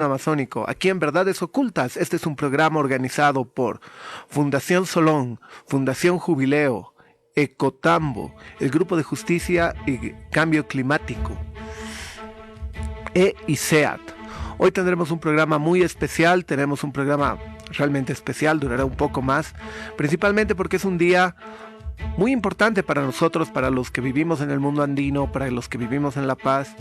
Amazónico, aquí en Verdades Ocultas. Este es un programa organizado por Fundación Solón, Fundación Jubileo, Ecotambo, el Grupo de Justicia y Cambio Climático, y SEAT. Hoy tendremos un programa muy especial, tenemos un programa realmente especial, durará un poco más, principalmente porque es un día muy importante para nosotros, para los que vivimos en el mundo andino, para los que vivimos en La Paz,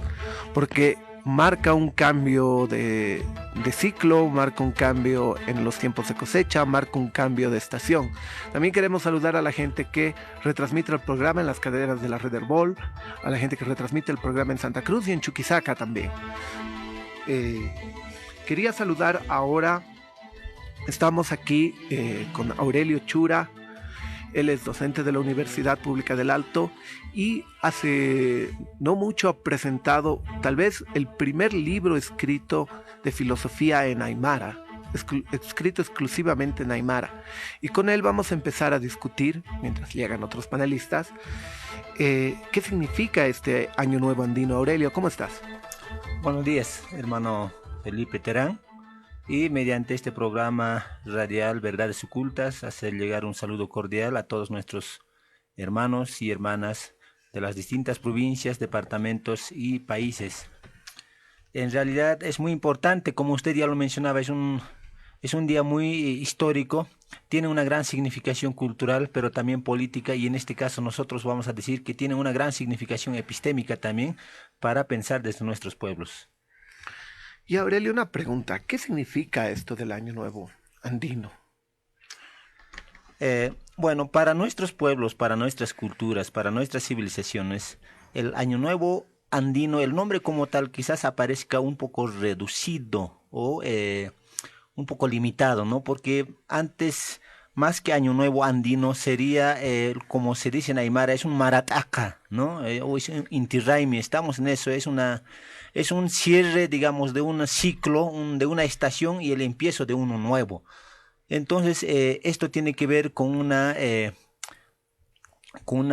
porque marca un cambio de ciclo, marca un cambio en los tiempos de cosecha, marca un cambio de estación. También queremos saludar a la gente que retransmite el programa en las cadenas de la Red Herbol, a la gente que retransmite el programa en Santa Cruz y en Chuquisaca también. Quería saludar ahora, estamos aquí con Aurelio Chura. Él es docente de la Universidad Pública del Alto y hace no mucho ha presentado tal vez el primer libro escrito de filosofía en Aymara, escrito exclusivamente en Aymara. Y con él vamos a empezar a discutir, mientras llegan otros panelistas, qué significa este Año Nuevo Andino. Aurelio, ¿cómo estás? Buenos días, hermano Felipe Terán. Y mediante este programa radial Verdades Ocultas, hacer llegar un saludo cordial a todos nuestros hermanos y hermanas de las distintas provincias, departamentos y países. En realidad es muy importante, como usted ya lo mencionaba, es un día muy histórico, tiene una gran significación cultural, pero también política, y en este caso nosotros vamos a decir que tiene una gran significación epistémica también para pensar desde nuestros pueblos. Y Aurelio, una pregunta, ¿qué significa esto del Año Nuevo Andino? Bueno, para nuestros pueblos, para nuestras culturas, para nuestras civilizaciones, el Año Nuevo Andino, el nombre como tal quizás aparezca un poco reducido o un poco limitado, ¿no? Porque antes, más que Año Nuevo Andino, sería, como se dice en Aymara, es un marataca, ¿no? O es un Inti Raymi, estamos en eso, es un cierre, digamos, de un ciclo, de una estación y el empiezo de uno nuevo. Entonces, esto tiene que ver con una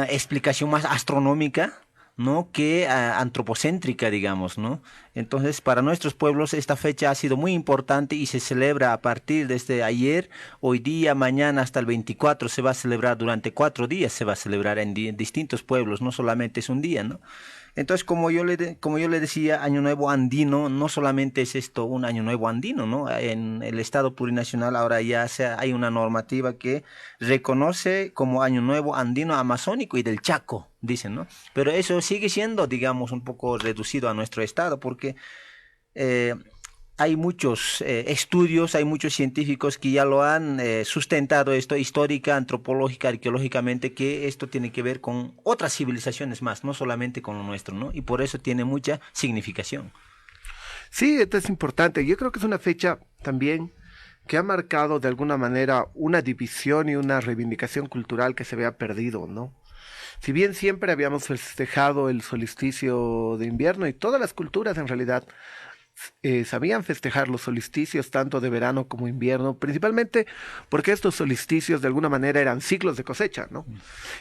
explicación más astronómica, ¿no? Que antropocéntrica, digamos, ¿no? Entonces, para nuestros pueblos esta fecha ha sido muy importante y se celebra a partir de este ayer, hoy día, mañana hasta el 24 se va a celebrar, durante 4 días se va a celebrar en distintos pueblos, no solamente es un día, ¿no? Entonces, como yo le decía, Año Nuevo Andino, no solamente es esto un Año Nuevo Andino, ¿no? En el Estado plurinacional ahora ya hay una normativa que reconoce como Año Nuevo Andino Amazónico y del Chaco, dicen, ¿no? Pero eso sigue siendo, digamos, un poco reducido a nuestro Estado porque eh, hay muchos estudios, hay muchos científicos que ya lo han sustentado esto histórica, antropológica, arqueológicamente, que esto tiene que ver con otras civilizaciones más, no solamente con lo nuestro, ¿no? Y por eso tiene mucha significación. Sí, esto es importante. Yo creo que es una fecha también que ha marcado de alguna manera una división y una reivindicación cultural que se había perdido, ¿no? Si bien siempre habíamos festejado el solsticio de invierno y todas las culturas en realidad sabían festejar los solsticios tanto de verano como invierno, principalmente porque estos solsticios de alguna manera eran ciclos de cosecha, ¿no?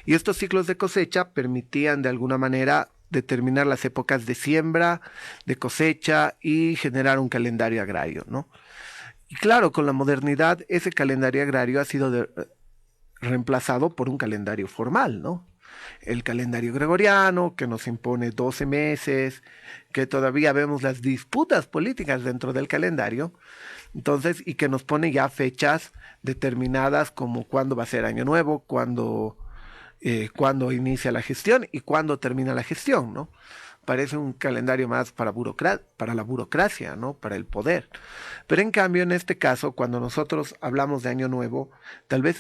Y estos ciclos de cosecha permitían de alguna manera determinar las épocas de siembra, de cosecha y generar un calendario agrario, ¿no? Y claro, con la modernidad ese calendario agrario ha sido reemplazado por un calendario formal, ¿no? El calendario gregoriano, que nos impone 12 meses, que todavía vemos las disputas políticas dentro del calendario, entonces, y que nos pone ya fechas determinadas como cuándo va a ser Año Nuevo, cuándo inicia la gestión y cuándo termina la gestión, ¿no? Parece un calendario más para la burocracia, ¿no? Para el poder. Pero en cambio, en este caso, cuando nosotros hablamos de Año Nuevo, tal vez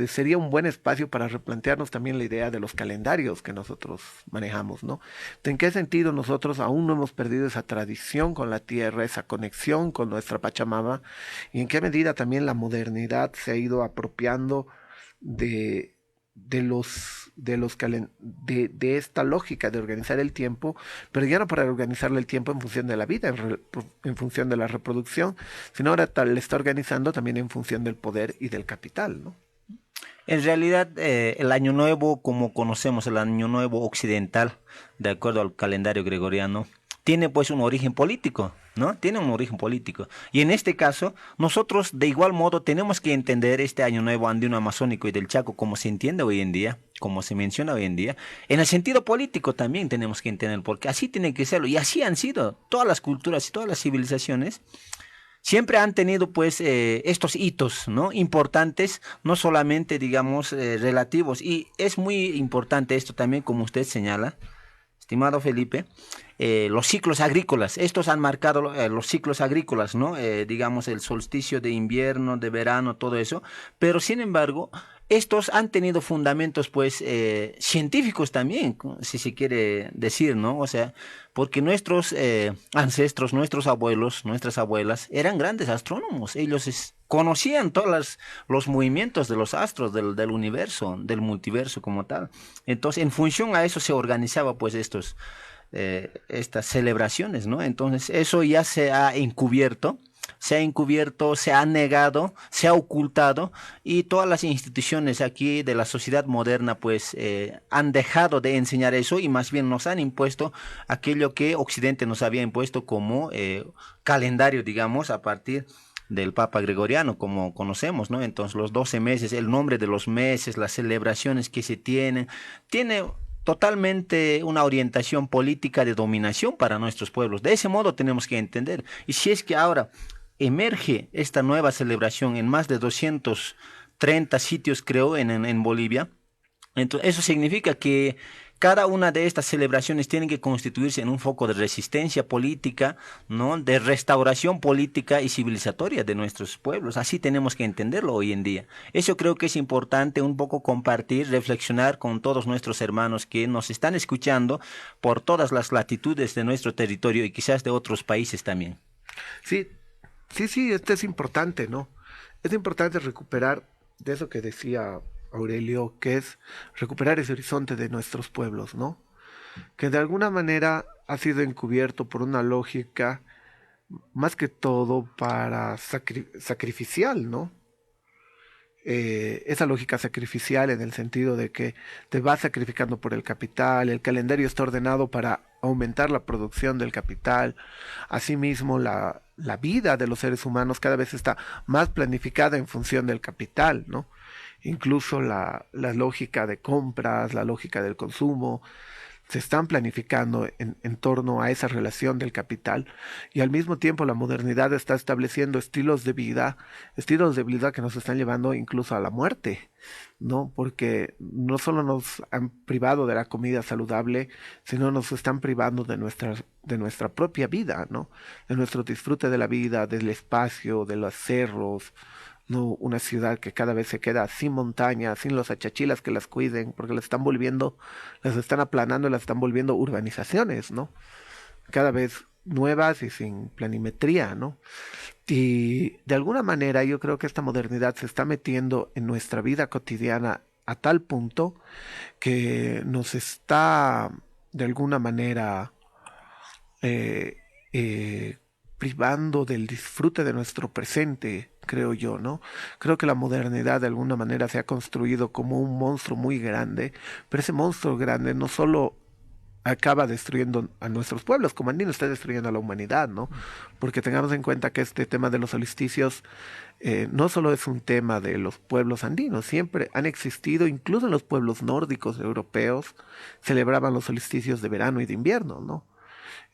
sería un buen espacio para replantearnos también la idea de los calendarios que nosotros manejamos, ¿no? ¿En qué sentido nosotros aún no hemos perdido esa tradición con la tierra, esa conexión con nuestra Pachamama? ¿Y en qué medida también la modernidad se ha ido apropiando de de esta lógica de organizar el tiempo, pero ya no para organizarle el tiempo en función de la vida, en función de la reproducción, sino ahora le está organizando también en función del poder y del capital, ¿no? En realidad, el Año Nuevo, como conocemos el Año Nuevo occidental, de acuerdo al calendario gregoriano, tiene pues un origen político, ¿no? Tiene un origen político. Y en este caso, nosotros de igual modo tenemos que entender este Año Nuevo Andino Amazónico y del Chaco como se entiende hoy en día, como se menciona hoy en día. En el sentido político también tenemos que entender, porque así tiene que serlo. Y así han sido todas las culturas y todas las civilizaciones. Siempre han tenido pues estos hitos, ¿no? Importantes, no solamente digamos relativos. Y es muy importante esto también, como usted señala, estimado Felipe, los ciclos agrícolas. Estos han marcado los ciclos agrícolas, ¿no? Digamos el solsticio de invierno, de verano, todo eso. Pero sin embargo, estos han tenido fundamentos, pues, científicos también, si se quiere decir, ¿no? O sea, porque nuestros ancestros, nuestros abuelos, nuestras abuelas, eran grandes astrónomos. Ellos conocían todos los movimientos de los astros, del universo, del multiverso como tal. Entonces, en función a eso se organizaba, pues, estas celebraciones, ¿no? Entonces, eso ya se ha encubierto, se ha negado, se ha ocultado y todas las instituciones aquí de la sociedad moderna pues han dejado de enseñar eso y más bien nos han impuesto aquello que Occidente nos había impuesto como calendario, digamos, a partir del Papa Gregoriano, como conocemos, ¿no? Entonces los 12 meses, el nombre de los meses, las celebraciones que se tiene totalmente una orientación política de dominación para nuestros pueblos. De ese modo tenemos que entender. Y si es que ahora emerge esta nueva celebración en más de 230 sitios, creo, en Bolivia, entonces eso significa que cada una de estas celebraciones tiene que constituirse en un foco de resistencia política, ¿no? De restauración política y civilizatoria de nuestros pueblos. Así tenemos que entenderlo hoy en día. Eso creo que es importante un poco compartir, reflexionar con todos nuestros hermanos que nos están escuchando por todas las latitudes de nuestro territorio y quizás de otros países también. Sí, sí, esto es importante, ¿no? Es importante recuperar de eso que decía Aurelio, que es recuperar ese horizonte de nuestros pueblos, ¿no? Que de alguna manera ha sido encubierto por una lógica más que todo para sacrificial, ¿no? Esa lógica sacrificial en el sentido de que te vas sacrificando por el capital, el calendario está ordenado para aumentar la producción del capital, asimismo la vida de los seres humanos cada vez está más planificada en función del capital, ¿no? Incluso la lógica de compras, la lógica del consumo, se están planificando en torno a esa relación del capital y al mismo tiempo la modernidad está estableciendo estilos de vida que nos están llevando incluso a la muerte, ¿no? Porque no solo nos han privado de la comida saludable, sino nos están privando de nuestra propia vida, ¿no? De nuestro disfrute de la vida, del espacio, de los cerros, no una ciudad que cada vez se queda sin montañas, sin los achachilas que las cuiden, porque las están aplanando y las están volviendo urbanizaciones, ¿no? Cada vez nuevas y sin planimetría, ¿no? Y de alguna manera yo creo que esta modernidad se está metiendo en nuestra vida cotidiana a tal punto que nos está de alguna manera eh, eh, privando del disfrute de nuestro presente, creo yo, ¿no? Creo que la modernidad de alguna manera se ha construido como un monstruo muy grande, pero ese monstruo grande no solo acaba destruyendo a nuestros pueblos, como Andino está destruyendo a la humanidad, ¿no? Porque tengamos en cuenta que este tema de los solsticios no solo es un tema de los pueblos andinos, siempre han existido, incluso en los pueblos nórdicos europeos, celebraban los solsticios de verano y de invierno, ¿no?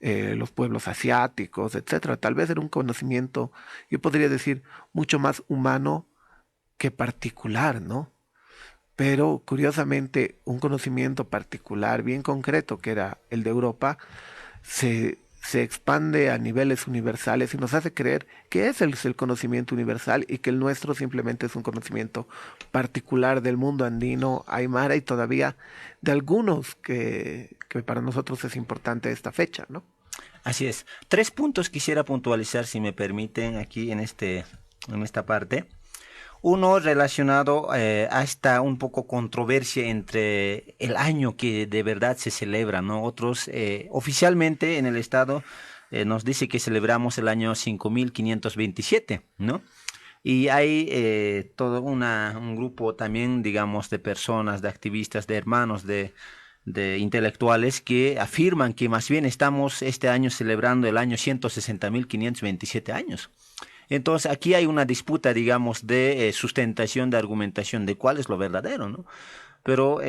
Los pueblos asiáticos, etcétera. Tal vez era un conocimiento, yo podría decir, mucho más humano que particular, ¿no? Pero curiosamente, un conocimiento particular, bien concreto, que era el de Europa, se expande a niveles universales y nos hace creer que ese es el conocimiento universal y que el nuestro simplemente es un conocimiento particular del mundo andino, aymara y todavía de algunos que para nosotros es importante esta fecha, ¿no? Así es. Tres puntos quisiera puntualizar, si me permiten, aquí en esta parte. Uno relacionado a esta un poco controversia entre el año que de verdad se celebra, ¿no? Otros, oficialmente en el Estado nos dice que celebramos el año 5527, ¿no? Y hay todo un grupo también, digamos, de personas, de activistas, de hermanos, de intelectuales que afirman que más bien estamos este año celebrando el año 160.527 años. Entonces aquí hay una disputa, digamos, de sustentación, de argumentación de cuál es lo verdadero, ¿no? Pero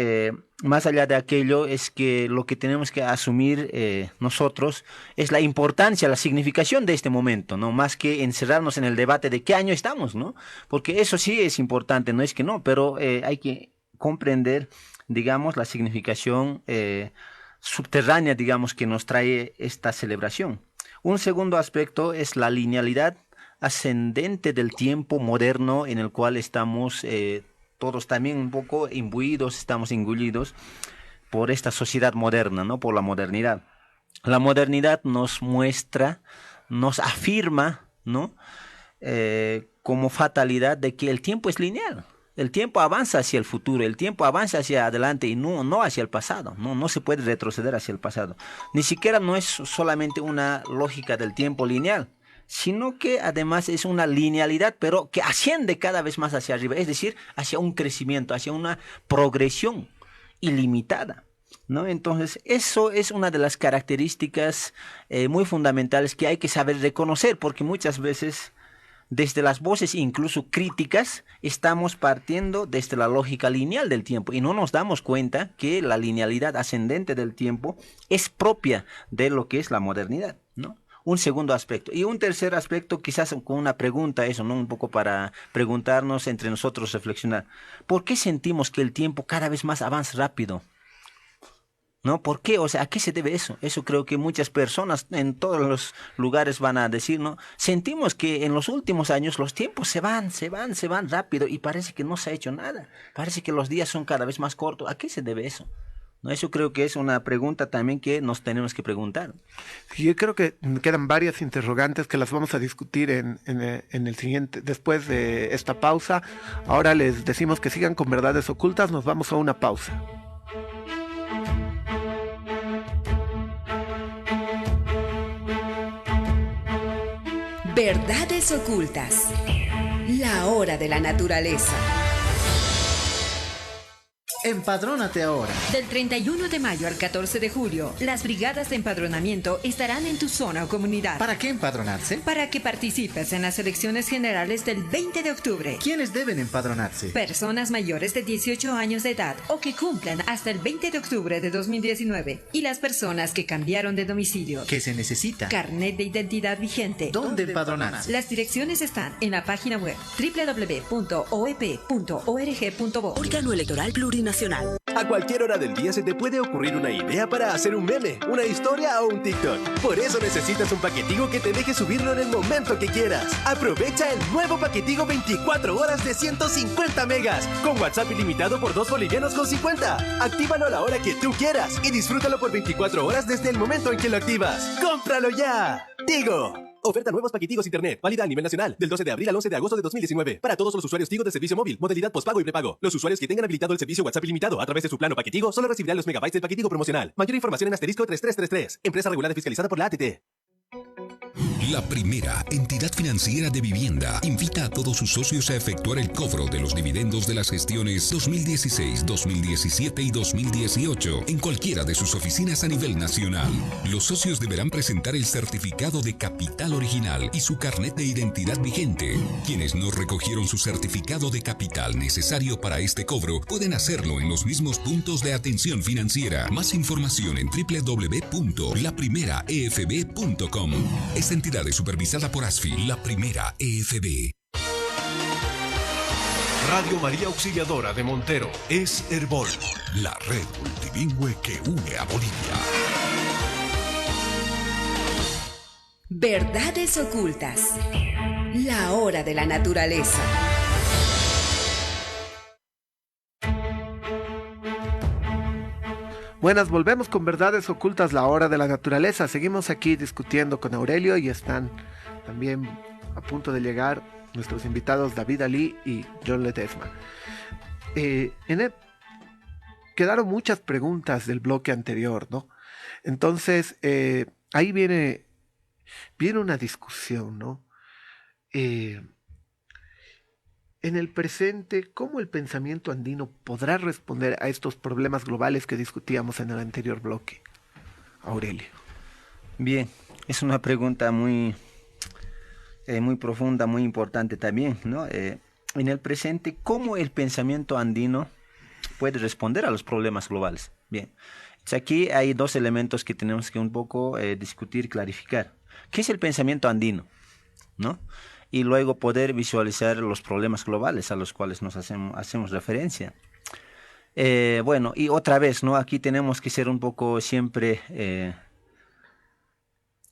más allá de aquello es que lo que tenemos que asumir nosotros es la importancia, la significación de este momento, ¿no? Más que encerrarnos en el debate de qué año estamos, ¿no? Porque eso sí es importante, no es que no, pero hay que comprender, digamos, la significación subterránea, digamos, que nos trae esta celebración. Un segundo aspecto es la linealidad ascendente del tiempo moderno en el cual estamos todos también un poco imbuidos, estamos engullidos por esta sociedad moderna, ¿no? Por la modernidad. La modernidad nos muestra, nos afirma, ¿no? Como fatalidad de que el tiempo es lineal. El tiempo avanza hacia el futuro, el tiempo avanza hacia adelante y no hacia el pasado. No se puede retroceder hacia el pasado. Ni siquiera no es solamente una lógica del tiempo lineal, sino que además es una linealidad, pero que asciende cada vez más hacia arriba, es decir, hacia un crecimiento, hacia una progresión ilimitada, ¿no? Entonces, eso es una de las características muy fundamentales que hay que saber reconocer, porque muchas veces, desde las voces incluso críticas, estamos partiendo desde la lógica lineal del tiempo y no nos damos cuenta que la linealidad ascendente del tiempo es propia de lo que es la modernidad, ¿no? Un segundo aspecto. Y un tercer aspecto, quizás con una pregunta, eso, ¿no? Un poco para preguntarnos entre nosotros, reflexionar. ¿Por qué sentimos que el tiempo cada vez más avanza rápido? ¿No? ¿Por qué? O sea, ¿a qué se debe eso? Eso creo que muchas personas en todos los lugares van a decir, ¿no? Sentimos que en los últimos años los tiempos se van rápido y parece que no se ha hecho nada. Parece que los días son cada vez más cortos. ¿A qué se debe eso? ¿No? Eso creo que es una pregunta también que nos tenemos que preguntar. Sí, yo creo que quedan varias interrogantes que las vamos a discutir en el siguiente, después de esta pausa. Ahora les decimos que sigan con Verdades Ocultas, nos vamos a una pausa. Verdades Ocultas. La hora de la naturaleza. Empadrónate ahora. Del 31 de mayo al 14 de julio, las brigadas de empadronamiento estarán en tu zona o comunidad. ¿Para qué empadronarse? Para que participes en las elecciones generales del 20 de octubre. ¿Quiénes deben empadronarse? Personas mayores de 18 años de edad o que cumplan hasta el 20 de octubre de 2019. Y las personas que cambiaron de domicilio. ¿Qué se necesita? Carnet de identidad vigente. ¿Dónde empadronarse? Las direcciones están en la página web www.oep.org.bo. Órgano Electoral Plurinacional. A cualquier hora del día se te puede ocurrir una idea para hacer un meme, una historia o un TikTok. Por eso necesitas un paquetigo que te deje subirlo en el momento que quieras. Aprovecha el nuevo paquetigo 24 horas de 150 megas, con WhatsApp ilimitado por 2 bolivianos con 50. Actívalo a la hora que tú quieras y disfrútalo por 24 horas desde el momento en que lo activas. ¡Cómpralo ya! Tigo. Oferta nuevos paquetigos internet, válida a nivel nacional, del 12 de abril al 11 de agosto de 2019. Para todos los usuarios Tigo de servicio móvil, modalidad postpago y prepago. Los usuarios que tengan habilitado el servicio WhatsApp ilimitado a través de su plano paquetigo solo recibirán los megabytes del paquetigo promocional. Mayor información en asterisco 3333. Empresa regulada y fiscalizada por la ATT. La Primera, entidad financiera de vivienda, invita a todos sus socios a efectuar el cobro de los dividendos de las gestiones 2016, 2017 y 2018 en cualquiera de sus oficinas a nivel nacional. Los socios deberán presentar el certificado de capital original y su carnet de identidad vigente. Quienes no recogieron su certificado de capital necesario para este cobro pueden hacerlo en los mismos puntos de atención financiera. Más información en www.laprimeraefb.com. Esta entidad es supervisada por ASFI, La Primera EFB. Radio María Auxiliadora de Montero es Herbol, la red multilingüe que une a Bolivia. Verdades Ocultas. La hora de la naturaleza. Buenas, volvemos con Verdades Ocultas, la hora de la naturaleza. Seguimos aquí discutiendo con Aurelio y están también a punto de llegar nuestros invitados David Ali y John Ledesma. Quedaron muchas preguntas del bloque anterior, ¿no? Entonces, ahí viene una discusión, ¿no? en el presente, ¿cómo el pensamiento andino podrá responder a estos problemas globales que discutíamos en el anterior bloque? Aurelio. Bien, es una pregunta muy, muy profunda, muy importante también, ¿no? En el presente, ¿cómo el pensamiento andino puede responder a los problemas globales? Bien, aquí hay dos elementos que tenemos que un poco discutir, clarificar. ¿Qué es el pensamiento andino? ¿No? Y luego poder visualizar los problemas globales a los cuales nos hacemos referencia. Bueno, y otra vez, ¿no? Aquí tenemos que ser un poco siempre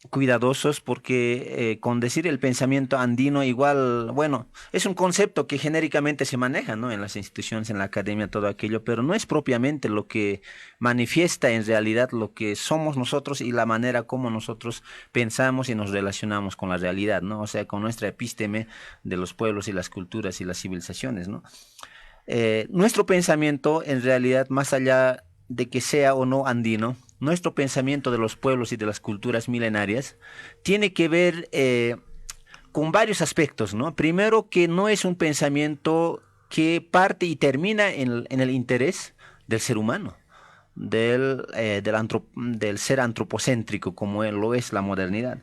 cuidadosos porque con decir el pensamiento andino igual, bueno, es un concepto que genéricamente se maneja, ¿no? En las instituciones, en la academia, todo aquello, pero no es propiamente lo que manifiesta en realidad lo que somos nosotros y la manera como nosotros pensamos y nos relacionamos con la realidad, ¿no? O sea, con nuestra epísteme de los pueblos y las culturas y las civilizaciones, ¿no? Nuestro pensamiento, en realidad, más allá de que sea o no andino, nuestro pensamiento de los pueblos y de las culturas milenarias tiene que ver con varios aspectos, ¿no? Primero, que no es un pensamiento que parte y termina en el interés del ser humano, del ser antropocéntrico, como lo es la modernidad.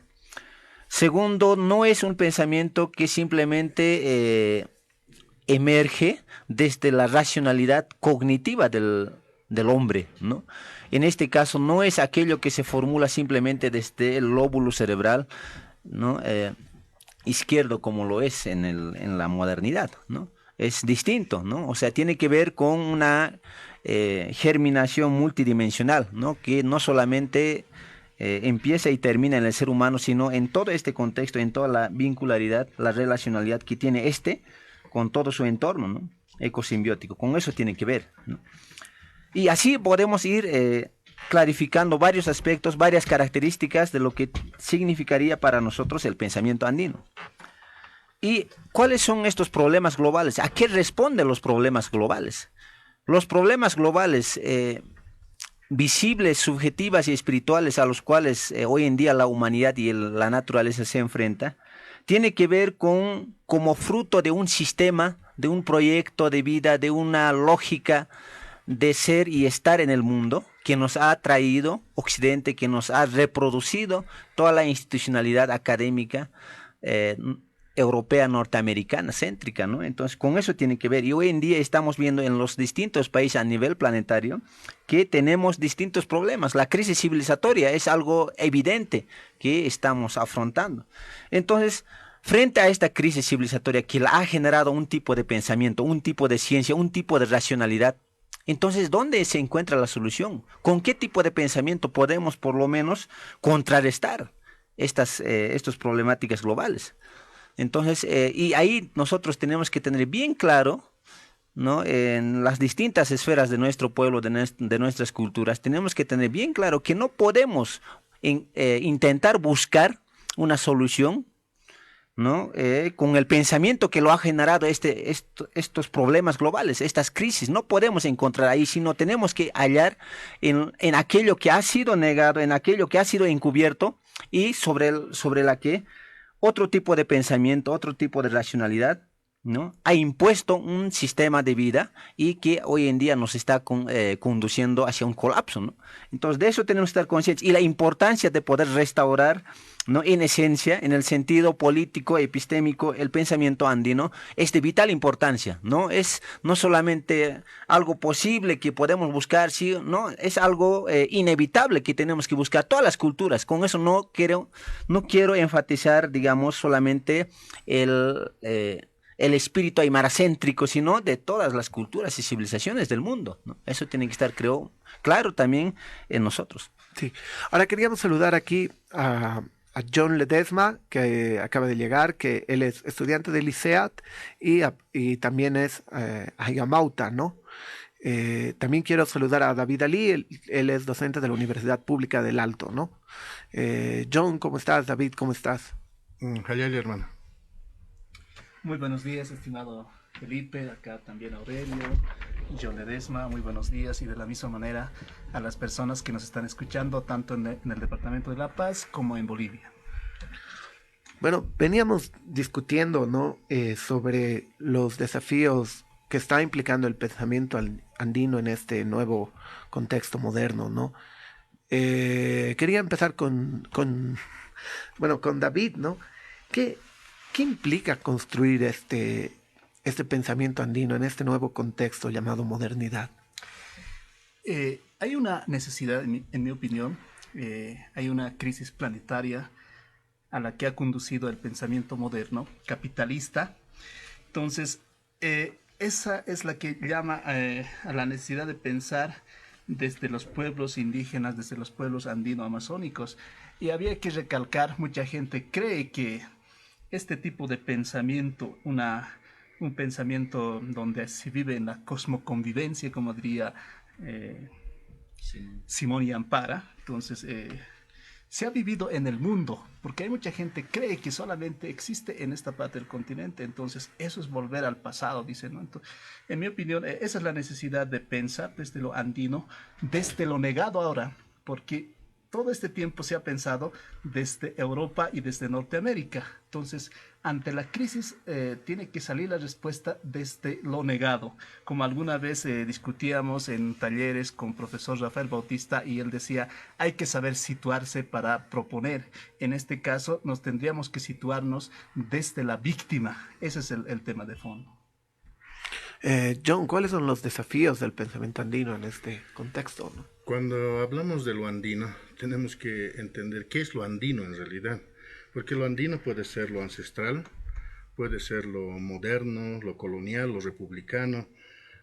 Segundo, no es un pensamiento que simplemente emerge desde la racionalidad cognitiva del hombre, ¿no? En este caso no es aquello que se formula simplemente desde el lóbulo cerebral, ¿no? Izquierdo, como lo es en la modernidad, ¿no? Es distinto, ¿no? O sea, tiene que ver con una germinación multidimensional, ¿no? Que no solamente empieza y termina en el ser humano, sino en todo este contexto, en toda la vincularidad, la relacionalidad que tiene con todo su entorno, ¿no? Ecosimbiótico. Con eso tiene que ver, ¿no? Y así podemos ir clarificando varios aspectos, varias características de lo que significaría para nosotros el pensamiento andino. ¿Y cuáles son estos problemas globales? ¿A qué responden los problemas globales? Los problemas globales visibles, subjetivas y espirituales a los cuales hoy en día la humanidad y la naturaleza se enfrenta, tiene que ver como fruto de un sistema, de un proyecto de vida, de una lógica de ser y estar en el mundo que nos ha traído Occidente, que nos ha reproducido toda la institucionalidad académica europea, norteamericana, céntrica, ¿no? Entonces, con eso tiene que ver. Y hoy en día estamos viendo en los distintos países a nivel planetario que tenemos distintos problemas. La crisis civilizatoria es algo evidente que estamos afrontando. Entonces, frente a esta crisis civilizatoria que la ha generado un tipo de pensamiento, un tipo de ciencia, un tipo de racionalidad, entonces, ¿dónde se encuentra la solución? ¿Con qué tipo de pensamiento podemos, por lo menos, contrarrestar estas problemáticas globales? Entonces, y ahí nosotros tenemos que tener bien claro, ¿no? En las distintas esferas de nuestro pueblo, de nuestras culturas, tenemos que tener bien claro que no podemos intentar buscar una solución, ¿no? Con el pensamiento que lo ha generado estos problemas globales, estas crisis. No podemos encontrar ahí, sino tenemos que hallar en aquello que ha sido negado, en aquello que ha sido encubierto y sobre la que otro tipo de pensamiento, otro tipo de racionalidad, ¿no? Ha impuesto un sistema de vida y que hoy en día nos está conduciendo hacia un colapso, ¿no? Entonces, de eso tenemos que estar conscientes y la importancia de poder restaurar, ¿no? En esencia, en el sentido político, epistémico, el pensamiento andino es de vital importancia, ¿no? Es no solamente algo posible que podemos buscar, sí, ¿no? Es algo inevitable que tenemos que buscar todas las culturas. Con eso no quiero enfatizar, digamos, solamente el espíritu aymaracéntrico, sino de todas las culturas y civilizaciones del mundo, ¿no? Eso tiene que estar, creo, claro también en nosotros. Sí. Ahora queríamos saludar aquí a John Ledesma, que acaba de llegar, que él es estudiante del ICEAT y también es Ayamauta, ¿no? También quiero saludar a David Ali, él es docente de la Universidad Pública del Alto, ¿no? John, ¿cómo estás? David, ¿cómo estás? Hayali, hermano. Muy buenos días, estimado Felipe, acá también Aurelio, John Ledesma, muy buenos días, y de la misma manera a las personas que nos están escuchando tanto en el departamento de La Paz como en Bolivia. Bueno, veníamos discutiendo, ¿no? Sobre los desafíos que está implicando el pensamiento andino en este nuevo contexto moderno, ¿no? Quería empezar bueno, con David, ¿no? ¿Qué implica construir este pensamiento andino en este nuevo contexto llamado modernidad? Hay una necesidad, en mi opinión, hay una crisis planetaria a la que ha conducido el pensamiento moderno, capitalista. Entonces, esa es la que llama a la necesidad de pensar desde los pueblos indígenas, desde los pueblos andino-amazónicos. Y había que recalcar, mucha gente cree que este tipo de pensamiento, un pensamiento donde se vive en la cosmoconvivencia, como diría Simón y Ampara, entonces se ha vivido en el mundo, porque hay mucha gente que cree que solamente existe en esta parte del continente, entonces eso es volver al pasado, dicen, ¿no? Entonces, en mi opinión, esa es la necesidad de pensar desde lo andino, desde lo negado ahora, porque todo este tiempo se ha pensado desde Europa y desde Norteamérica. Entonces, ante la crisis tiene que salir la respuesta desde lo negado. Como alguna vez discutíamos en talleres con profesor Rafael Bautista y él decía, hay que saber situarse para proponer. En este caso, nos tendríamos que situarnos desde la víctima. Ese es el tema de fondo. John, ¿cuáles son los desafíos del pensamiento andino en este contexto, ¿no? Cuando hablamos de lo andino, tenemos que entender qué es lo andino en realidad, porque lo andino puede ser lo ancestral, puede ser lo moderno, lo colonial, lo republicano.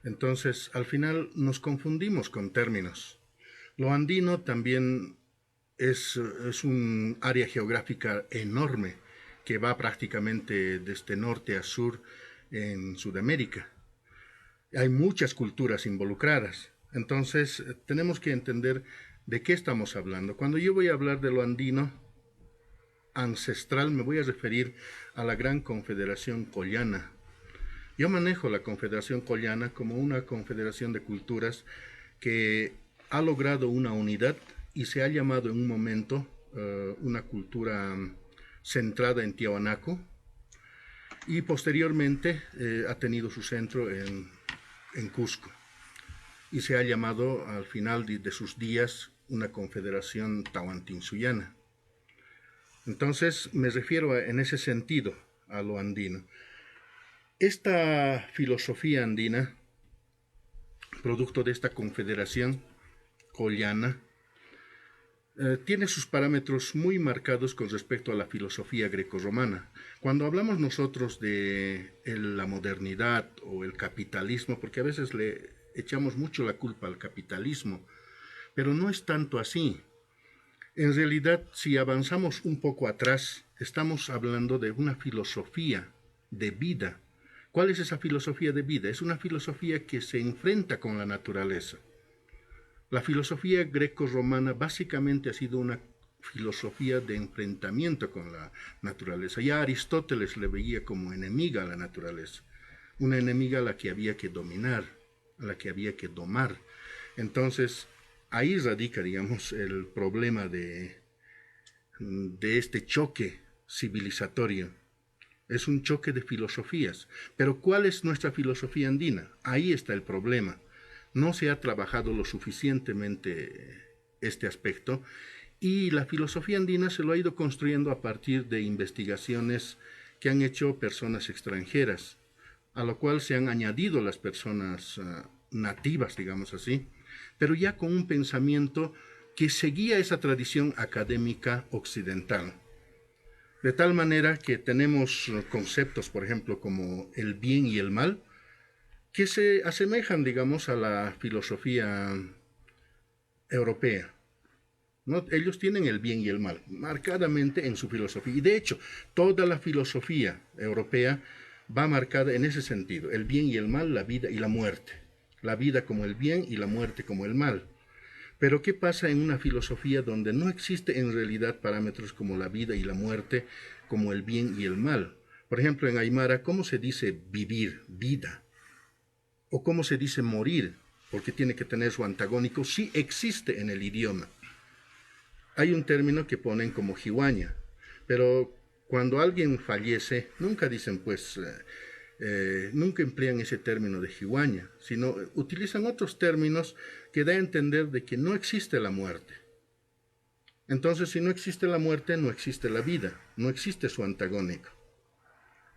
Entonces, al final nos confundimos con términos. Lo andino también es un área geográfica enorme que va prácticamente desde norte a sur en Sudamérica. Hay muchas culturas involucradas. Entonces, tenemos que entender de qué estamos hablando. Cuando yo voy a hablar de lo andino ancestral, me voy a referir a la Gran Confederación Collana. Yo manejo la Confederación Collana como una confederación de culturas que ha logrado una unidad y se ha llamado en un momento una cultura centrada en Tiahuanaco y posteriormente ha tenido su centro en Cusco. Y se ha llamado al final de sus días una confederación tahuantinsuyana. Entonces me refiero en ese sentido a lo andino. Esta filosofía andina, producto de esta confederación collana, tiene sus parámetros muy marcados con respecto a la filosofía grecorromana. Cuando hablamos nosotros de la modernidad o el capitalismo, porque a veces le echamos mucho la culpa al capitalismo, pero no es tanto así. En realidad, si avanzamos un poco atrás, estamos hablando de una filosofía de vida. ¿Cuál es esa filosofía de vida? Es una filosofía que se enfrenta con la naturaleza. La filosofía greco-romana básicamente ha sido una filosofía de enfrentamiento con la naturaleza. Ya Aristóteles le veía como enemiga a la naturaleza, una enemiga a la que había que dominar, a la que había que domar. Entonces, ahí radica, digamos, el problema de este choque civilizatorio. Es un choque de filosofías. Pero ¿cuál es nuestra filosofía andina? Ahí está el problema. No se ha trabajado lo suficientemente este aspecto y la filosofía andina se lo ha ido construyendo a partir de investigaciones que han hecho personas extranjeras, a lo cual se han añadido las personas nativas, digamos así, pero ya con un pensamiento que seguía esa tradición académica occidental. De tal manera que tenemos conceptos, por ejemplo, como el bien y el mal, que se asemejan, digamos, a la filosofía europea, ¿no? Ellos tienen el bien y el mal marcadamente en su filosofía. Y de hecho, toda la filosofía europea va marcada en ese sentido. El bien y el mal, la vida y la muerte. La vida como el bien y la muerte como el mal. Pero ¿qué pasa en una filosofía donde no existe en realidad parámetros como la vida y la muerte, como el bien y el mal? Por ejemplo, en Aymara, ¿cómo se dice vivir, vida? ¿O cómo se dice morir? Porque tiene que tener su antagónico. Sí existe en el idioma. Hay un término que ponen como jiwaña, pero cuando alguien fallece, nunca dicen pues, nunca emplean ese término de jiwaña, sino utilizan otros términos que da a entender de que no existe la muerte. Entonces, si no existe la muerte, no existe la vida, no existe su antagónico.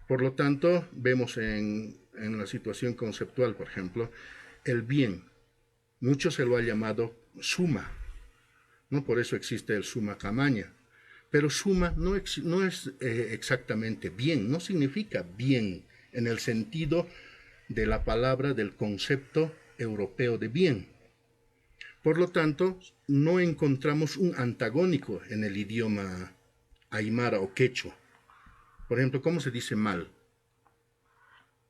Por lo tanto, vemos en la situación conceptual, por ejemplo, el bien. Mucho se lo ha llamado suma, ¿no? Por eso existe el suma camaña. Pero suma no es exactamente bien, no significa bien en el sentido de la palabra del concepto europeo de bien. Por lo tanto, no encontramos un antagónico en el idioma aymara o quechua. Por ejemplo, ¿cómo se dice mal?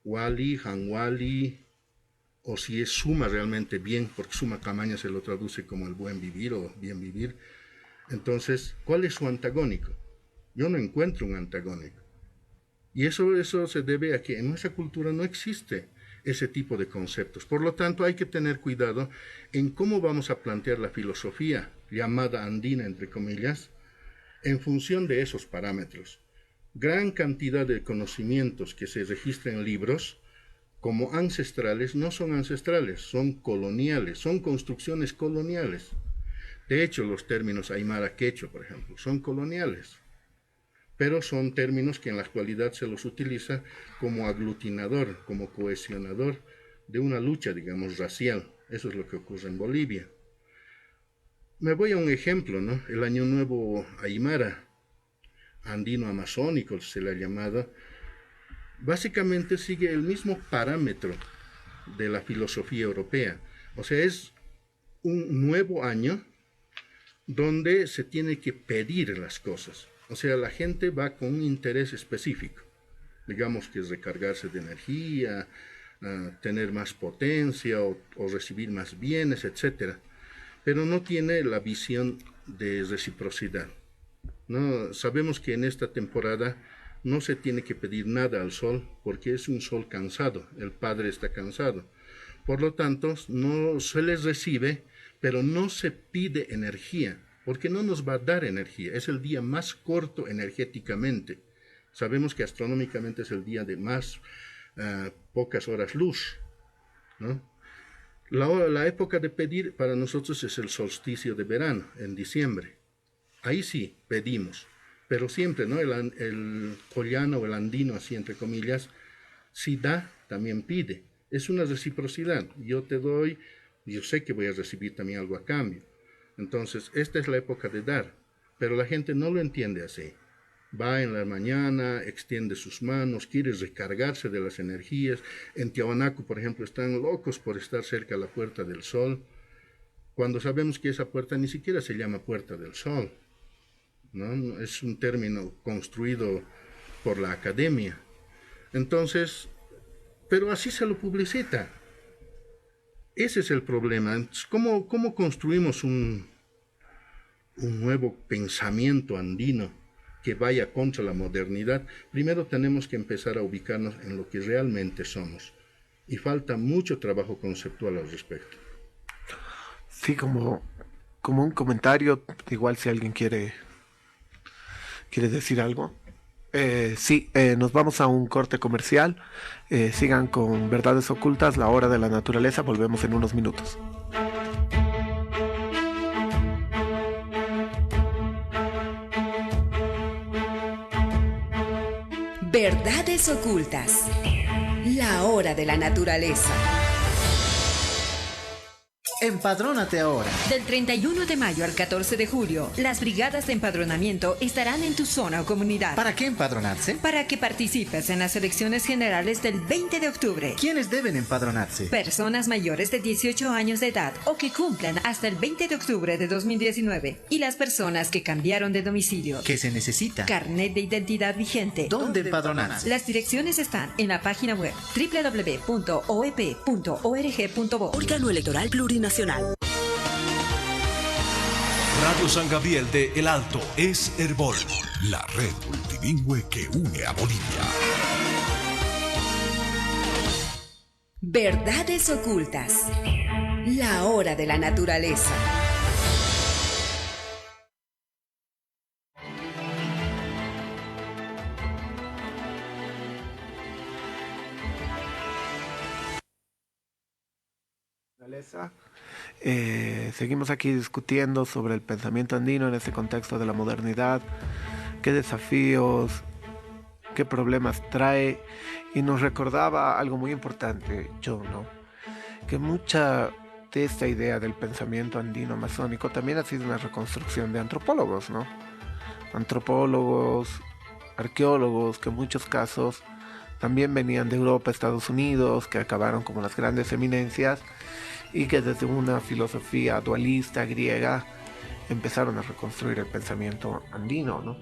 Wali, hanwali, o si es suma realmente bien, porque suma camaña se lo traduce como el buen vivir o bien vivir. Entonces, ¿cuál es su antagónico? Yo no encuentro un antagónico. Y eso se debe a que en nuestra cultura no existe ese tipo de conceptos. Por lo tanto, hay que tener cuidado en cómo vamos a plantear la filosofía llamada andina, entre comillas, en función de esos parámetros. Gran cantidad de conocimientos que se registran en libros como ancestrales no son ancestrales, son coloniales, son construcciones coloniales. De hecho, los términos aymara quechua, por ejemplo, son coloniales, pero son términos que en la actualidad se los utiliza como aglutinador, como cohesionador de una lucha, digamos, racial. Eso es lo que ocurre en Bolivia. Me voy a un ejemplo, ¿no? El Año Nuevo aymara, andino amazónico se le ha llamado, básicamente sigue el mismo parámetro de la filosofía europea. O sea, es un nuevo año donde se tiene que pedir las cosas. O sea, la gente va con un interés específico. Digamos que es recargarse de energía, tener más potencia o recibir más bienes, etc. Pero no tiene la visión de reciprocidad. No, sabemos que en esta temporada no se tiene que pedir nada al sol porque es un sol cansado, el padre está cansado. Por lo tanto, no se les recibe, pero no se pide energía, porque no nos va a dar energía. Es el día más corto energéticamente. Sabemos que astronómicamente es el día de más pocas horas luz, ¿no? La época de pedir para nosotros es el solsticio de verano, en diciembre. Ahí sí pedimos, pero siempre, ¿no? El collano o el andino, así entre comillas, si da, también pide. Es una reciprocidad. Yo te doy, yo sé que voy a recibir también algo a cambio. Entonces, esta es la época de dar, pero la gente no lo entiende así. Va en la mañana, extiende sus manos, quiere recargarse de las energías. En Tiahuanaco, por ejemplo, están locos por estar cerca de la Puerta del Sol, cuando sabemos que esa puerta ni siquiera se llama Puerta del Sol, ¿no? Es un término construido por la academia. Entonces, pero así se lo publicita. Ese es el problema. ¿Cómo construimos un nuevo pensamiento andino que vaya contra la modernidad? Primero tenemos que empezar a ubicarnos en lo que realmente somos. Y falta mucho trabajo conceptual al respecto. Sí, como un comentario, igual si alguien quiere decir algo. Nos vamos a un corte comercial. Sigan con Verdades Ocultas, la hora de la naturaleza. Volvemos en unos minutos. Verdades Ocultas, la hora de la naturaleza. Empadrónate ahora. Del 31 de mayo al 14 de julio, las brigadas de empadronamiento estarán en tu zona o comunidad. ¿Para qué empadronarse? Para que participes en las elecciones generales del 20 de octubre. ¿Quiénes deben empadronarse? Personas mayores de 18 años de edad o que cumplan hasta el 20 de octubre de 2019. Y las personas que cambiaron de domicilio. ¿Qué se necesita? Carnet de identidad vigente. ¿Dónde empadronarse? Las direcciones están en la página web www.oep.org.bo. Órgano Electoral Plurinacional. Radio San Gabriel de El Alto es Herbol, la red multilingüe que une a Bolivia. Verdades Ocultas, la hora de la naturaleza. Maleza. Seguimos aquí discutiendo sobre el pensamiento andino en este contexto de la modernidad, qué desafíos, qué problemas trae, y nos recordaba algo muy importante, Joe, ¿no? Que mucha de esta idea del pensamiento andino amazónico también ha sido una reconstrucción de antropólogos, ¿no? Antropólogos, arqueólogos, que en muchos casos también venían de Europa, Estados Unidos, que acabaron como las grandes eminencias y que desde una filosofía dualista griega empezaron a reconstruir el pensamiento andino, ¿no?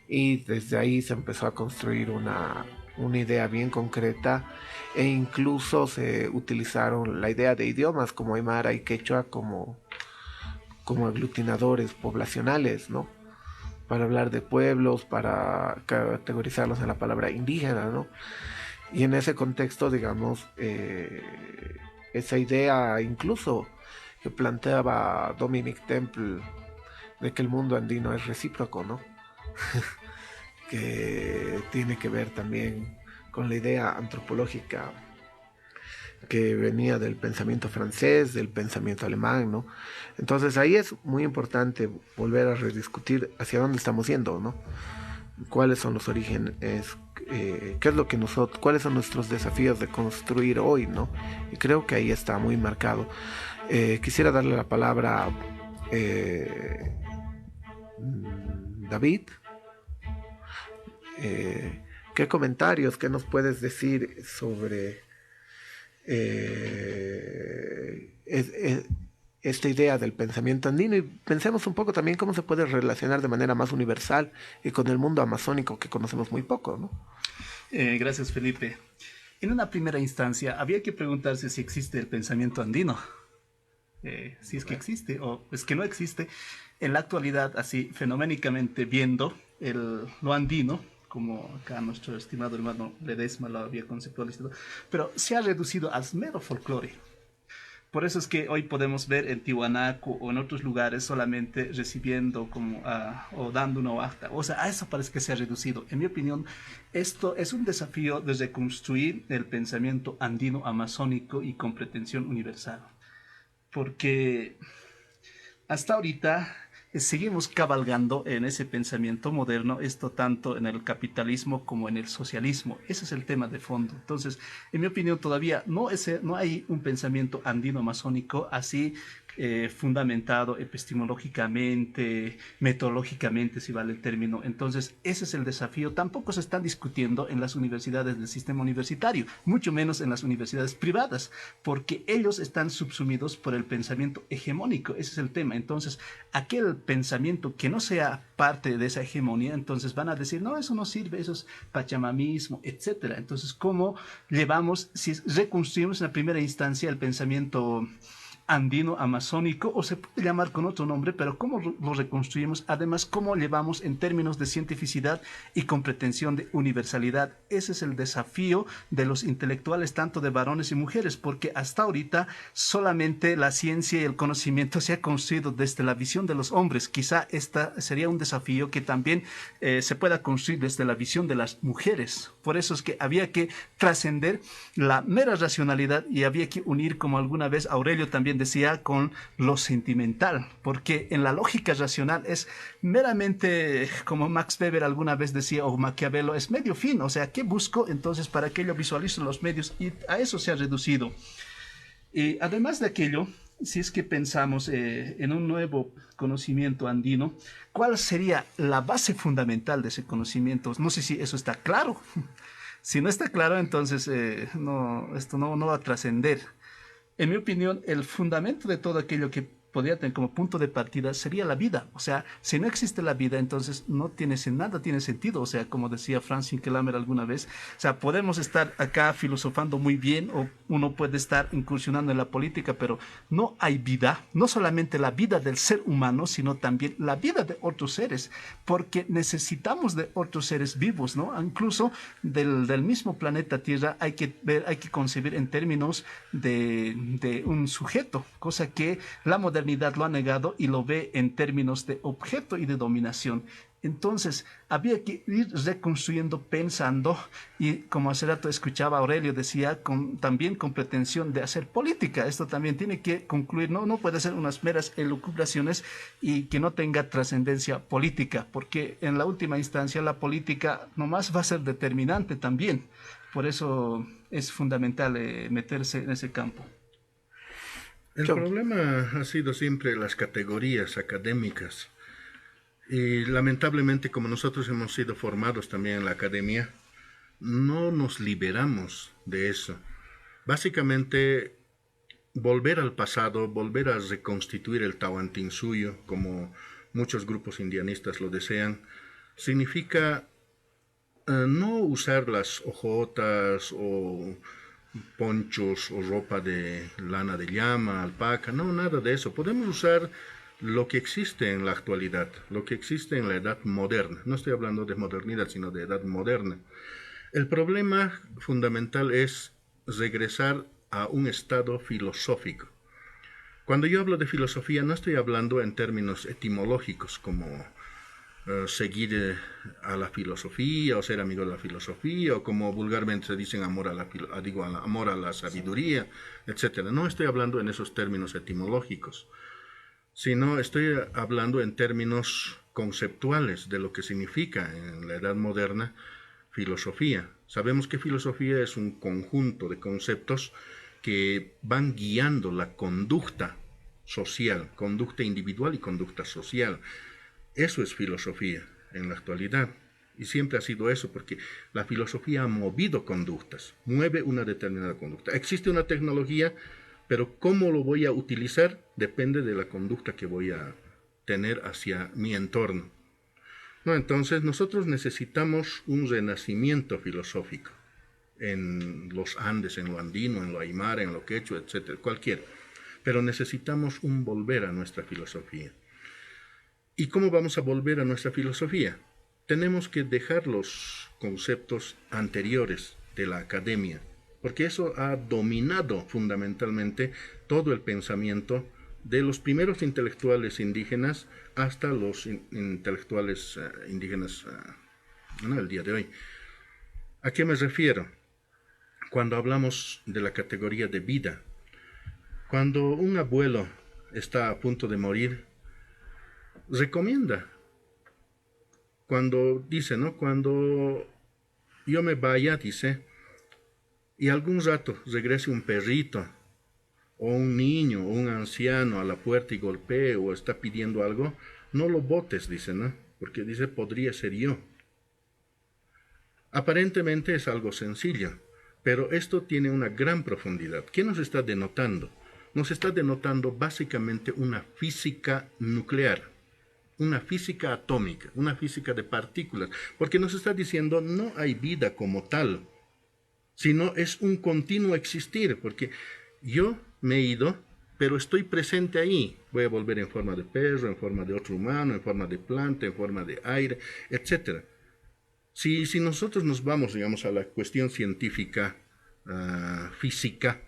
Y desde ahí se empezó a construir una idea bien concreta, e incluso se utilizaron la idea de idiomas como aymara y quechua como aglutinadores poblacionales, ¿no? Para hablar de pueblos, para categorizarlos en la palabra indígena, ¿no? Y en ese contexto, digamos, esa idea incluso que planteaba Dominic Temple de que el mundo andino es recíproco, ¿no? Que tiene que ver también con la idea antropológica que venía del pensamiento francés, del pensamiento alemán, ¿no? Entonces ahí es muy importante volver a rediscutir hacia dónde estamos yendo, ¿no? Cuáles son los orígenes, qué es lo que cuáles son nuestros desafíos de construir hoy, ¿no? Y creo que ahí está muy marcado. Quisiera darle la palabra a David. ¿Qué comentarios, qué nos puedes decir sobre esta idea del pensamiento andino? Y pensemos un poco también cómo se puede relacionar de manera más universal y con el mundo amazónico que conocemos muy poco, ¿no? Gracias, Felipe. En una primera instancia, había que preguntarse si existe el pensamiento andino. Si es que existe o es que no existe. En la actualidad, así fenoménicamente viendo lo andino, como acá nuestro estimado hermano Ledesma lo había conceptualizado, pero se ha reducido al mero folclore. Por eso es que hoy podemos ver en Tiwanaku o en otros lugares solamente recibiendo o dando una acta. O sea, a eso parece que se ha reducido. En mi opinión, esto es un desafío de reconstruir el pensamiento andino amazónico y con pretensión universal. Porque hasta ahorita seguimos cabalgando en ese pensamiento moderno, esto tanto en el capitalismo como en el socialismo. Ese es el tema de fondo. Entonces, en mi opinión, todavía no hay un pensamiento andino-amazónico así fundamentado epistemológicamente, metodológicamente, si vale el término. Entonces, ese es el desafío. Tampoco se están discutiendo en las universidades del sistema universitario, mucho menos en las universidades privadas, porque ellos están subsumidos por el pensamiento hegemónico. Ese es el tema. Entonces, aquel pensamiento que no sea parte de esa hegemonía, entonces van a decir, no, eso no sirve, eso es pachamamismo, etcétera. Entonces, ¿cómo llevamos, si reconstruimos en la primera instancia el pensamiento andino amazónico, o se puede llamar con otro nombre, pero cómo lo reconstruimos, además cómo llevamos en términos de cientificidad y con pretensión de universalidad? Ese es el desafío de los intelectuales, tanto de varones y mujeres, porque hasta ahorita solamente la ciencia y el conocimiento se ha construido desde la visión de los hombres. Quizá esta sería un desafío que también se pueda construir desde la visión de las mujeres. Por eso es que había que trascender la mera racionalidad y había que unir, como alguna vez Aurelio también decía, con lo sentimental, porque en la lógica racional es meramente, como Max Weber alguna vez decía, o Maquiavelo, es medio fin. O sea, ¿qué busco? Entonces, para que yo visualizo los medios, y a eso se ha reducido. Y además de aquello, si es que pensamos en un nuevo conocimiento andino, ¿cuál sería la base fundamental de ese conocimiento? No sé si eso está claro. Si no está claro, entonces esto no va a trascender. En mi opinión, el fundamento de todo aquello que podría tener como punto de partida sería la vida. O sea, si no existe la vida, entonces nada tiene sentido. O sea, como decía Franz Hinkelamer alguna vez, o sea, podemos estar acá filosofando muy bien, o uno puede estar incursionando en la política, pero no hay vida, no solamente la vida del ser humano, sino también la vida de otros seres, porque necesitamos de otros seres vivos, ¿no? Incluso del mismo planeta Tierra hay que concebir en términos de un sujeto, cosa que la modernidad lo ha negado y lo ve en términos de objeto y de dominación. Entonces, había que ir reconstruyendo, pensando, y como hace rato escuchaba Aurelio, decía, también con pretensión de hacer política. Esto también tiene que concluir, no puede ser unas meras elucubraciones y que no tenga trascendencia política, porque en la última instancia la política nomás va a ser determinante también. Por eso es fundamental meterse en ese campo. El problema ha sido siempre las categorías académicas. Y lamentablemente, como nosotros hemos sido formados también en la academia, no nos liberamos de eso. Básicamente, volver al pasado, volver a reconstituir el Tahuantinsuyo, como muchos grupos indianistas lo desean, significa no usar las hojotas o ponchos o ropa de lana de llama, alpaca, no, nada de eso. Podemos usar lo que existe en la actualidad, lo que existe en la edad moderna. No estoy hablando de modernidad, sino de edad moderna. El problema fundamental es regresar a un estado filosófico. Cuando yo hablo de filosofía, no estoy hablando en términos etimológicos, como seguir a la filosofía o ser amigo de la filosofía, o como vulgarmente se dicen amor a la sabiduría, etc. No estoy hablando en esos términos etimológicos, sino estoy hablando en términos conceptuales de lo que significa en la edad moderna filosofía. Sabemos que filosofía es un conjunto de conceptos que van guiando la conducta social, conducta individual y conducta social. Eso es filosofía en la actualidad, y siempre ha sido eso, porque la filosofía ha movido conductas, mueve una determinada conducta. Existe una tecnología, pero cómo lo voy a utilizar depende de la conducta que voy a tener hacia mi entorno. No, entonces nosotros necesitamos un renacimiento filosófico en los Andes, en lo andino, en lo aymara, en lo quechua, etc., cualquiera. Pero necesitamos un volver a nuestra filosofía. ¿Y cómo vamos a volver a nuestra filosofía? Tenemos que dejar los conceptos anteriores de la academia, porque eso ha dominado fundamentalmente todo el pensamiento de los primeros intelectuales indígenas hasta los intelectuales indígenas el día de hoy. ¿A qué me refiero? Cuando hablamos de la categoría de vida, cuando un abuelo está a punto de morir, recomienda, cuando dice, ¿no? Cuando yo me vaya, dice, y algún rato regrese un perrito, o un niño, o un anciano a la puerta y golpee, o está pidiendo algo, no lo botes, dice, ¿no? Porque dice, podría ser yo. Aparentemente es algo sencillo, pero esto tiene una gran profundidad. ¿Qué nos está denotando? Nos está denotando básicamente una física nuclear, una física atómica, una física de partículas, porque nos está diciendo no hay vida como tal, sino es un continuo existir, porque yo me he ido, pero estoy presente ahí. Voy a volver en forma de perro, en forma de otro humano, en forma de planta, en forma de aire, etc. Si nosotros nos vamos, digamos, a la cuestión científica, física,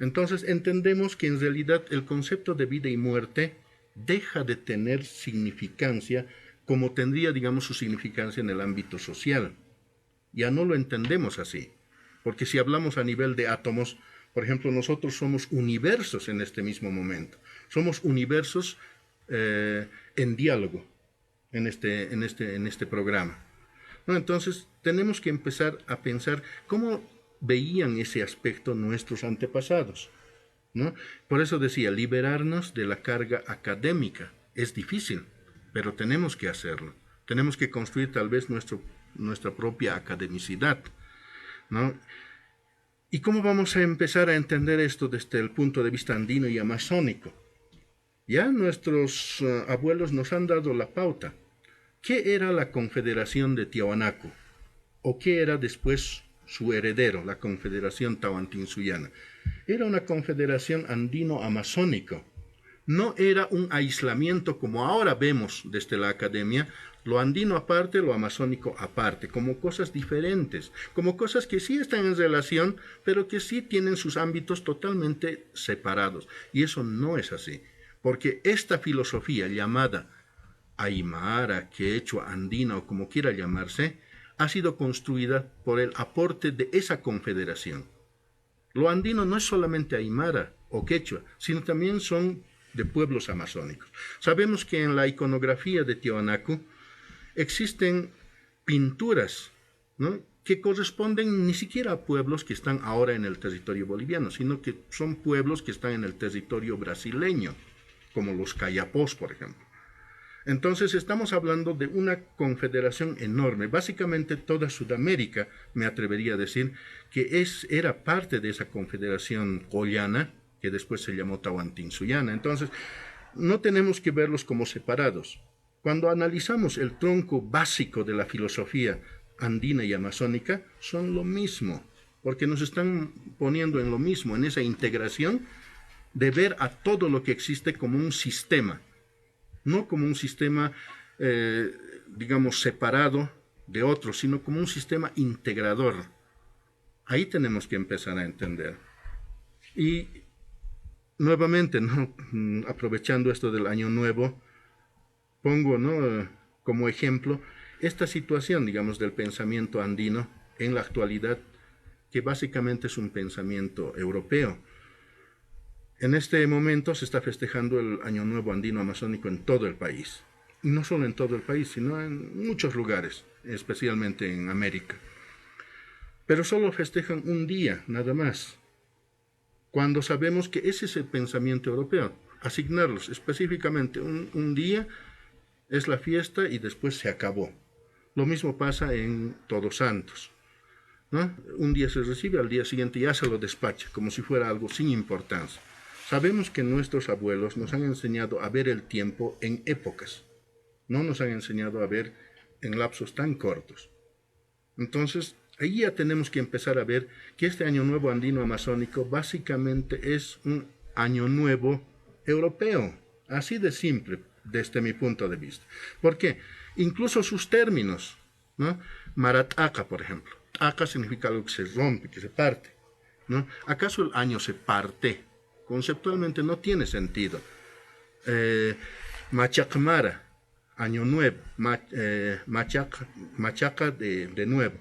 entonces entendemos que en realidad el concepto de vida y muerte deja de tener significancia como tendría, digamos, su significancia en el ámbito social. Ya no lo entendemos así, porque si hablamos a nivel de átomos, por ejemplo, nosotros somos universos en este mismo momento, somos universos en diálogo en este programa. ¿No? Entonces tenemos que empezar a pensar cómo veían ese aspecto nuestros antepasados, ¿no? Por eso decía, liberarnos de la carga académica es difícil, pero tenemos que hacerlo. Tenemos que construir tal vez nuestra propia academicidad, ¿no? ¿Y cómo vamos a empezar a entender esto desde el punto de vista andino y amazónico? Ya nuestros abuelos nos han dado la pauta. ¿Qué era la Confederación de Tiahuanaco? ¿O qué era después su heredero, la Confederación Tahuantinsuyana? Era una confederación andino-amazónico. No era un aislamiento como ahora vemos desde la academia, lo andino aparte, lo amazónico aparte, como cosas diferentes, como cosas que sí están en relación, pero que sí tienen sus ámbitos totalmente separados. Y eso no es así, porque esta filosofía llamada aymara, quechua, andina o como quiera llamarse, ha sido construida por el aporte de esa confederación. Lo andino no es solamente aymara o quechua, sino también son de pueblos amazónicos. Sabemos que en la iconografía de Tiwanaku existen pinturas, ¿no?, que corresponden ni siquiera a pueblos que están ahora en el territorio boliviano, sino que son pueblos que están en el territorio brasileño, como los Cayapós, por ejemplo. Entonces estamos hablando de una confederación enorme, básicamente toda Sudamérica, me atrevería a decir, que era parte de esa confederación collana, que después se llamó Tahuantinsullana. Entonces, no tenemos que verlos como separados. Cuando analizamos el tronco básico de la filosofía andina y amazónica, son lo mismo, porque nos están poniendo en lo mismo, en esa integración de ver a todo lo que existe como un sistema, no como un sistema, digamos, separado de otros, sino como un sistema integrador. Ahí tenemos que empezar a entender. Y nuevamente, ¿no?, aprovechando esto del Año Nuevo, pongo, ¿no?, como ejemplo esta situación, digamos, del pensamiento andino en la actualidad, que básicamente es un pensamiento europeo. En este momento se está festejando el Año Nuevo Andino Amazónico en todo el país. Y no solo en todo el país, sino en muchos lugares, especialmente en América. Pero solo festejan un día, nada más, cuando sabemos que ese es el pensamiento europeo. Asignarlos específicamente un día es la fiesta y después se acabó. Lo mismo pasa en Todos Santos, ¿no? Un día se recibe, al día siguiente ya se lo despacha, como si fuera algo sin importancia. Sabemos que nuestros abuelos nos han enseñado a ver el tiempo en épocas, no nos han enseñado a ver en lapsos tan cortos. Entonces, ahí ya tenemos que empezar a ver que este Año Nuevo Andino Amazónico básicamente es un Año Nuevo europeo, así de simple desde mi punto de vista. ¿Por qué? Incluso sus términos, ¿no? Marataca, por ejemplo. Aka significa algo que se rompe, que se parte, ¿no? ¿Acaso el año se parte? Conceptualmente no tiene sentido. Machacmara, Año Nuevo, machaca de nuevo.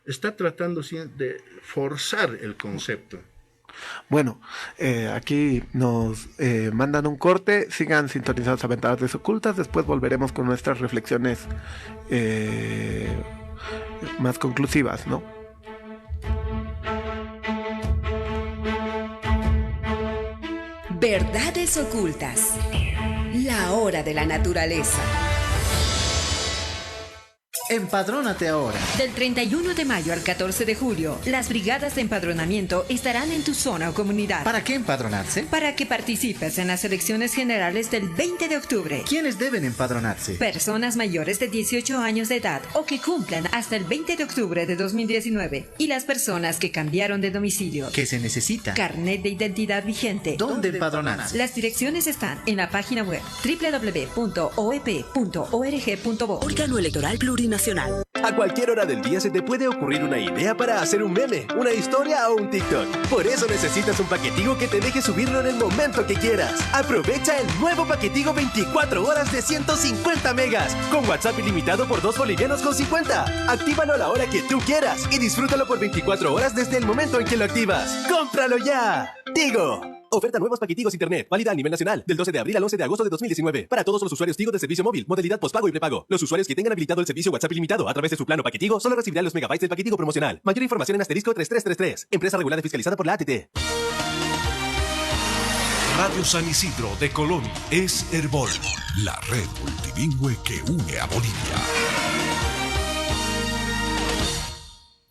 Está tratando de forzar el concepto. Bueno, aquí nos mandan un corte. Sigan sintonizados a Verdades Ocultas. Después volveremos con nuestras reflexiones más conclusivas, ¿no? Verdades Ocultas. La hora de la naturaleza. Empadrónate ahora. Del 31 de mayo al 14 de julio, las brigadas de empadronamiento estarán en tu zona o comunidad. ¿Para qué empadronarse? Para que participes en las elecciones generales del 20 de octubre. ¿Quiénes deben empadronarse? Personas mayores de 18 años de edad o que cumplan hasta el 20 de octubre de 2019. Y las personas que cambiaron de domicilio. ¿Qué se necesita? Carnet de identidad vigente. ¿Dónde empadronarse? Las direcciones están en la página web www.oep.org.bo. Órgano Electoral Plurinacional. A cualquier hora del día se te puede ocurrir una idea para hacer un meme, una historia o un TikTok. Por eso necesitas un paquetigo que te deje subirlo en el momento que quieras. Aprovecha el nuevo paquetigo 24 horas de 150 megas, con WhatsApp ilimitado por 2 bolivianos con 50. Actívalo a la hora que tú quieras y disfrútalo por 24 horas desde el momento en que lo activas. ¡Cómpralo ya! Tigo. Oferta nuevos paquetigos internet, válida a nivel nacional, del 12 de abril al 11 de agosto de 2019. Para todos los usuarios Tigo de servicio móvil, modalidad postpago y prepago. Los usuarios que tengan habilitado el servicio WhatsApp ilimitado a través de su plano paquetigo solo recibirán los megabytes del paquetigo promocional. Mayor información en asterisco 3333. Empresa regulada y fiscalizada por la ATT. Radio San Isidro de Colón es Herbol, la red multilingüe que une a Bolivia.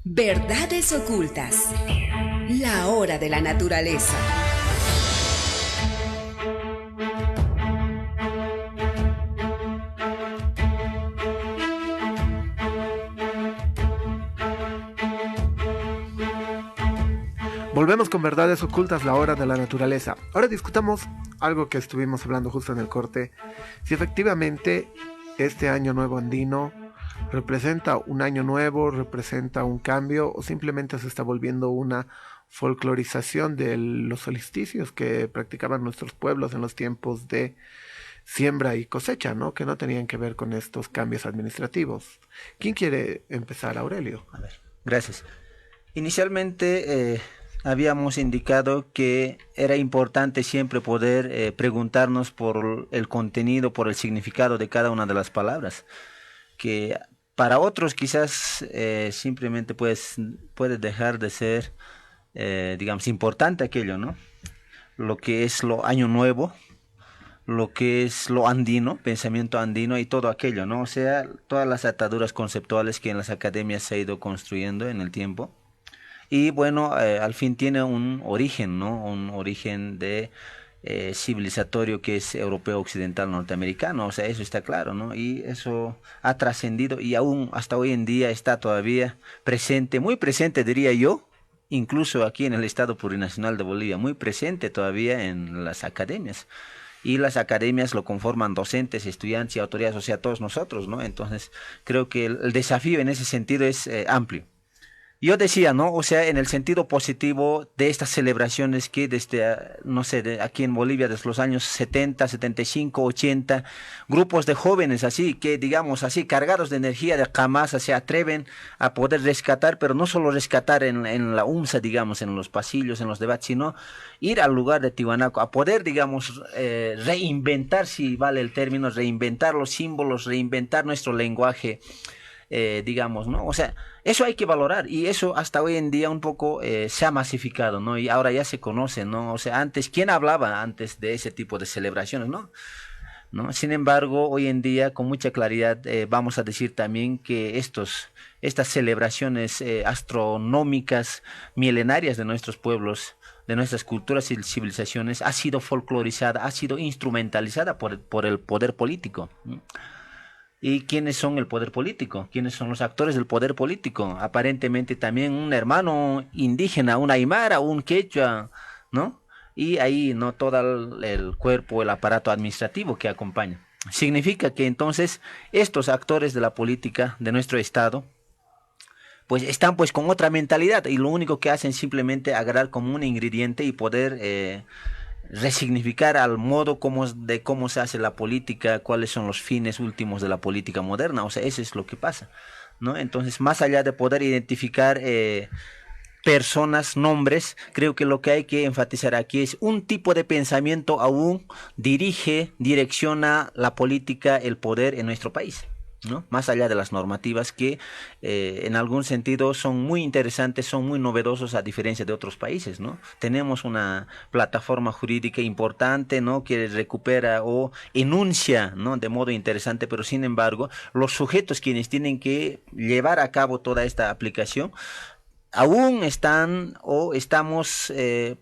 Verdades Ocultas. La hora de la naturaleza. Volvemos con Verdades Ocultas, la hora de la naturaleza. Ahora discutamos algo que estuvimos hablando justo en el corte. Si efectivamente este Año Nuevo Andino representa un año nuevo, representa un cambio, o simplemente se está volviendo una folclorización de los solsticios que practicaban nuestros pueblos en los tiempos de siembra y cosecha, ¿no? Que no tenían que ver con estos cambios administrativos. ¿Quién quiere empezar, Aurelio? A ver, gracias. Inicialmente habíamos indicado que era importante siempre poder preguntarnos por el contenido, por el significado de cada una de las palabras, que para otros quizás simplemente puede dejar de ser, digamos, importante aquello, ¿no? Lo que es lo año nuevo, lo que es lo andino, pensamiento andino y todo aquello, ¿no? O sea, todas las ataduras conceptuales que en las academias se ha ido construyendo en el tiempo. Y bueno, al fin tiene un origen, ¿no? Un origen de civilizatorio que es europeo occidental norteamericano, o sea, eso está claro, ¿no? Y eso ha trascendido y aún hasta hoy en día está todavía presente, muy presente diría yo, incluso aquí en el Estado Plurinacional de Bolivia, muy presente todavía en las academias. Y las academias lo conforman docentes, estudiantes y autoridades, o sea, todos nosotros, ¿no? Entonces, creo que el desafío en ese sentido es amplio. Yo decía, ¿no? O sea, en el sentido positivo de estas celebraciones que desde, no sé, aquí en Bolivia desde los años 70, 75, 80, grupos de jóvenes así, que digamos así, cargados de energía, de camasa, se atreven a poder rescatar, pero no solo rescatar en la UMSA, digamos, en los pasillos, en los debates, sino ir al lugar de Tiwanaku, a poder, digamos, reinventar, si vale el término, reinventar los símbolos, reinventar nuestro lenguaje, digamos, ¿no? O sea, eso hay que valorar y eso hasta hoy en día un poco se ha masificado, ¿no? Y ahora ya se conoce, ¿no? O sea, antes, ¿quién hablaba antes de ese tipo de celebraciones, ¿no? ¿No? Sin embargo, hoy en día con mucha claridad vamos a decir también que estas celebraciones astronómicas, milenarias de nuestros pueblos, de nuestras culturas y civilizaciones, ha sido folclorizada, ha sido instrumentalizada por el poder político, ¿no? ¿Y quiénes son el poder político? ¿Quiénes son los actores del poder político? Aparentemente también un hermano indígena, un aymara, un quechua, ¿no? Y ahí no todo el cuerpo, el aparato administrativo que acompaña. Significa que entonces estos actores de la política de nuestro Estado pues están pues con otra mentalidad y lo único que hacen es simplemente agarrar como un ingrediente y poder resignificar al modo de cómo se hace la política, cuáles son los fines últimos de la política moderna, o sea, eso es lo que pasa, ¿no? Entonces, más allá de poder identificar personas, nombres, creo que lo que hay que enfatizar aquí es un tipo de pensamiento aún direcciona la política, el poder en nuestro país, ¿no? Más allá de las normativas que en algún sentido son muy interesantes, son muy novedosos a diferencia de otros países, ¿no? Tenemos una plataforma jurídica importante, ¿no? Que recupera o enuncia, ¿no? De modo interesante, pero sin embargo, los sujetos quienes tienen que llevar a cabo toda esta aplicación aún están o estamos,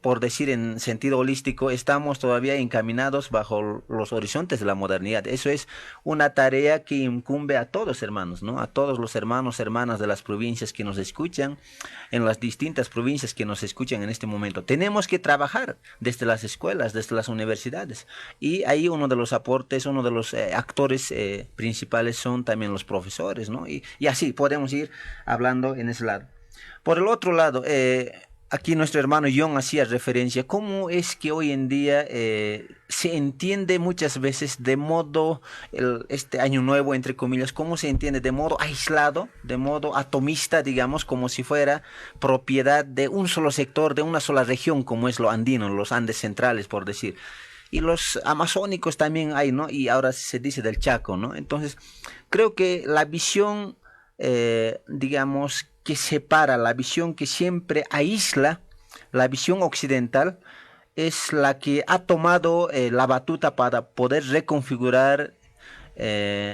por decir en sentido holístico, estamos todavía encaminados bajo los horizontes de la modernidad. Eso es una tarea que incumbe a todos, hermanos, ¿no? A todos los hermanos, hermanas de las provincias que nos escuchan, en las distintas provincias que nos escuchan en este momento. Tenemos que trabajar desde las escuelas, desde las universidades. Y ahí uno de los aportes, uno de los actores principales son también los profesores, ¿no? Y así podemos ir hablando en ese lado. Por el otro lado, aquí nuestro hermano John hacía referencia, cómo es que hoy en día se entiende muchas veces de modo, este año nuevo, entre comillas, cómo se entiende de modo aislado, de modo atomista, digamos, como si fuera propiedad de un solo sector, de una sola región, como es lo andino, los Andes centrales, por decir. Y los amazónicos también hay, ¿no? Y ahora se dice del Chaco, ¿no? Entonces, creo que la visión, digamos, que separa, la visión que siempre aísla, la visión occidental, es la que ha tomado la batuta para poder reconfigurar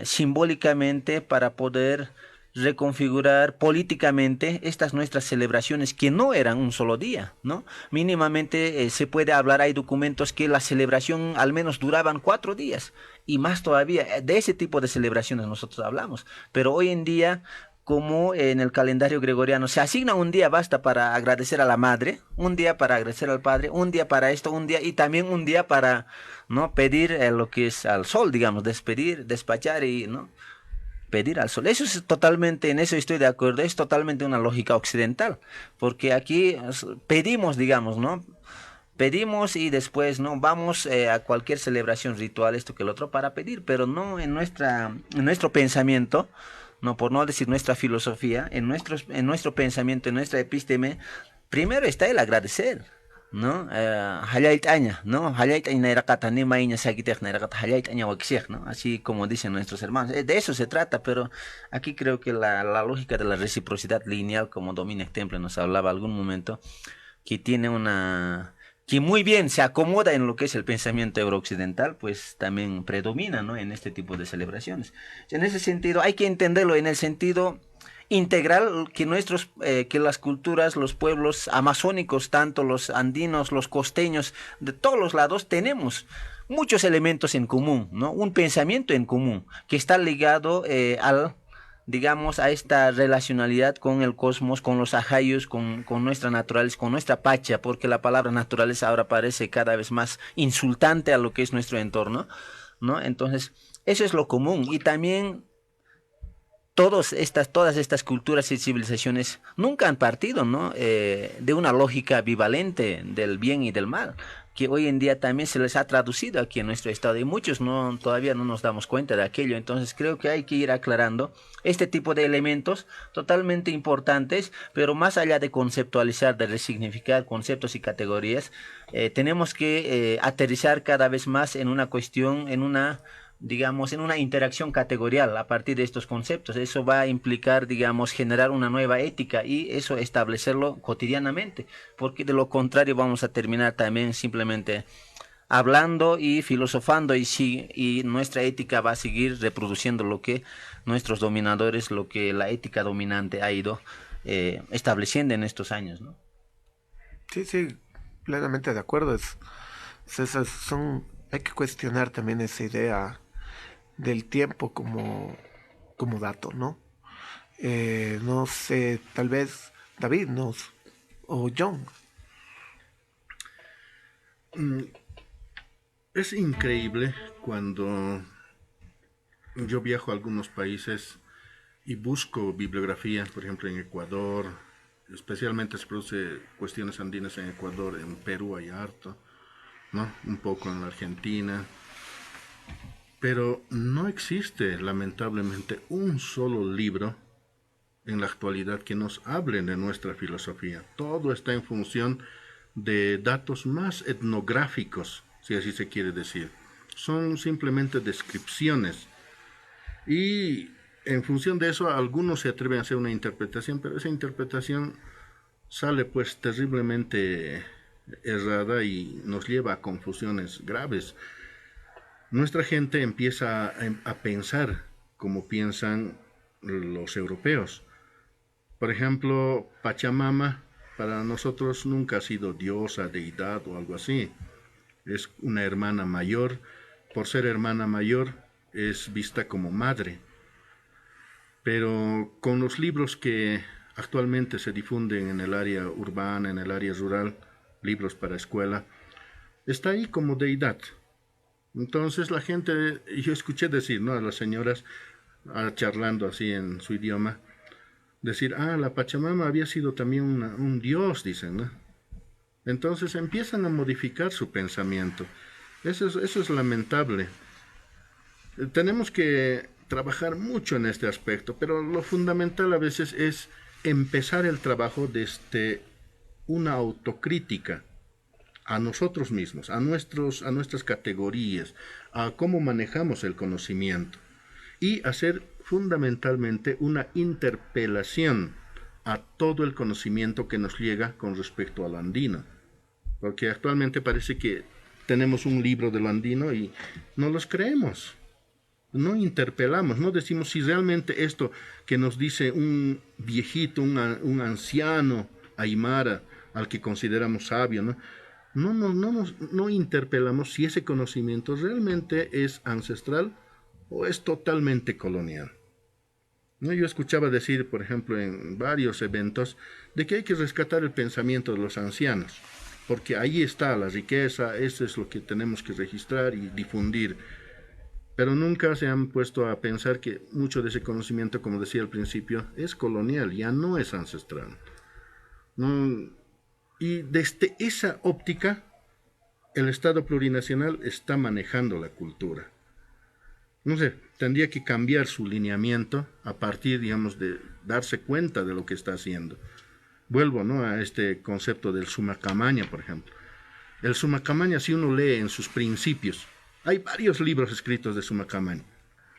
simbólicamente, para poder reconfigurar políticamente estas nuestras celebraciones que no eran un solo día, ¿no? Mínimamente se puede hablar, hay documentos que la celebración al menos duraban 4 días y más todavía, de ese tipo de celebraciones nosotros hablamos, pero hoy en día, como en el calendario gregoriano se asigna un día basta para agradecer a la madre, un día para agradecer al padre, un día para esto, un día y también un día para, ¿no? Pedir lo que es al sol, digamos, despachar y, ¿no? Pedir al sol. Eso es totalmente, en eso estoy de acuerdo, es totalmente una lógica occidental, porque aquí pedimos, digamos, ¿no? pedimos y después no vamos a cualquier celebración ritual, esto que el otro, para pedir, pero no en nuestro pensamiento, no por no decir nuestra filosofía, en nuestro pensamiento, en nuestra episteme, primero está el agradecer. ¿No? Hayait aña, ¿no? Hayait aña irakata, ni maiña saquitej, irakata, hayait aña waxiej, ¿no? Así como dicen nuestros hermanos. De eso se trata, pero aquí creo que la lógica de la reciprocidad lineal, como Dominic Temple nos hablaba algún momento, que tiene que muy bien se acomoda en lo que es el pensamiento eurooccidental, pues también predomina, ¿no? En este tipo de celebraciones. En ese sentido, hay que entenderlo en el sentido integral que las culturas, los pueblos amazónicos, tanto los andinos, los costeños, de todos los lados, tenemos muchos elementos en común, ¿no? Un pensamiento en común que está ligado digamos, a esta relacionalidad con el cosmos, con los ajayos, con nuestra naturaleza, con nuestra pacha, porque la palabra naturaleza ahora parece cada vez más insultante a lo que es nuestro entorno, ¿no? Entonces, eso es lo común. Y también todas estas culturas y civilizaciones nunca han partido, ¿no? De una lógica bivalente del bien y del mal, que hoy en día también se les ha traducido aquí en nuestro estado, y muchos todavía no nos damos cuenta de aquello. Entonces creo que hay que ir aclarando este tipo de elementos totalmente importantes, pero más allá de conceptualizar, de resignificar conceptos y categorías, tenemos que aterrizar cada vez más en una cuestión, digamos, en una interacción categorial a partir de estos conceptos. Eso va a implicar, digamos, generar una nueva ética y eso establecerlo cotidianamente, porque de lo contrario vamos a terminar también simplemente hablando y filosofando y nuestra ética va a seguir reproduciendo lo que nuestros dominadores, lo que la ética dominante ha ido estableciendo en estos años, ¿no? Sí, plenamente de acuerdo. Hay que cuestionar también esa idea del tiempo como dato, ¿no? No sé, tal vez David o John. Es increíble cuando yo viajo a algunos países y busco bibliografía, por ejemplo en Ecuador, especialmente se produce cuestiones andinas en Ecuador, en Perú hay harto, ¿no? Un poco en la Argentina. Pero no existe, lamentablemente, un solo libro en la actualidad que nos hable de nuestra filosofía. Todo está en función de datos más etnográficos, si así se quiere decir. Son simplemente descripciones. Y en función de eso, algunos se atreven a hacer una interpretación, pero esa interpretación sale pues terriblemente errada y nos lleva a confusiones graves. Nuestra gente empieza a pensar como piensan los europeos. Por ejemplo, Pachamama para nosotros nunca ha sido diosa, deidad o algo así. Es una hermana mayor. Por ser hermana mayor es vista como madre. Pero con los libros que actualmente se difunden en el área urbana, en el área rural, libros para escuela, está ahí como deidad. Entonces la gente, yo escuché decir, ¿no?, a las señoras charlando así en su idioma, decir, la Pachamama había sido también un dios, dicen, ¿no? Entonces empiezan a modificar su pensamiento. Eso es lamentable. Tenemos que trabajar mucho en este aspecto, pero lo fundamental a veces es empezar el trabajo desde una autocrítica a nosotros mismos, a nuestras categorías, a cómo manejamos el conocimiento y hacer fundamentalmente una interpelación a todo el conocimiento que nos llega con respecto al andino, porque actualmente parece que tenemos un libro del andino y no los creemos, no interpelamos, no decimos si realmente esto que nos dice un viejito, un anciano aymara al que consideramos sabio, no interpelamos si ese conocimiento realmente es ancestral o es totalmente colonial. ¿No? Yo escuchaba decir, por ejemplo, en varios eventos, de que hay que rescatar el pensamiento de los ancianos, porque ahí está la riqueza, eso es lo que tenemos que registrar y difundir. Pero nunca se han puesto a pensar que mucho de ese conocimiento, como decía al principio, es colonial, ya no es ancestral. Y desde esa óptica el Estado plurinacional está manejando la cultura. No sé, tendría que cambiar su lineamiento a partir, digamos, de darse cuenta de lo que está haciendo. Vuelvo, ¿no?, a este concepto del Summa Camaña, por ejemplo. El Summa Camaña, si uno lee en sus principios, hay varios libros escritos de Summa Camaña,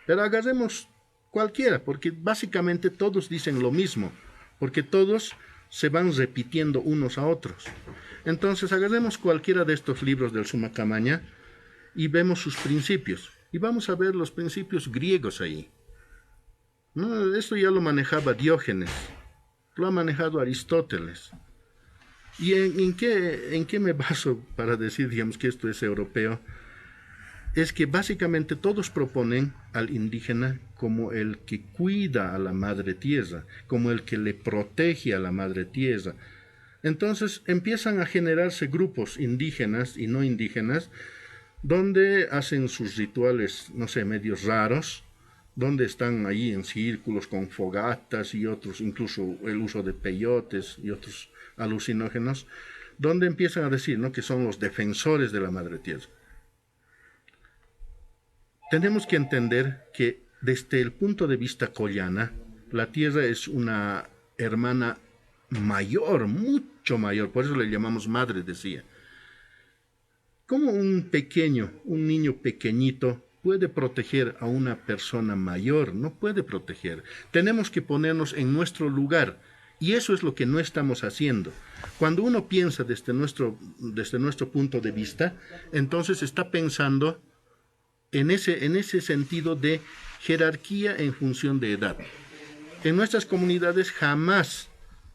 pero agarremos cualquiera, porque básicamente todos dicen lo mismo, porque todos se van repitiendo unos a otros. Entonces, agarremos cualquiera de estos libros del Summa Camaña y vemos sus principios. Y vamos a ver los principios griegos ahí. No, esto ya lo manejaba Diógenes, lo ha manejado Aristóteles. ¿Y en qué me baso para decir, digamos, que esto es europeo? Es que básicamente todos proponen al indígena como el que cuida a la madre tierra, como el que le protege a la madre tierra. Entonces empiezan a generarse grupos indígenas y no indígenas, donde hacen sus rituales, no sé, medios raros, donde están ahí en círculos con fogatas y otros, incluso el uso de peyotes y otros alucinógenos, donde empiezan a decir, ¿no?, que son los defensores de la madre tierra. Tenemos que entender que desde el punto de vista collana, la tierra es una hermana mayor, mucho mayor, por eso le llamamos madre, decía. ¿Cómo un niño pequeñito puede proteger a una persona mayor? No puede proteger. Tenemos que ponernos en nuestro lugar, y eso es lo que no estamos haciendo. Cuando uno piensa desde nuestro punto de vista, entonces está pensando en ese sentido de jerarquía en función de edad. En nuestras comunidades jamás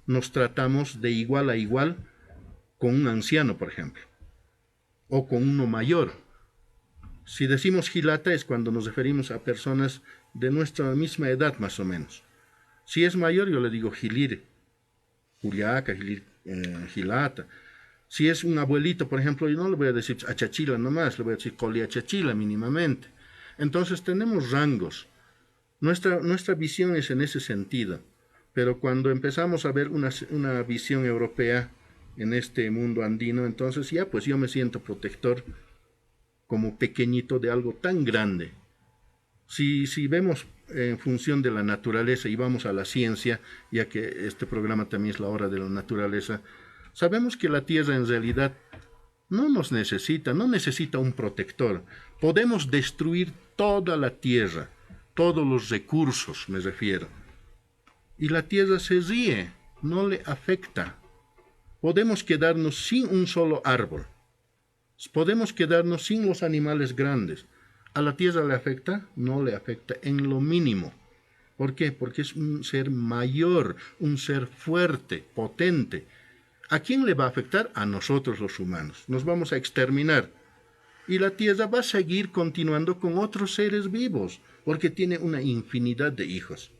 nos tratamos de igual a igual con un anciano, por ejemplo, o con uno mayor. Si decimos gilata es cuando nos referimos a personas de nuestra misma edad, más o menos. Si es mayor, yo le digo gilire, juliaca, gilata. Si es un abuelito, por ejemplo, yo no le voy a decir achachila nomás, le voy a decir coliachachila mínimamente. Entonces tenemos rangos. Nuestra visión es en ese sentido. Pero cuando empezamos a ver una visión europea en este mundo andino, entonces ya pues yo me siento protector como pequeñito de algo tan grande. Si vemos en función de la naturaleza y vamos a la ciencia, ya que este programa también es la hora de la naturaleza, sabemos que la Tierra en realidad no necesita un protector. Podemos destruir toda la Tierra, todos los recursos, me refiero. Y la Tierra se ríe, no le afecta. Podemos quedarnos sin un solo árbol. Podemos quedarnos sin los animales grandes. ¿A la Tierra le afecta? No le afecta en lo mínimo. ¿Por qué? Porque es un ser mayor, un ser fuerte, potente. ¿A quién le va a afectar? A nosotros los humanos. Nos vamos a exterminar. Y la Tierra va a seguir continuando con otros seres vivos, porque tiene una infinidad de hijos.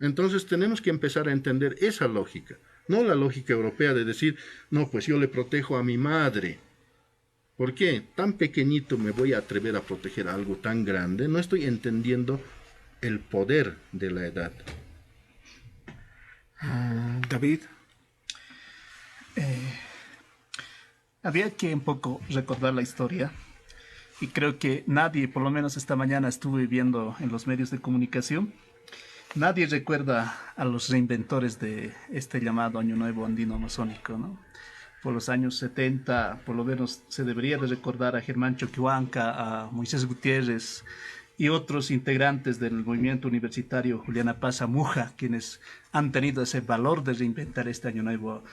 Entonces tenemos que empezar a entender esa lógica, no la lógica europea de decir, no, pues yo le protejo a mi madre. ¿Por qué? Tan pequeñito me voy a atrever a proteger a algo tan grande. No estoy entendiendo el poder de la edad. David. Había que un poco recordar la historia, y creo que nadie, por lo menos esta mañana estuve viendo en los medios de comunicación, nadie recuerda a los reinventores de este llamado Año Nuevo Andino Amazónico, ¿no? Por los años 70, por lo menos se debería de recordar a Germán Choquehuanca, a Moisés Gutiérrez y otros integrantes del movimiento universitario Juliana Paz Amuja, quienes han tenido ese valor de reinventar este Año Nuevo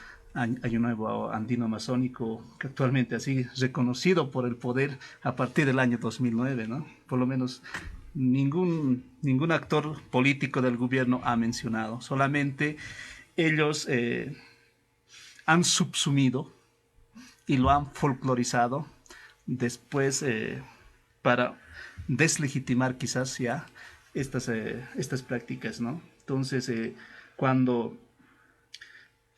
Andino Amazónico, que actualmente ha sido reconocido por el poder a partir del año 2009, ¿no? Por lo menos ningún actor político del gobierno ha mencionado, solamente ellos han subsumido y lo han folclorizado después para deslegitimar quizás ya estas prácticas, ¿no? Entonces, cuando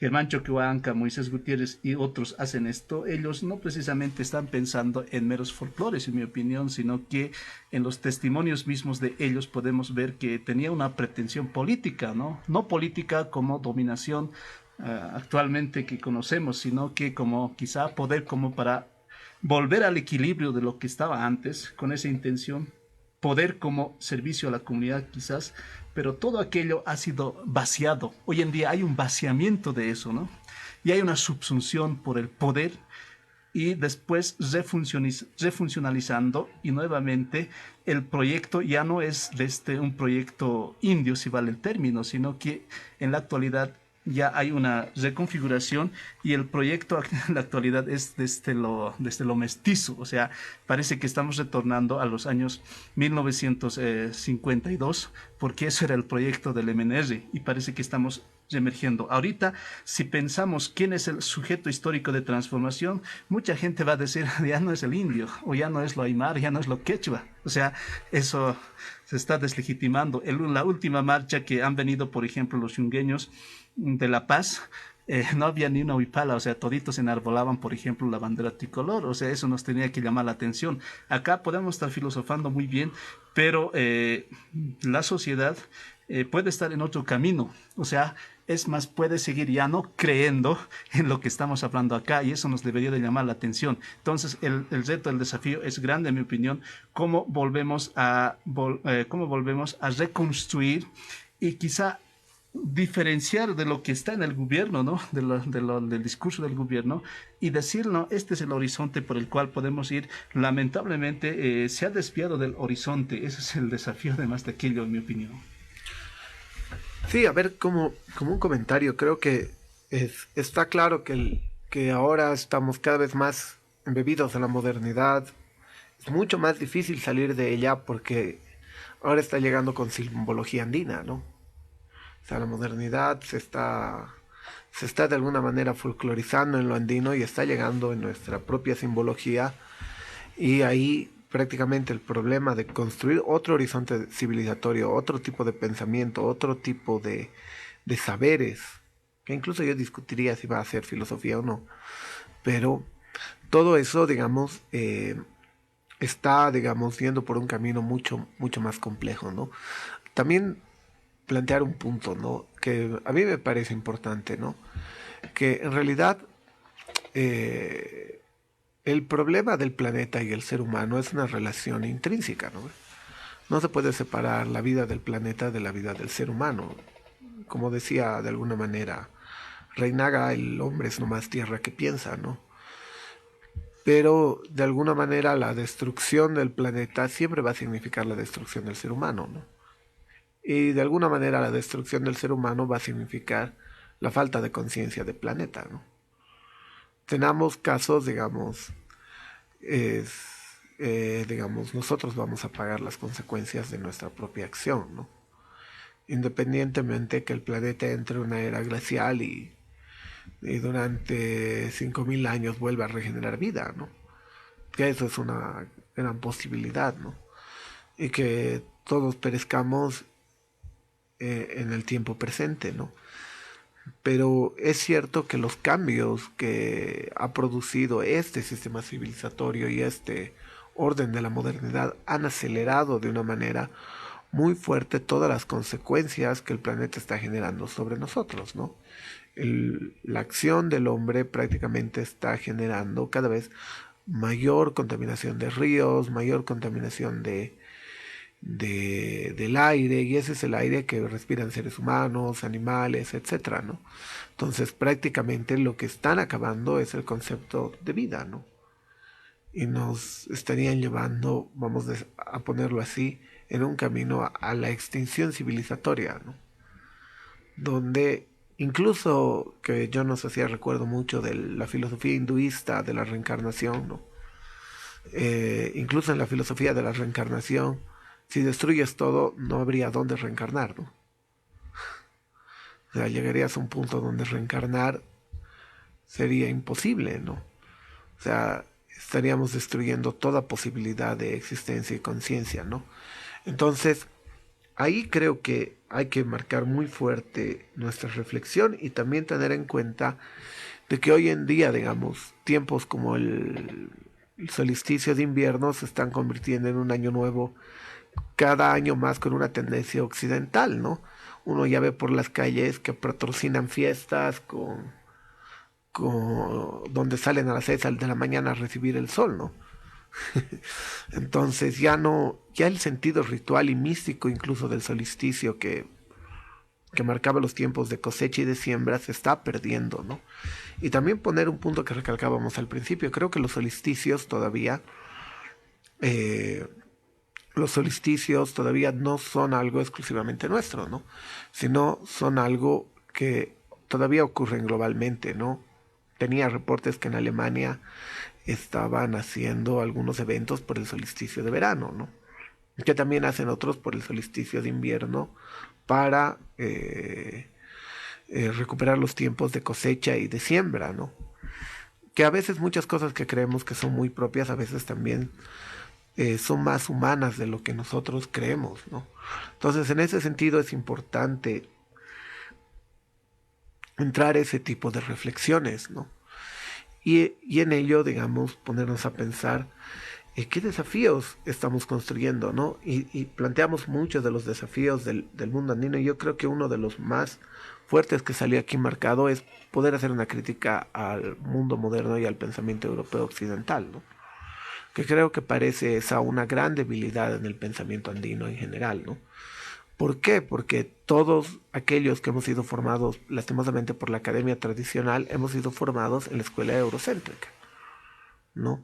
Germán Choquehuanca, Moisés Gutiérrez y otros hacen esto, ellos no precisamente están pensando en meros folclores, en mi opinión, sino que en los testimonios mismos de ellos podemos ver que tenía una pretensión política, ¿no? No política como dominación actualmente que conocemos, sino que como quizá poder como para volver al equilibrio de lo que estaba antes, con esa intención, poder como servicio a la comunidad quizás, pero todo aquello ha sido vaciado. Hoy en día hay un vaciamiento de eso, ¿no? Y hay una subsunción por el poder y después refuncionalizando y nuevamente el proyecto ya no es un proyecto indio, si vale el término, sino que en la actualidad ya hay una reconfiguración y el proyecto en la actualidad es desde lo mestizo, o sea, parece que estamos retornando a los años 1952, porque eso era el proyecto del MNR y parece que estamos emergiendo. Ahorita, si pensamos quién es el sujeto histórico de transformación, mucha gente va a decir, ya no es el indio, o ya no es lo aymar, ya no es lo quechua. O sea, eso se está deslegitimando. La última marcha que han venido, por ejemplo, los yungueños de La Paz, no había ni una huipala, o sea, toditos enarbolaban, por ejemplo, la bandera tricolor, o sea, eso nos tenía que llamar la atención. Acá podemos estar filosofando muy bien, pero la sociedad puede estar en otro camino, o sea, es más, puede seguir ya no creyendo en lo que estamos hablando acá y eso nos debería de llamar la atención. Entonces, el reto, el desafío es grande, en mi opinión, cómo volvemos a reconstruir y quizá diferenciar de lo que está en el gobierno, ¿no? Del discurso del gobierno y decir, no, este es el horizonte por el cual podemos ir. Lamentablemente se ha desviado del horizonte, ese es el desafío de más de aquello, en mi opinión. Sí, a ver, como un comentario, creo que está claro que ahora estamos cada vez más embebidos en la modernidad. Es mucho más difícil salir de ella porque ahora está llegando con simbología andina, ¿no? O sea, la modernidad se está de alguna manera folclorizando en lo andino y está llegando en nuestra propia simbología. Y ahí prácticamente el problema de construir otro horizonte civilizatorio, otro tipo de pensamiento, otro tipo de saberes, que incluso yo discutiría si va a ser filosofía o no, pero todo eso, digamos, está, digamos, yendo por un camino mucho, mucho más complejo, ¿no? También plantear un punto, ¿no? Que a mí me parece importante, ¿no? Que en realidad el problema del planeta y el ser humano es una relación intrínseca, ¿no? No se puede separar la vida del planeta de la vida del ser humano. Como decía de alguna manera Reinaga, el hombre es nomás tierra que piensa, ¿no? Pero de alguna manera la destrucción del planeta siempre va a significar la destrucción del ser humano, ¿no? Y de alguna manera la destrucción del ser humano va a significar la falta de conciencia del planeta, ¿no? Tenemos casos, digamos, digamos, nosotros vamos a pagar las consecuencias de nuestra propia acción, ¿no? Independientemente que el planeta entre en una era glacial y durante 5.000 años vuelva a regenerar vida, ¿no? Que eso es una gran posibilidad, ¿no? Y que todos perezcamos en el tiempo presente, ¿no? Pero es cierto que los cambios que ha producido este sistema civilizatorio y este orden de la modernidad han acelerado de una manera muy fuerte todas las consecuencias que el planeta está generando sobre nosotros, ¿no? La acción del hombre prácticamente está generando cada vez mayor contaminación de ríos, mayor contaminación del aire, y ese es el aire que respiran seres humanos, animales, etcétera, ¿no? Entonces prácticamente lo que están acabando es el concepto de vida, ¿no? Y nos estarían llevando, vamos a ponerlo así, en un camino a la extinción civilizatoria, ¿no? Donde incluso, que yo no sé si recuerdo mucho de la filosofía hinduista de la reencarnación, ¿no? Incluso en la filosofía de la reencarnación, si destruyes todo, no habría dónde reencarnar, ¿no? O sea, llegarías a un punto donde reencarnar sería imposible, ¿no? O sea, estaríamos destruyendo toda posibilidad de existencia y conciencia, ¿no? Entonces, ahí creo que hay que marcar muy fuerte nuestra reflexión y también tener en cuenta de que hoy en día, digamos, tiempos como el solsticio de invierno se están convirtiendo en un año nuevo cada año más con una tendencia occidental, ¿no? Uno ya ve por las calles que patrocinan fiestas con donde salen a las 6 de la mañana a recibir el sol, ¿no? Entonces ya el sentido ritual y místico incluso del solsticio que marcaba los tiempos de cosecha y de siembra se está perdiendo, ¿no? Y también poner un punto que recalcábamos al principio, creo que los solsticios todavía no son algo exclusivamente nuestro, ¿no? Sino son algo que todavía ocurren globalmente, ¿no? Tenía reportes que en Alemania estaban haciendo algunos eventos por el solsticio de verano, ¿no? Que también hacen otros por el solsticio de invierno para recuperar los tiempos de cosecha y de siembra, ¿no? Que a veces muchas cosas que creemos que son muy propias, a veces también son más humanas de lo que nosotros creemos, ¿no? Entonces, en ese sentido es importante entrar a ese tipo de reflexiones, ¿no? Y en ello, digamos, ponernos a pensar qué desafíos estamos construyendo, ¿no? Y planteamos muchos de los desafíos del mundo andino, y yo creo que uno de los más fuertes que salió aquí marcado es poder hacer una crítica al mundo moderno y al pensamiento europeo occidental, ¿no? Que creo que parece esa una gran debilidad en el pensamiento andino en general, ¿no? ¿Por qué? Porque todos aquellos que hemos sido formados lastimosamente por la academia tradicional hemos sido formados en la escuela eurocéntrica, ¿no?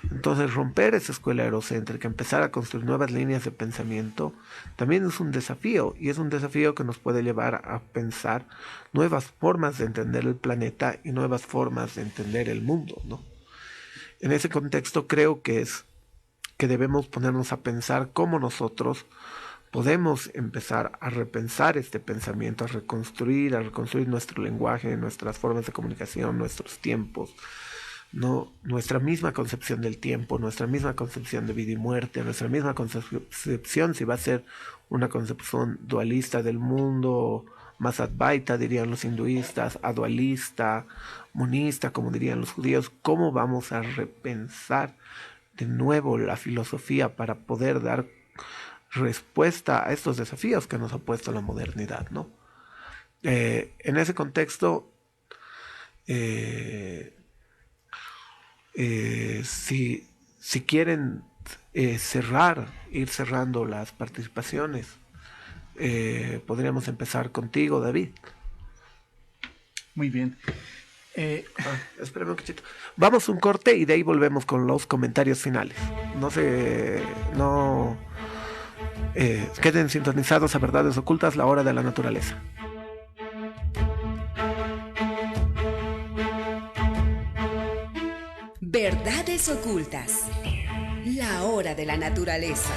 Entonces romper esa escuela eurocéntrica, empezar a construir nuevas líneas de pensamiento, también es un desafío, y es un desafío que nos puede llevar a pensar nuevas formas de entender el planeta y nuevas formas de entender el mundo, ¿no? En ese contexto creo que debemos ponernos a pensar cómo nosotros podemos empezar a repensar este pensamiento, a reconstruir nuestro lenguaje, nuestras formas de comunicación, nuestros tiempos, ¿no? Nuestra misma concepción del tiempo, nuestra misma concepción de vida y muerte, nuestra misma concepción, si va a ser una concepción dualista del mundo, más advaita, dirían los hinduistas, adualista, monista, como dirían los judíos, cómo vamos a repensar de nuevo la filosofía para poder dar respuesta a estos desafíos que nos ha puesto la modernidad, ¿no? En ese contexto, si quieren ir cerrando las participaciones, podríamos empezar contigo, David. Muy bien. Espérame un cachito. Vamos a un corte y de ahí volvemos con los comentarios finales. Queden sintonizados a Verdades Ocultas, la hora de la naturaleza. Verdades Ocultas, la hora de la naturaleza.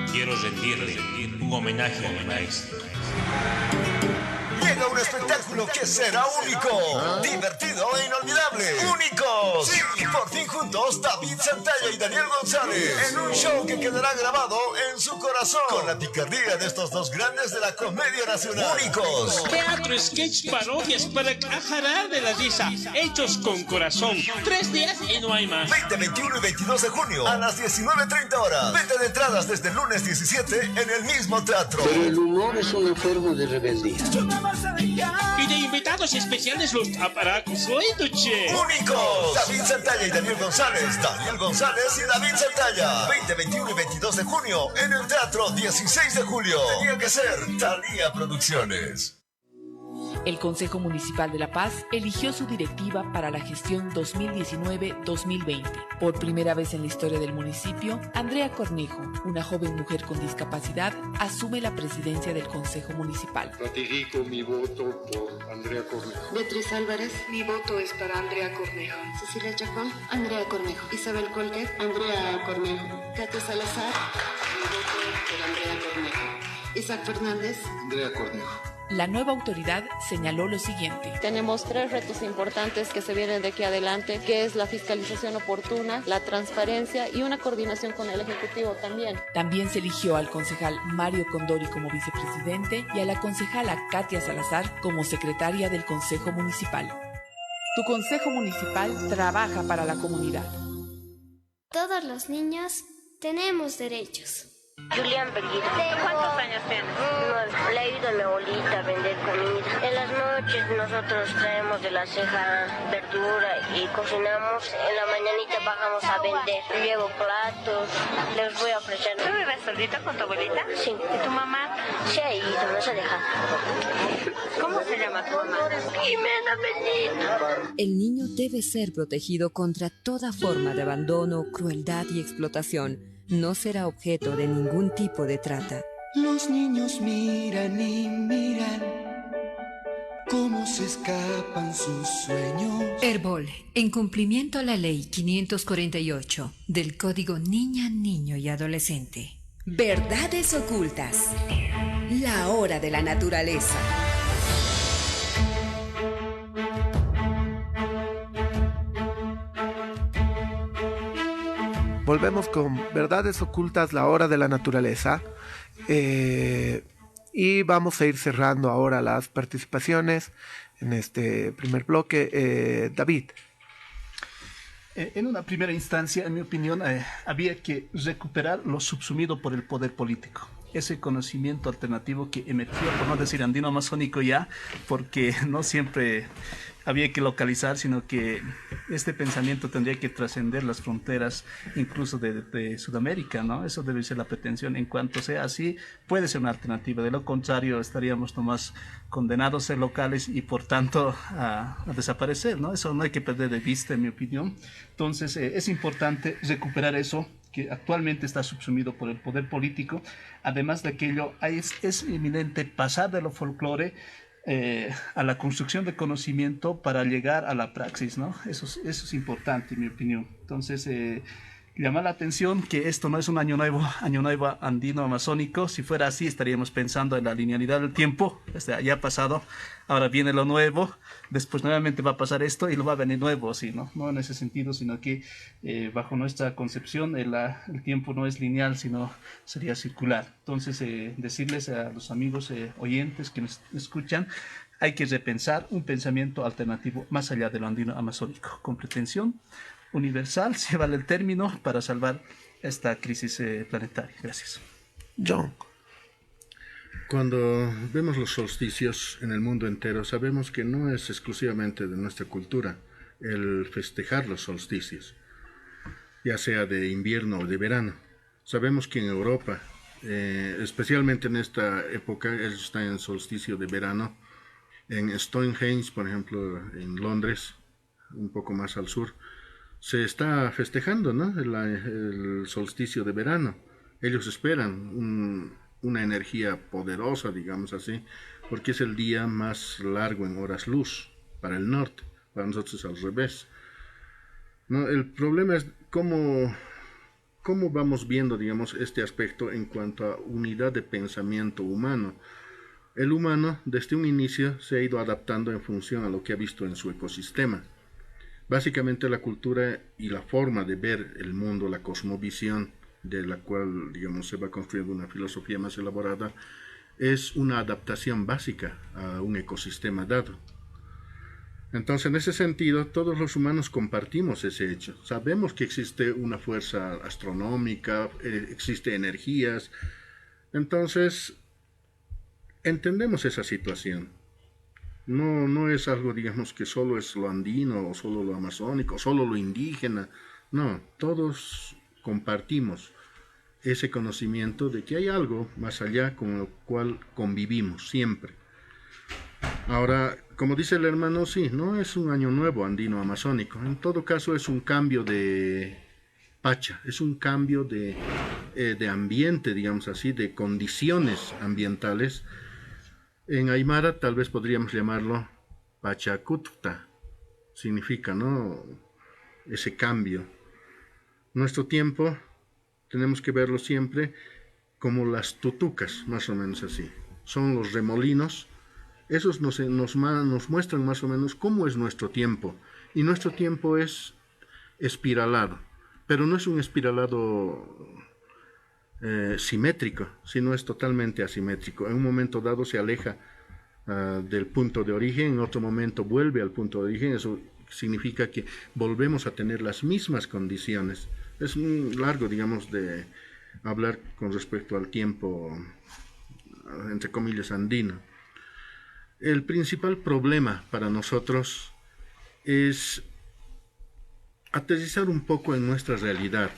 Quiero rendirle un homenaje a mi maestro. Llega un espectáculo que será único, divertido e inolvidable. ¡Únicos! Sí, por fin juntos, David Santalla y Daniel González, en un show que quedará grabado en su corazón, con la picardía de estos dos grandes de la comedia nacional. ¡Únicos! Teatro, sketch, parodias para ajarar de la risa, hechos con corazón. 3 días y no hay más. 20, 21 y 22 de junio, a las 19:30 horas. Venta de entradas desde el lunes 17 en el mismo teatro. Pero el humor es una forma de rebeldía. Y de invitados especiales los aparacos. ¡Únicos! David Santalla y Daniel González. Daniel González y David Santalla. 20, 21 y 22 de junio en el Teatro 16 de Julio. Tenía que ser Thalía Producciones. El Consejo Municipal de La Paz eligió su directiva para la gestión 2019-2020. Por primera vez en la historia del municipio, Andrea Cornejo, una joven mujer con discapacidad, asume la presidencia del Consejo Municipal. Ratifico mi voto por Andrea Cornejo. Beatriz Álvarez, mi voto es para Andrea Cornejo. Cecilia Chacón, Andrea Cornejo. Isabel Colquet, Andrea Cornejo. Katia Salazar, mi voto es por Andrea Cornejo. Isaac Fernández, Andrea Cornejo. La nueva autoridad señaló lo siguiente. Tenemos 3 retos importantes que se vienen de aquí adelante, que es la fiscalización oportuna, la transparencia y una coordinación con el Ejecutivo también. También se eligió al concejal Mario Condori como vicepresidente y a la concejala Katia Salazar como secretaria del Consejo Municipal. Tu Consejo Municipal trabaja para la comunidad. Todos los niños tenemos derechos. Julián Beguida. ¿Cuántos años tienes? 9. Le he ido a mi abuelita a vender comida. En las 9 noches nosotros traemos de la ceja verdura y cocinamos. En la mañanita bajamos a vender. Llevo platos, les voy a ofrecer. ¿Tú vives solita con tu abuelita? Sí. ¿Y tu mamá? Se ha ido, no se deja. ¿Cómo se llama tu mamá? Jimena Benito. El niño debe ser protegido contra toda forma de abandono, crueldad y explotación. No será objeto de ningún tipo de trata. Los niños miran y miran cómo se escapan sus sueños. Herbol, en cumplimiento a la Ley 548 del Código Niña, Niño y Adolescente. Verdades ocultas. La hora de la naturaleza. Volvemos con Verdades Ocultas, la hora de la naturaleza. Y vamos a ir cerrando ahora las participaciones en este primer bloque. David. En una primera instancia, en mi opinión, había que recuperar lo subsumido por el poder político. Ese conocimiento alternativo que emergió, por no decir andino-amazónico ya, porque no siempre había que localizar, sino que este pensamiento tendría que trascender las fronteras incluso de Sudamérica, ¿no? Eso debe ser la pretensión. En cuanto sea así, puede ser una alternativa. De lo contrario, estaríamos nomás condenados a ser locales y por tanto a desaparecer, ¿no? Eso no hay que perder de vista, en mi opinión. Entonces, es importante recuperar eso que actualmente está subsumido por el poder político. Además de aquello, es inminente pasar de lo folclore a la construcción de conocimiento para llegar a la praxis, ¿no? Eso es importante, en mi opinión. Entonces, llama la atención que esto no es un año nuevo andino-amazónico. Si fuera así, estaríamos pensando en la linealidad del tiempo. Ya ha pasado, ahora viene lo nuevo, después nuevamente va a pasar esto y lo va a venir nuevo, ¿sí? No en ese sentido, sino que bajo nuestra concepción el tiempo no es lineal, sino sería circular. Entonces, decirles a los amigos oyentes que nos escuchan, hay que repensar un pensamiento alternativo más allá de lo andino-amazónico, con pretensión universal, si vale el término, para salvar esta crisis planetaria. Gracias. John. Cuando vemos los solsticios en el mundo entero, sabemos que no es exclusivamente de nuestra cultura el festejar los solsticios, ya sea de invierno o de verano. Sabemos que en Europa, especialmente en esta época, ellos están en solsticio de verano. En Stonehenge, por ejemplo, en Londres, un poco más al sur, se está festejando, ¿no? el solsticio de verano. Ellos esperan una energía poderosa, digamos así, porque es el día más largo en horas luz para el norte. Para nosotros es al revés, ¿no? El problema es cómo vamos viendo, digamos, este aspecto en cuanto a unidad de pensamiento humano. El humano, desde un inicio, se ha ido adaptando en función a lo que ha visto en su ecosistema. Básicamente la cultura y la forma de ver el mundo, la cosmovisión, de la cual, digamos, se va construyendo una filosofía más elaborada, es una adaptación básica a un ecosistema dado. Entonces, en ese sentido, todos los humanos compartimos ese hecho. Sabemos que existe una fuerza astronómica, existe energías. Entonces, entendemos esa situación. No es algo, digamos, que solo es lo andino, o solo lo amazónico, o solo lo indígena. No, todos compartimos ese conocimiento de que hay algo más allá con lo cual convivimos siempre. Ahora, como dice el hermano, sí, no es un año nuevo andino-amazónico. En todo caso, es un cambio de pacha, es un cambio de ambiente, digamos así, de condiciones ambientales. En Aymara tal vez podríamos llamarlo Pachacutta, significa, ¿no?, ese cambio. Nuestro tiempo tenemos que verlo siempre como las tutucas, más o menos así. Son los remolinos, esos nos muestran más o menos cómo es nuestro tiempo. Y nuestro tiempo es espiralado, pero no es un espiralado simétrico, sino es totalmente asimétrico. En un momento dado se aleja del punto de origen, en otro momento vuelve al punto de origen. Eso significa que volvemos a tener las mismas condiciones. Es muy largo, digamos, de hablar con respecto al tiempo, entre comillas, andino. El principal problema para nosotros es aterrizar un poco en nuestra realidad.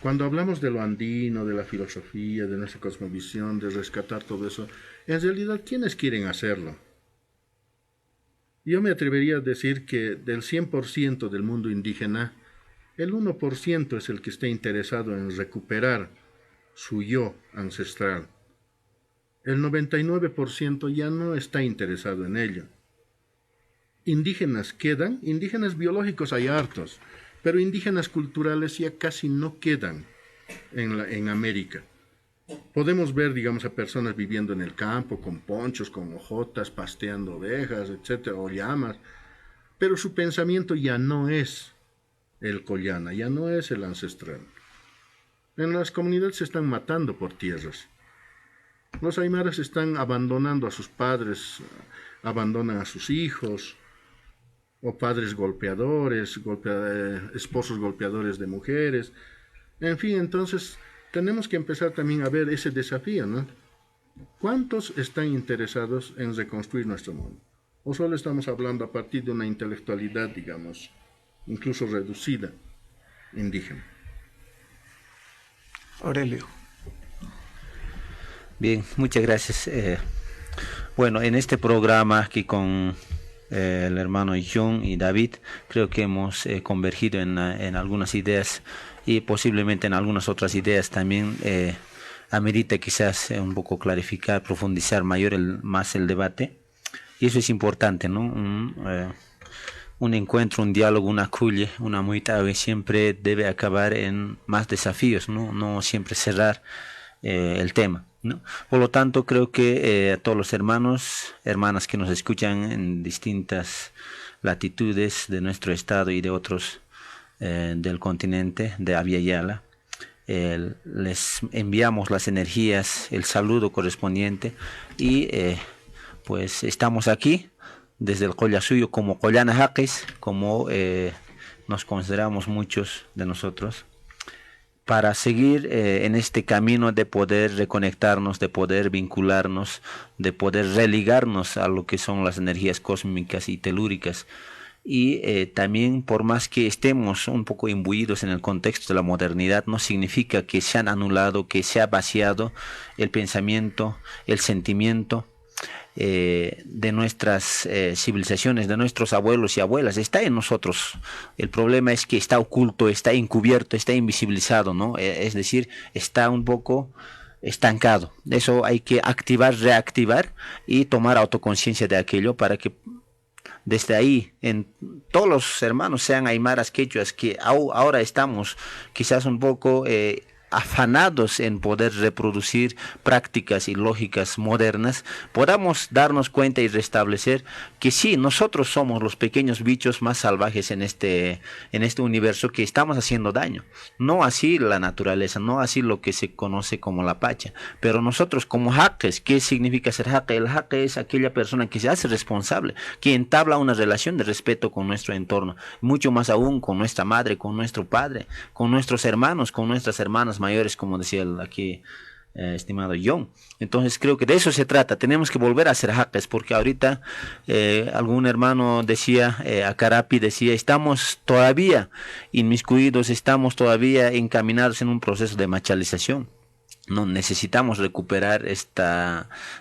Cuando hablamos de lo andino, de la filosofía, de nuestra cosmovisión, de rescatar todo eso, en realidad, ¿quiénes quieren hacerlo? Yo me atrevería a decir que del 100% del mundo indígena, el 1% es el que está interesado en recuperar su yo ancestral. El 99% ya no está interesado en ello. Indígenas quedan, indígenas biológicos hay hartos, pero indígenas culturales ya casi no quedan en América. Podemos ver, digamos, a personas viviendo en el campo, con ponchos, con hojotas, pasteando ovejas, etcétera, o llamas, pero su pensamiento ya no es el collana, ya no es el ancestral. En las comunidades se están matando por tierras. Los aymaras están abandonando a sus padres, abandonan a sus hijos, o padres golpeadores, esposos golpeadores de mujeres. En fin, entonces tenemos que empezar también a ver ese desafío, ¿no? ¿Cuántos están interesados en reconstruir nuestro mundo? ¿O solo estamos hablando a partir de una intelectualidad, digamos, incluso reducida, indígena? Aurelio. Bien, muchas gracias. Bueno, en este programa aquí con el hermano John y David, creo que hemos convergido en algunas ideas y posiblemente en algunas otras ideas también. Amerita quizás un poco clarificar, profundizar más el debate, y eso es importante, ¿no? Un encuentro, un diálogo, una culle, una muitabe siempre debe acabar en más desafíos, no siempre cerrar el tema, ¿no? Por lo tanto, creo que a todos los hermanos, hermanas que nos escuchan en distintas latitudes de nuestro estado y de otros del continente, de Abya Yala, les enviamos las energías, el saludo correspondiente, y pues estamos aquí desde el Collasuyo como Collana Jaques, como nos consideramos muchos de nosotros, para seguir en este camino de poder reconectarnos, de poder vincularnos, de poder religarnos a lo que son las energías cósmicas y telúricas. Y también, por más que estemos un poco imbuidos en el contexto de la modernidad, no significa que se han anulado, que se ha vaciado el pensamiento, el sentimiento de nuestras civilizaciones, de nuestros abuelos y abuelas. Está en nosotros. El problema es que está oculto, está encubierto, está invisibilizado, ¿no? Es decir, está un poco estancado. Eso hay que activar, reactivar y tomar autoconciencia de aquello, para que desde ahí, en todos los hermanos, sean aymaras, quechuas, que ahora estamos quizás un poco afanados en poder reproducir prácticas y lógicas modernas, podamos darnos cuenta y restablecer que sí, nosotros somos los pequeños bichos más salvajes en este universo, que estamos haciendo daño. No así la naturaleza, no así lo que se conoce como la pacha, pero nosotros como jaques. ¿Qué significa ser jaque? El jaque es aquella persona que se hace responsable, que entabla una relación de respeto con nuestro entorno, mucho más aún con nuestra madre, con nuestro padre, con nuestros hermanos, con nuestras hermanas mayores, como decía aquí estimado John. Entonces creo que de eso se trata. Tenemos que volver a ser jaques, porque ahorita algún hermano decía, Acarapi decía, estamos todavía inmiscuidos, estamos todavía encaminados en un proceso de machalización. No necesitamos recuperar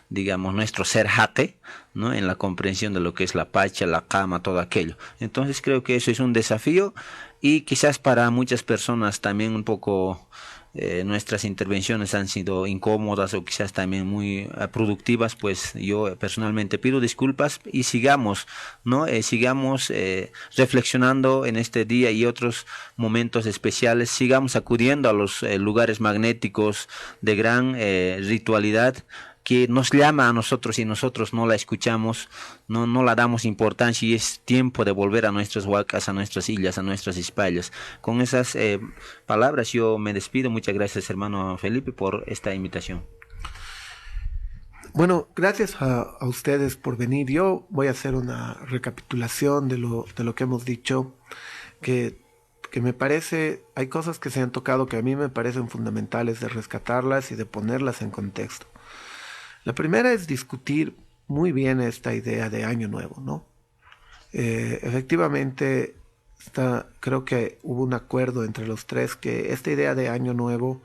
digamos, nuestro ser jaque, ¿no? En la comprensión de lo que es la pacha, la cama, todo aquello. Entonces creo que eso es un desafío, y quizás para muchas personas también un poco nuestras intervenciones han sido incómodas, o quizás también muy productivas. Pues yo personalmente pido disculpas, y sigamos, ¿no? Sigamos reflexionando en este día y otros momentos especiales, sigamos acudiendo a los lugares magnéticos de gran ritualidad, que nos llama a nosotros y nosotros no la escuchamos, no la damos importancia, y es tiempo de volver a nuestras huacas, a nuestras illas, a nuestras espaldas. Con esas palabras yo me despido. Muchas gracias, hermano Felipe, por esta invitación. Bueno, gracias a ustedes por venir. Yo voy a hacer una recapitulación de lo que hemos dicho, que me parece, hay cosas que se han tocado que a mí me parecen fundamentales de rescatarlas y de ponerlas en contexto. La primera es discutir muy bien esta idea de año nuevo, ¿no? Efectivamente, creo que hubo un acuerdo entre los tres que esta idea de año nuevo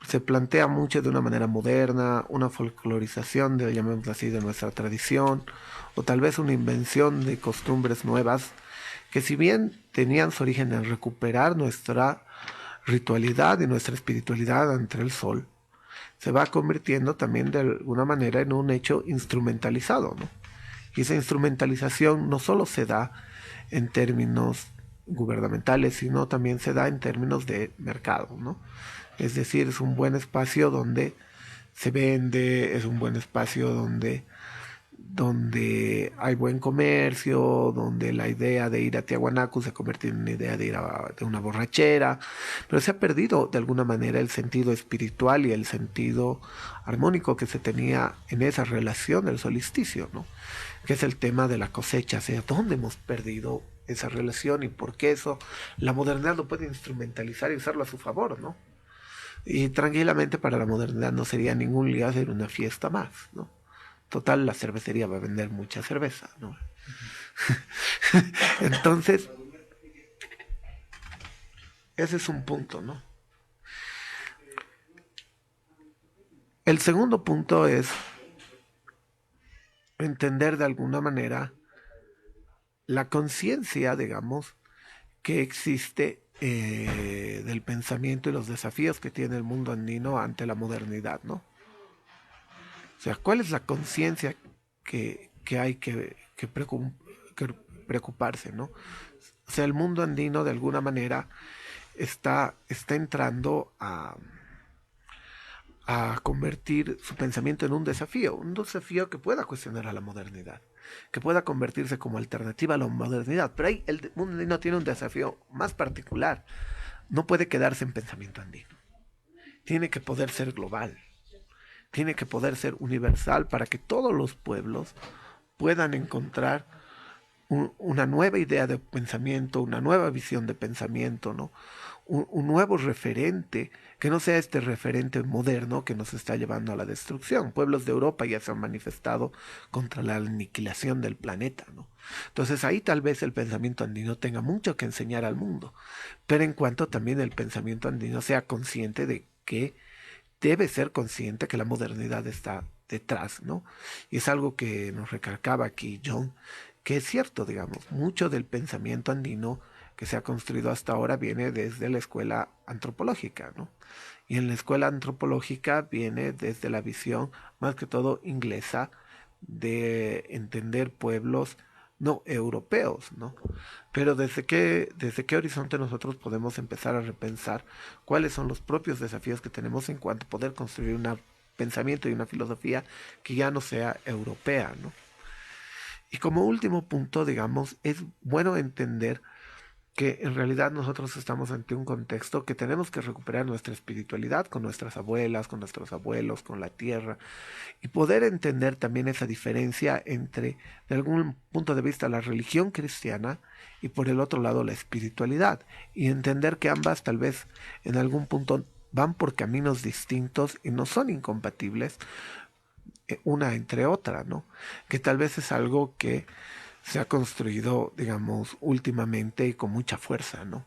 se plantea mucho de una manera moderna, una folclorización, llamémoslo así, de nuestra tradición, o tal vez una invención de costumbres nuevas, que si bien tenían su origen en recuperar nuestra ritualidad y nuestra espiritualidad ante el sol, se va convirtiendo también de alguna manera en un hecho instrumentalizado, ¿no? Y esa instrumentalización no solo se da en términos gubernamentales, sino también se da en términos de mercado, ¿no? Es decir, es un buen espacio donde se vende, es un buen espacio donde hay buen comercio, donde la idea de ir a Tiahuanaco se convierte en una idea de ir de una borrachera, pero se ha perdido de alguna manera el sentido espiritual y el sentido armónico que se tenía en esa relación del solsticio, ¿no? Que es el tema de la cosecha, o sea, ¿dónde hemos perdido esa relación y por qué eso la modernidad lo puede instrumentalizar y usarlo a su favor, ¿no? Y tranquilamente para la modernidad no sería ningún lío hacer una fiesta más, ¿no? Total, la cervecería va a vender mucha cerveza, ¿no? Entonces, ese es un punto, ¿no? El segundo punto es entender de alguna manera la conciencia, digamos, que existe del pensamiento y los desafíos que tiene el mundo andino ante la modernidad, ¿no? O sea, ¿cuál es la conciencia que hay que preocuparse, ¿no? O sea, el mundo andino de alguna manera está entrando a convertir su pensamiento en un desafío que pueda cuestionar a la modernidad, que pueda convertirse como alternativa a la modernidad. Pero ahí el mundo andino tiene un desafío más particular. No puede quedarse en pensamiento andino. Tiene que poder ser global. Tiene que poder ser universal para que todos los pueblos puedan encontrar una nueva idea de pensamiento, una nueva visión de pensamiento, ¿no? Un nuevo referente, que no sea este referente moderno que nos está llevando a la destrucción. Pueblos de Europa ya se han manifestado contra la aniquilación del planeta, ¿no? Entonces ahí tal vez el pensamiento andino tenga mucho que enseñar al mundo, pero en cuanto también el pensamiento andino sea consciente de que debe ser consciente que la modernidad está detrás, ¿no? Y es algo que nos recalcaba aquí John, que es cierto, digamos, mucho del pensamiento andino que se ha construido hasta ahora viene desde la escuela antropológica, ¿no? Y en la escuela antropológica viene desde la visión, más que todo inglesa, de entender pueblos no europeos, ¿no? Pero desde qué horizonte nosotros podemos empezar a repensar cuáles son los propios desafíos que tenemos en cuanto a poder construir un pensamiento y una filosofía que ya no sea europea, ¿no? Y como último punto, digamos, es bueno entender que en realidad nosotros estamos ante un contexto que tenemos que recuperar nuestra espiritualidad con nuestras abuelas, con nuestros abuelos, con la tierra, y poder entender también esa diferencia entre, de algún punto de vista, la religión cristiana y por el otro lado la espiritualidad, y entender que ambas tal vez en algún punto van por caminos distintos y no son incompatibles una entre otra, ¿no? Que tal vez es algo que se ha construido, digamos, últimamente y con mucha fuerza, ¿no?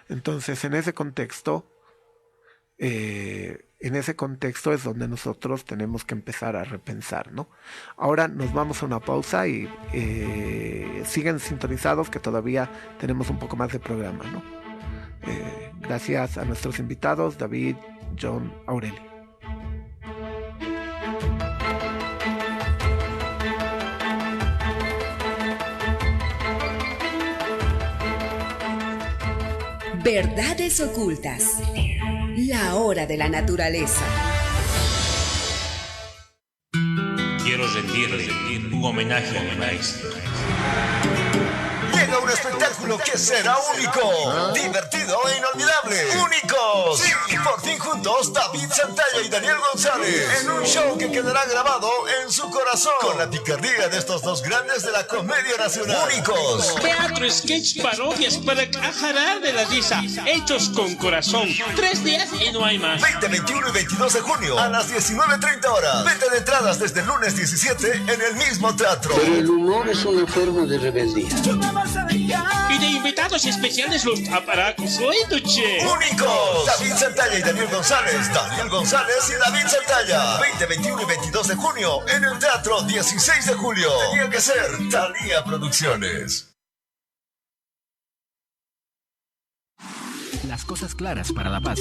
Entonces, en ese contexto es donde nosotros tenemos que empezar a repensar, ¿no? Ahora nos vamos a una pausa y sigan sintonizados que todavía tenemos un poco más de programa, ¿no? Gracias a nuestros invitados, David, John, Aureli. Verdades ocultas. La hora de la naturaleza. Quiero rendirle un homenaje a mi maestro. Llega un espectáculo espectáculo que será único, divertido e inolvidable. ¡Únicos! Sí, por fin juntos, David Santalla y Daniel González, en un show que quedará grabado en su corazón, con la picardía de estos dos grandes de la comedia nacional. ¡Únicos! Teatro, sketch, parodias para cajarar de la risa, hechos con corazón. 3 días y no hay más. 20, 21 y 22 de junio a las 19:30 horas. Venta de entradas desde el lunes 17 en el mismo teatro. Pero el humor es una forma de rebeldía. Y de invitados especiales los aparacos. ¡Che! ¡Únicos! David Santalla y Daniel González. Daniel González y David Santalla. 20, 21 y 22 de junio en el teatro 16 de julio. Tenía que ser Thalía Producciones. Las cosas claras para la paz.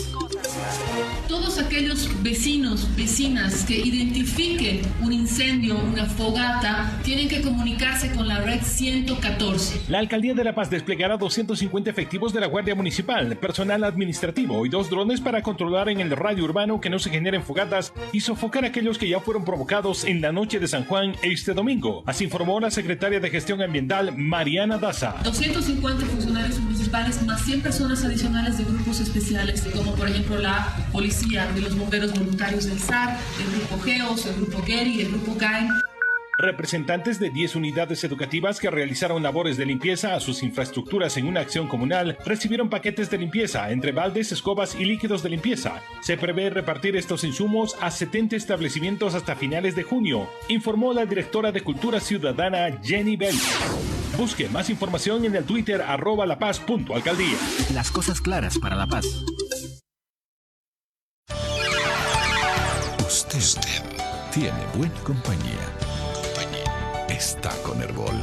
Todos aquellos vecinos, vecinas que identifiquen un incendio, una fogata, tienen que comunicarse con la red 114. La Alcaldía de La Paz desplegará 250 efectivos de la Guardia Municipal, personal administrativo y 2 drones para controlar en el radio urbano que no se generen fogatas y sofocar aquellos que ya fueron provocados en la noche de San Juan este domingo. Así informó la secretaria de Gestión Ambiental, Mariana Daza. 250 funcionarios municipales más 100 personas adicionales de grupos especiales, como por ejemplo la policía de los bomberos voluntarios del SAR, el grupo GEOS, el grupo GERI, el grupo GAEN. Representantes de 10 unidades educativas que realizaron labores de limpieza a sus infraestructuras en una acción comunal recibieron paquetes de limpieza entre baldes, escobas y líquidos de limpieza. Se prevé repartir estos insumos a 70 establecimientos hasta finales de junio, informó la directora de Cultura Ciudadana Jenny Bell. Busque más información en el Twitter @lapaz.alcaldía. Las cosas claras para la paz. Usted tiene buena compañía. Está con Herbol.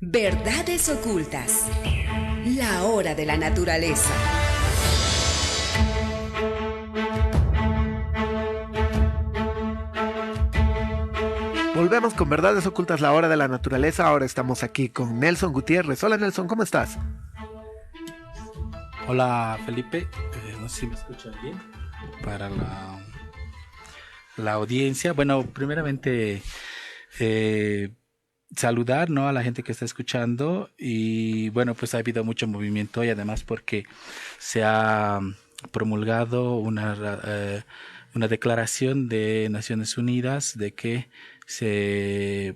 Verdades ocultas. La hora de la naturaleza. Volvemos con Verdades Ocultas, la hora de la naturaleza. Ahora estamos aquí con Nelson Gutiérrez. Hola Nelson, ¿cómo estás? Hola Felipe, no sé si me escuchan bien. Para la audiencia, bueno, primeramente saludar, ¿no?, a la gente que está escuchando. Y bueno, pues ha habido mucho movimiento y además porque se ha promulgado una declaración de Naciones Unidas de que se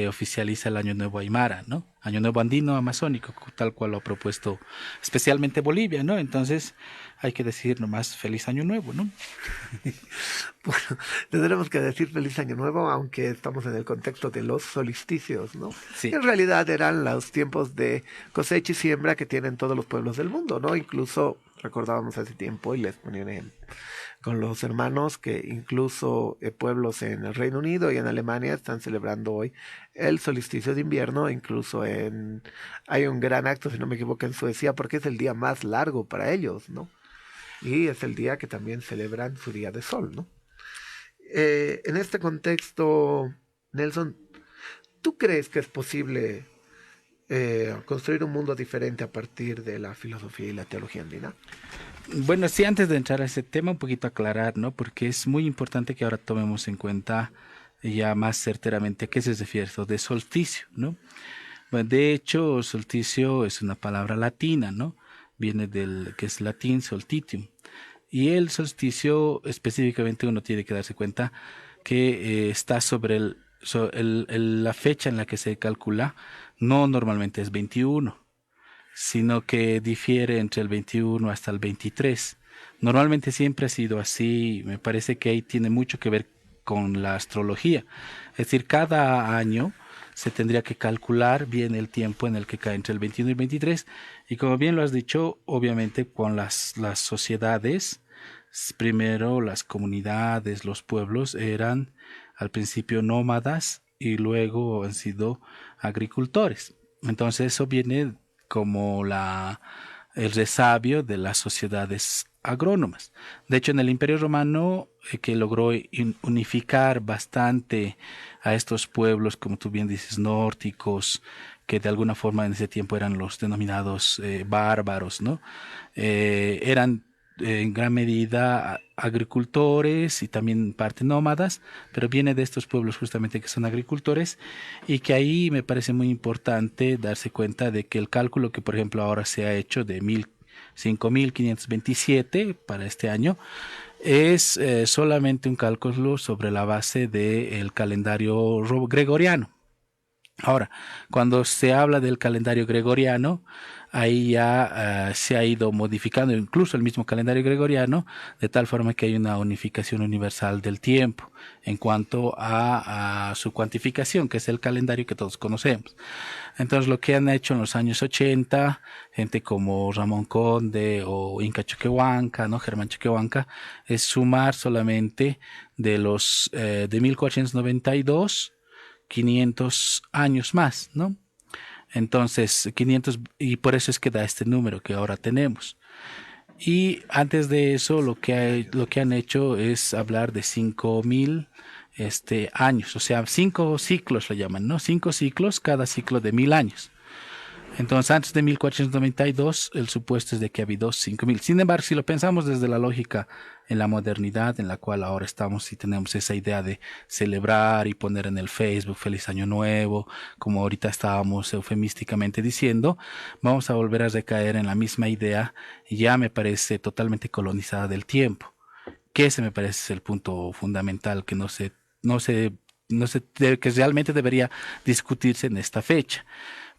oficializa el Año Nuevo Aymara, ¿no? Año Nuevo Andino Amazónico, tal cual lo ha propuesto especialmente Bolivia, ¿no? Entonces hay que decir nomás feliz Año Nuevo, ¿no? Bueno, tendremos que decir feliz Año Nuevo, aunque estamos en el contexto de los solsticios, ¿no? Sí. En realidad eran los tiempos de cosecha y siembra que tienen todos los pueblos del mundo, ¿no? Incluso recordábamos hace tiempo y les ponían con los hermanos que incluso pueblos en el Reino Unido y en Alemania están celebrando hoy el solsticio de invierno. Incluso hay un gran acto, si no me equivoco, en Suecia, porque es el día más largo para ellos, ¿no? Y es el día que también celebran su día de sol, ¿no? En este contexto, Nelson, ¿tú crees que es posible construir un mundo diferente a partir de la filosofía y la teología andina? Bueno, sí, antes de entrar a ese tema, un poquito aclarar, ¿no? Porque es muy importante que ahora tomemos en cuenta ya más certeramente qué se refiere esto de solsticio, ¿no? Bueno, de hecho, solsticio es una palabra latina, ¿no? Viene del que es latín solstitium. Y el solsticio, específicamente, uno tiene que darse cuenta que está sobre la fecha en la que se calcula, no normalmente es 21, sino que difiere entre el 21 hasta el 23. Normalmente siempre ha sido así. Me parece que ahí tiene mucho que ver con la astrología. Es decir, cada año se tendría que calcular bien el tiempo en el que cae entre el 21 y el 23. Y como bien lo has dicho, obviamente con las sociedades, primero las comunidades, los pueblos eran al principio nómadas y luego han sido agricultores. Entonces eso viene como el resabio de las sociedades agrónomas. De hecho, en el Imperio Romano, que logró unificar bastante a estos pueblos, como tú bien dices, nórdicos, que de alguna forma en ese tiempo eran los denominados bárbaros, ¿no? Eran en gran medida agricultores y también parte nómadas, pero viene de estos pueblos justamente que son agricultores, y que ahí me parece muy importante darse cuenta de que el cálculo que por ejemplo ahora se ha hecho de 5.527 para este año es solamente un cálculo sobre la base del calendario gregoriano. Ahora, cuando se habla del calendario gregoriano, ahí ya se ha ido modificando incluso el mismo calendario gregoriano, de tal forma que hay una unificación universal del tiempo en cuanto a su cuantificación, que es el calendario que todos conocemos. Entonces, lo que han hecho en los años 80, gente como Ramón Conde o Inca Choquehuanca, ¿no? Germán Choquehuanca, es sumar solamente de los de 1492 500 años más, ¿no? Entonces, 500, y por eso es que da este número que ahora tenemos. Y antes de eso, lo que han hecho es hablar de 5.000 años, o sea, 5 ciclos le llaman, ¿no? 5 ciclos, cada ciclo de 1.000 años. Entonces, antes de 1492, el supuesto es de que ha habido 5.000. Sin embargo, si lo pensamos desde la lógica en la modernidad, en la cual ahora estamos y tenemos esa idea de celebrar y poner en el Facebook Feliz Año Nuevo, como ahorita estábamos eufemísticamente diciendo, vamos a volver a recaer en la misma idea, ya me parece totalmente colonizada del tiempo, que ese me parece el punto fundamental que que realmente debería discutirse en esta fecha.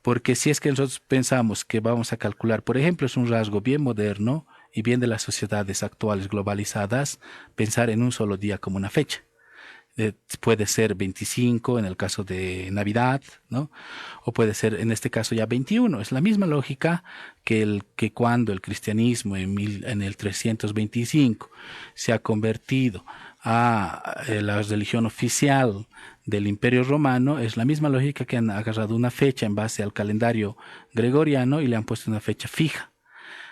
Porque si es que nosotros pensamos que vamos a calcular, por ejemplo, es un rasgo bien moderno y bien de las sociedades actuales globalizadas, pensar en un solo día como una fecha. Puede ser 25 en el caso de Navidad, ¿no? O puede ser en este caso ya 21. Es la misma lógica que cuando el cristianismo en el 325 se ha convertido a la religión oficial del Imperio Romano, es la misma lógica que han agarrado una fecha en base al calendario gregoriano y le han puesto una fecha fija.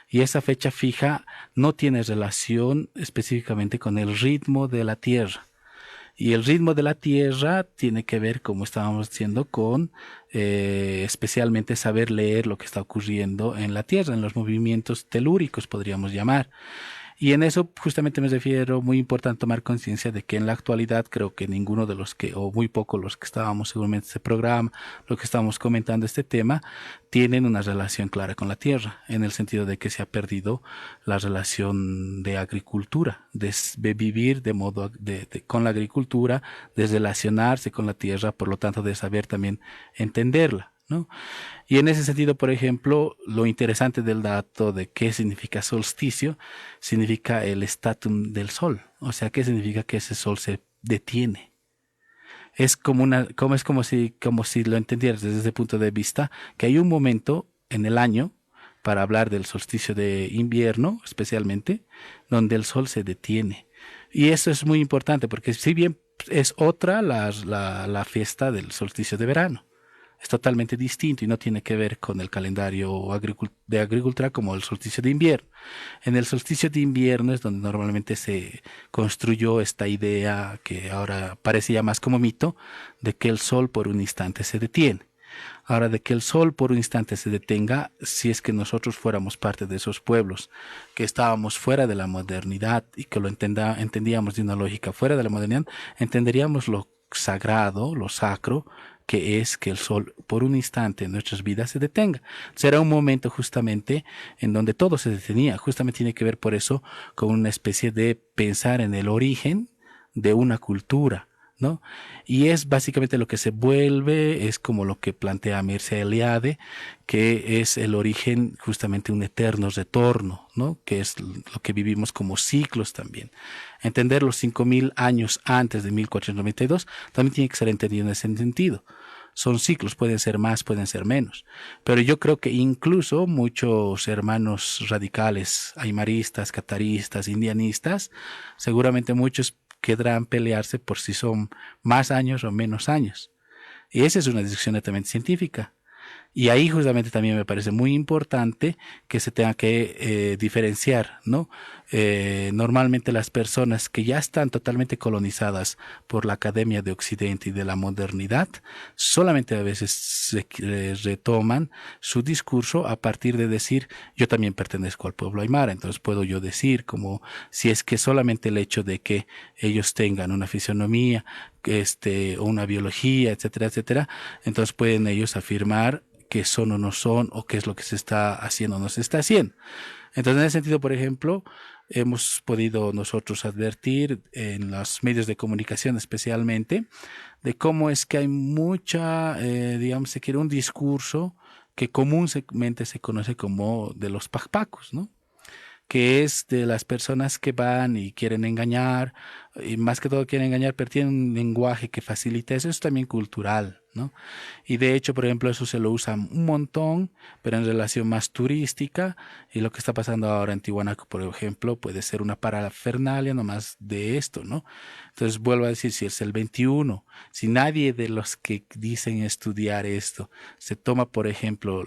Y esa fecha fija no tiene relación específicamente con el ritmo de la Tierra. Y el ritmo de la Tierra tiene que ver, como estábamos diciendo, con especialmente saber leer lo que está ocurriendo en la Tierra, en los movimientos telúricos, podríamos llamar. Y en eso justamente me refiero, muy importante tomar conciencia de que en la actualidad creo que ninguno de los o muy pocos los que estábamos seguramente en este programa, lo que estamos comentando este tema, tienen una relación clara con la tierra, en el sentido de que se ha perdido la relación de agricultura, de vivir de modo con la agricultura, de relacionarse con la tierra, por lo tanto de saber también entenderla, ¿no? Y en ese sentido, por ejemplo, lo interesante del dato de qué significa solsticio, significa el statum del sol. O sea, ¿qué significa que ese sol se detiene? Es como si lo entendieras desde ese punto de vista, que hay un momento en el año, para hablar del solsticio de invierno especialmente, donde el sol se detiene. Y eso es muy importante, porque si bien es otra la fiesta del solsticio de verano, es totalmente distinto y no tiene que ver con el calendario de agricultura como el solsticio de invierno. En el solsticio de invierno es donde normalmente se construyó esta idea que ahora parece ya más como mito, de que el sol por un instante se detiene. Ahora, de que el sol por un instante se detenga, si es que nosotros fuéramos parte de esos pueblos que estábamos fuera de la modernidad y que lo entendíamos de una lógica fuera de la modernidad, entenderíamos lo sagrado, lo sacro, que es que el sol por un instante en nuestras vidas se detenga. Será un momento justamente en donde todo se detenía. Justamente tiene que ver por eso con una especie de pensar en el origen de una cultura, ¿no? Y es básicamente lo que se vuelve, es como lo que plantea Mircea Eliade, que es el origen justamente un eterno retorno, ¿no? Que es lo que vivimos como ciclos también. Entender los 5.000 años antes de 1492 también tiene que ser entendido en ese sentido. Son ciclos, pueden ser más, pueden ser menos. Pero yo creo que incluso muchos hermanos radicales, aymaristas, cataristas, indianistas, seguramente muchos querrán pelearse por si son más años o menos años. Y esa es una discusión netamente científica. Y ahí justamente también me parece muy importante que se tenga que diferenciar, ¿no? Normalmente las personas que ya están totalmente colonizadas por la Academia de Occidente y de la modernidad, solamente a veces retoman su discurso a partir de decir, yo también pertenezco al pueblo aymara, entonces puedo yo decir, como si es que solamente el hecho de que ellos tengan una fisionomía, o una biología, etcétera, etcétera, entonces pueden ellos afirmar que son o no son, o qué es lo que se está haciendo o no se está haciendo. Entonces, en ese sentido, por ejemplo, hemos podido nosotros advertir en los medios de comunicación especialmente, de cómo es que hay mucha, digamos, se quiere un discurso que comúnmente se conoce como de los pacpacos, ¿no? Que es de las personas que van y quieren engañar, y más que todo quieren engañar, pero tienen un lenguaje que facilita eso, es también cultural, ¿no? Y de hecho, por ejemplo, eso se lo usa un montón, pero en relación más turística, y lo que está pasando ahora en Tiwanaku, por ejemplo, puede ser una parafernalia nomás de esto, ¿no? Entonces, vuelvo a decir, si es el 21, si nadie de los que dicen estudiar esto se toma, por ejemplo,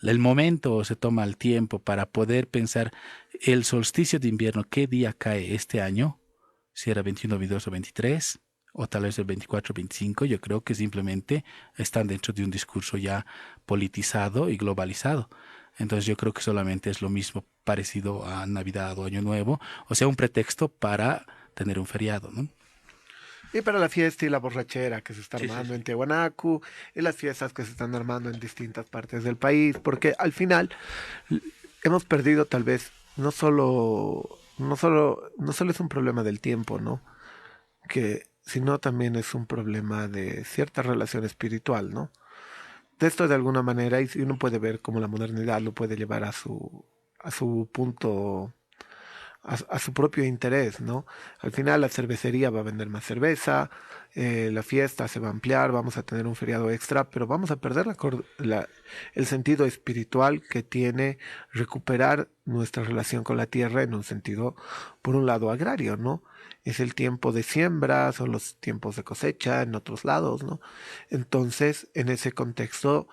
el momento o se toma el tiempo para poder pensar el solsticio de invierno, qué día cae este año, si era 21, 22 o 23, o tal vez el 24 o 25, yo creo que simplemente están dentro de un discurso ya politizado y globalizado. Entonces yo creo que solamente es lo mismo parecido a Navidad o Año Nuevo, o sea, un pretexto para tener un feriado, ¿no? Y para la fiesta y la borrachera que se está armando en Tiwanaku, y las fiestas que se están armando en distintas partes del país, porque al final hemos perdido tal vez no solo es un problema del tiempo, ¿no? Sino también es un problema de cierta relación espiritual, ¿no? De esto de alguna manera, y uno puede ver cómo la modernidad lo puede llevar a su punto, a su propio interés, ¿no? Al final la cervecería va a vender más cerveza, la fiesta se va a ampliar, vamos a tener un feriado extra, pero vamos a perder el sentido espiritual que tiene recuperar nuestra relación con la tierra en un sentido, por un lado, agrario, ¿no? Es el tiempo de siembra, son los tiempos de cosecha en otros lados, ¿no? Entonces, en ese contexto,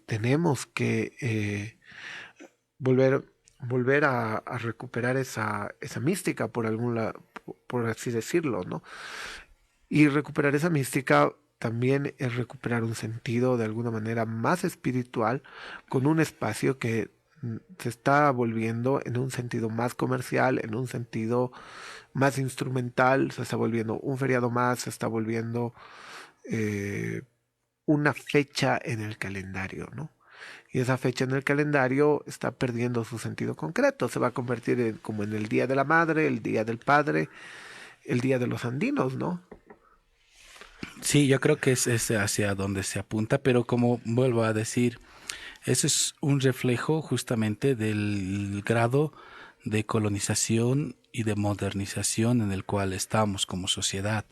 tenemos que volver a recuperar esa mística por así decirlo, ¿no? Y recuperar esa mística también es recuperar un sentido de alguna manera más espiritual con un espacio que se está volviendo en un sentido más comercial, en un sentido más instrumental, se está volviendo un feriado más, se está volviendo una fecha en el calendario, ¿no? Y esa fecha en el calendario está perdiendo su sentido concreto, se va a convertir como en el Día de la Madre, el Día del Padre, el Día de los Andinos, ¿no? Sí, yo creo que es hacia donde se apunta, pero como vuelvo a decir, eso es un reflejo justamente del grado de colonización y de modernización en el cual estamos como sociedad,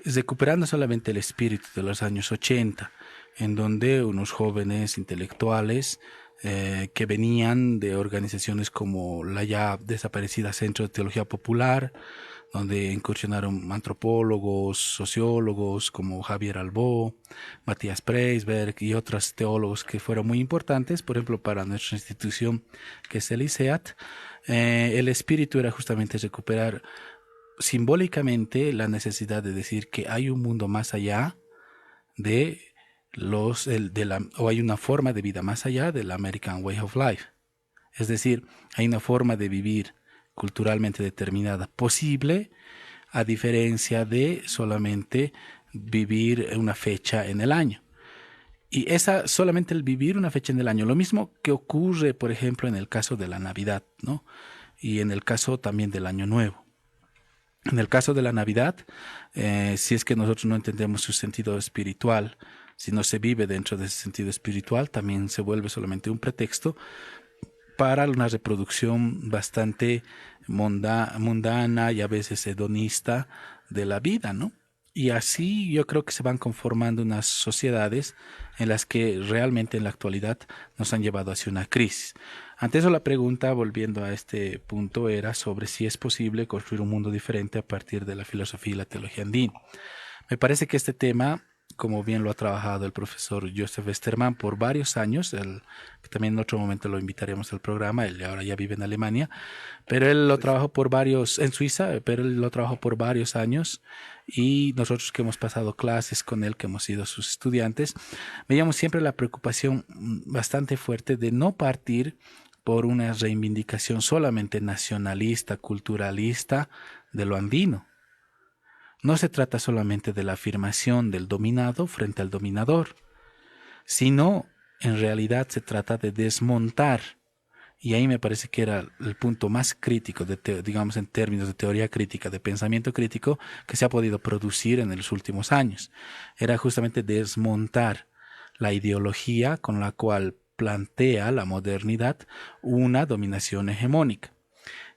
recuperando solamente el espíritu de los años 80, en donde unos jóvenes intelectuales que venían de organizaciones como la ya desaparecida Centro de Teología Popular, donde incursionaron antropólogos, sociólogos como Javier Albó, Matías Preisberg y otros teólogos que fueron muy importantes, por ejemplo, para nuestra institución que es el ICEAT. El espíritu era justamente recuperar simbólicamente la necesidad de decir que hay un mundo más allá o hay una forma de vida más allá del American Way of Life. Es decir, hay una forma de vivir culturalmente determinada posible, a diferencia de solamente vivir una fecha en el año. Y solamente el vivir una fecha en el año, lo mismo que ocurre, por ejemplo, en el caso de la Navidad, ¿no? Y en el caso también del Año Nuevo. En el caso de la Navidad, si es que nosotros no entendemos su sentido espiritual, si no se vive dentro de ese sentido espiritual, también se vuelve solamente un pretexto para una reproducción bastante mundana y a veces hedonista de la vida, ¿no? Y así yo creo que se van conformando unas sociedades en las que realmente en la actualidad nos han llevado hacia una crisis. Ante eso la pregunta, volviendo a este punto, era sobre si es posible construir un mundo diferente a partir de la filosofía y la teología andina. Me parece que este tema como bien lo ha trabajado el profesor Joseph Westermann por varios años, que también en otro momento lo invitaremos al programa, él ahora ya vive en Alemania, pero él lo trabajó en Suiza, pero él lo trabajó por varios años, y nosotros que hemos pasado clases con él, que hemos sido sus estudiantes, veíamos siempre la preocupación bastante fuerte de no partir por una reivindicación solamente nacionalista, culturalista de lo andino. No se trata solamente de la afirmación del dominado frente al dominador, sino en realidad se trata de desmontar, y ahí me parece que era el punto más crítico, digamos en términos de teoría crítica, de pensamiento crítico, que se ha podido producir en los últimos años. Era justamente desmontar la ideología con la cual plantea la modernidad una dominación hegemónica.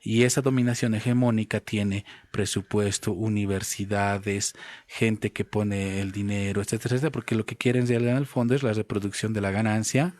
Y esa dominación hegemónica tiene presupuesto, universidades, gente que pone el dinero, etcétera, etcétera, porque lo que quieren en el fondo es la reproducción de la ganancia,